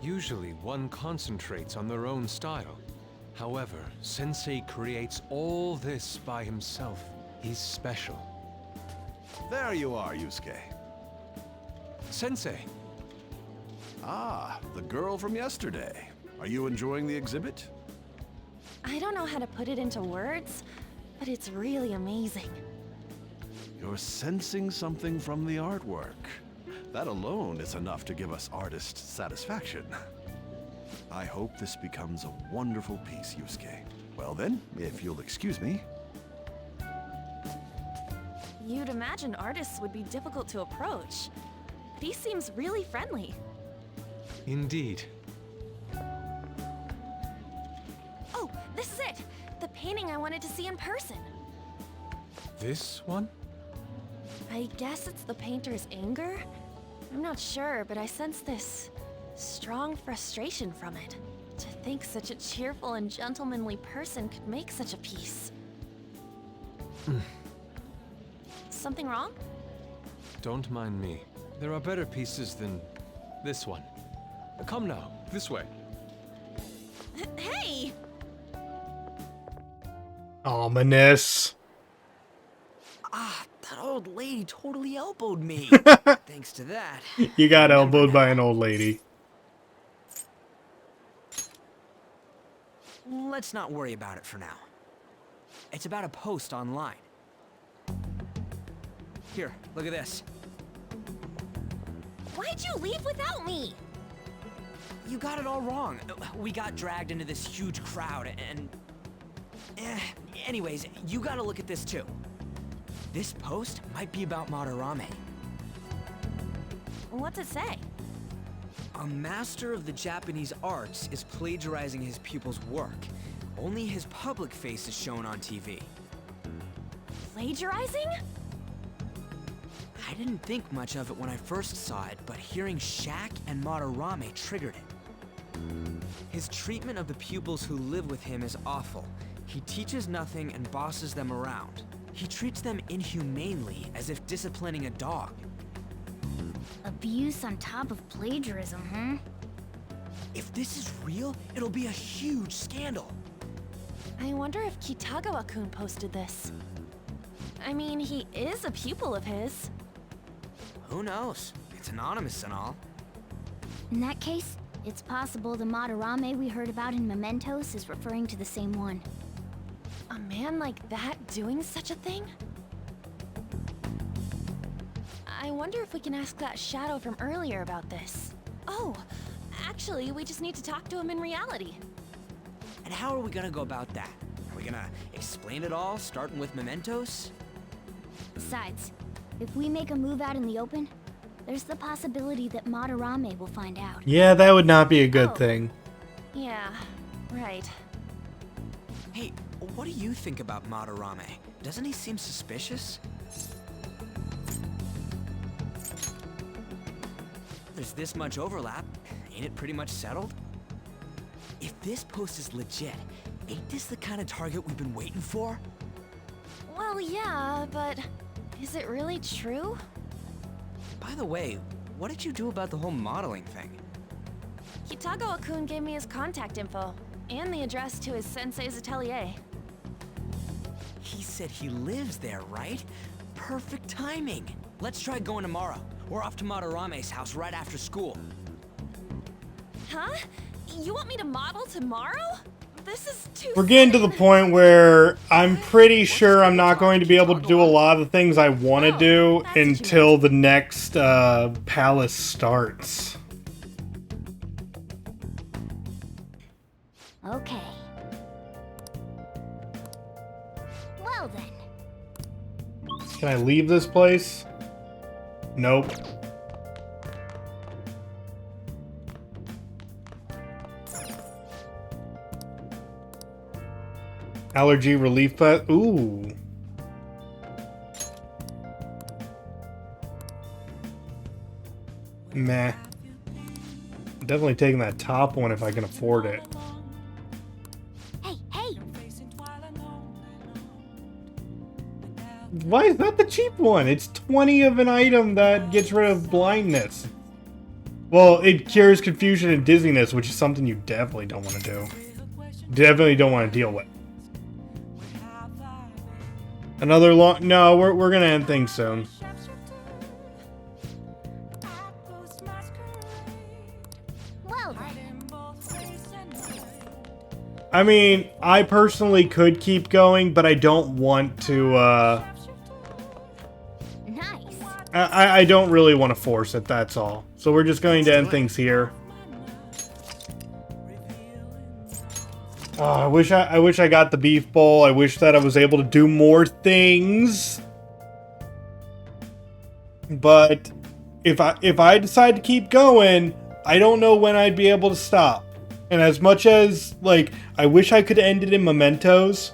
F: Usually one concentrates on their own style. However, Sensei creates all this by himself. He's special.
T: There you are, Yusuke.
F: Sensei.
T: Ah, the girl from yesterday. Are you enjoying the exhibit?
H: I don't know how to put it into words, but it's really amazing.
T: You're sensing something from the artwork. That alone is enough to give us artist satisfaction. I hope this becomes a wonderful piece, Yusuke. Well then, if you'll excuse me.
H: You'd imagine artists would be difficult to approach, but he seems really friendly.
F: Indeed.
H: Oh, this is it! The painting I wanted to see in person.
F: This one?
H: I guess it's the painter's anger? I'm not sure, but I sense this strong frustration from it. To think such a cheerful and gentlemanly person could make such a piece. Something wrong?
F: Don't mind me. There are better pieces than this one. Come now, this way.
H: Hey!
A: Ominous.
E: Ah, that old lady totally elbowed me. Thanks to that.
A: You got elbowed by an old lady.
E: Let's not worry about it for now. It's about a post online. Here, look at this.
H: Why'd you leave without me?
E: You got it all wrong. We got dragged into this huge crowd and... Anyways, you gotta look at this too. This post might be about Madarame.
H: What's it say?
E: A master of the Japanese arts is plagiarizing his pupil's work. Only his public face is shown on TV.
H: Plagiarizing?
E: I didn't think much of it when I first saw it, but hearing Shaq and Madarame triggered it. His treatment of the pupils who live with him is awful. He teaches nothing and bosses them around. He treats them inhumanely, as if disciplining a dog.
J: Abuse on top of plagiarism, huh?
E: If this is real, it'll be a huge scandal.
H: I wonder if Kitagawa-kun posted this. I mean, he is a pupil of his.
E: Who knows? It's anonymous and all.
J: In that case, it's possible the Madarame we heard about in Mementos is referring to the same one.
H: A man like that doing such a thing? I wonder if we can ask that shadow from earlier about this. Oh, actually, we just need to talk to him in reality.
E: And how are we gonna go about that? Are we gonna explain it all, starting with Mementos?
J: Besides, if we make a move out in the open, there's the possibility that Madarame will find out.
A: Yeah, that would not be a good thing.
H: Yeah, right.
E: Hey, what do you think about Madarame? Doesn't he seem suspicious? There's this much overlap. Ain't it pretty much settled? If this post is legit, ain't this the kind of target we've been waiting for?
H: Well, yeah, but is it really true?
E: By the way, what did you do about the whole modeling thing?
H: Kitagawa-kun gave me his contact info and the address to his sensei's atelier.
E: He said he lives there, right? Perfect timing. Let's try going tomorrow. We're off to Madarame's house right after school.
H: Huh? You want me to model tomorrow? This is too
A: We're getting to the point where I'm pretty sure I'm not going to be able to do a lot of the things I want to do until the next palace starts.
J: Okay. Well then.
A: Can I leave this place? Nope. Allergy relief pad. Ooh. Meh. Definitely taking that top one if I can afford it.
J: Hey, hey!
A: Why is that the cheap one? It's 20 of an item that gets rid of blindness. Well, it cures confusion and dizziness, which is something you definitely don't want to do. Definitely don't want to deal with. Another long... No, we're gonna end things soon.
J: Well then.
A: I mean, I personally could keep going, but I don't want to,
J: Nice.
A: I don't really want to force it, that's all. So we're just going to end things here. I wish I got the beef bowl. I wish that I was able to do more things. But if I decide to keep going, I don't know when I'd be able to stop. And as much as, like, I wish I could end it in Mementos.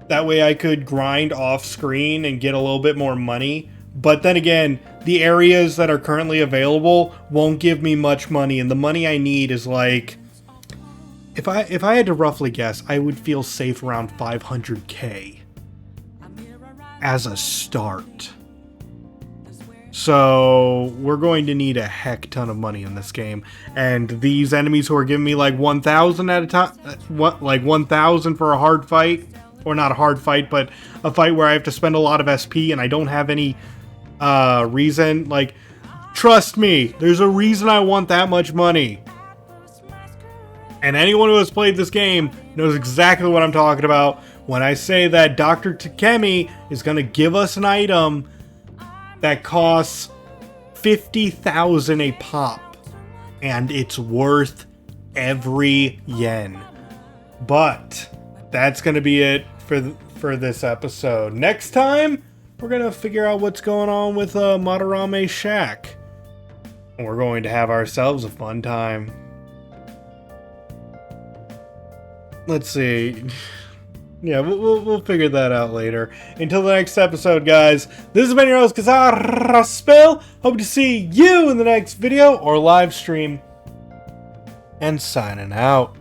A: That way I could grind off screen and get a little bit more money. But then again, the areas that are currently available won't give me much money. And the money I need is like... If I had to roughly guess, I would feel safe around 500k as a start. So we're going to need a heck ton of money in this game, and these enemies who are giving me like 1,000 at a time, like 1,000 for a hard fight, or not a hard fight, but a fight where I have to spend a lot of SP and I don't have any reason. Like, trust me, there's a reason I want that much money. And anyone who has played this game knows exactly what I'm talking about when I say that Dr. Takemi is going to give us an item that costs 50,000 a pop. And it's worth every yen. But that's going to be it for this episode. Next time, we're going to figure out what's going on with Madarame's shack. We're going to have ourselves a fun time. Let's see. Yeah, we'll figure that out later. Until the next episode, guys, this has been your host, Kazaraspil. Hope to see you in the next video or live stream. And signing out.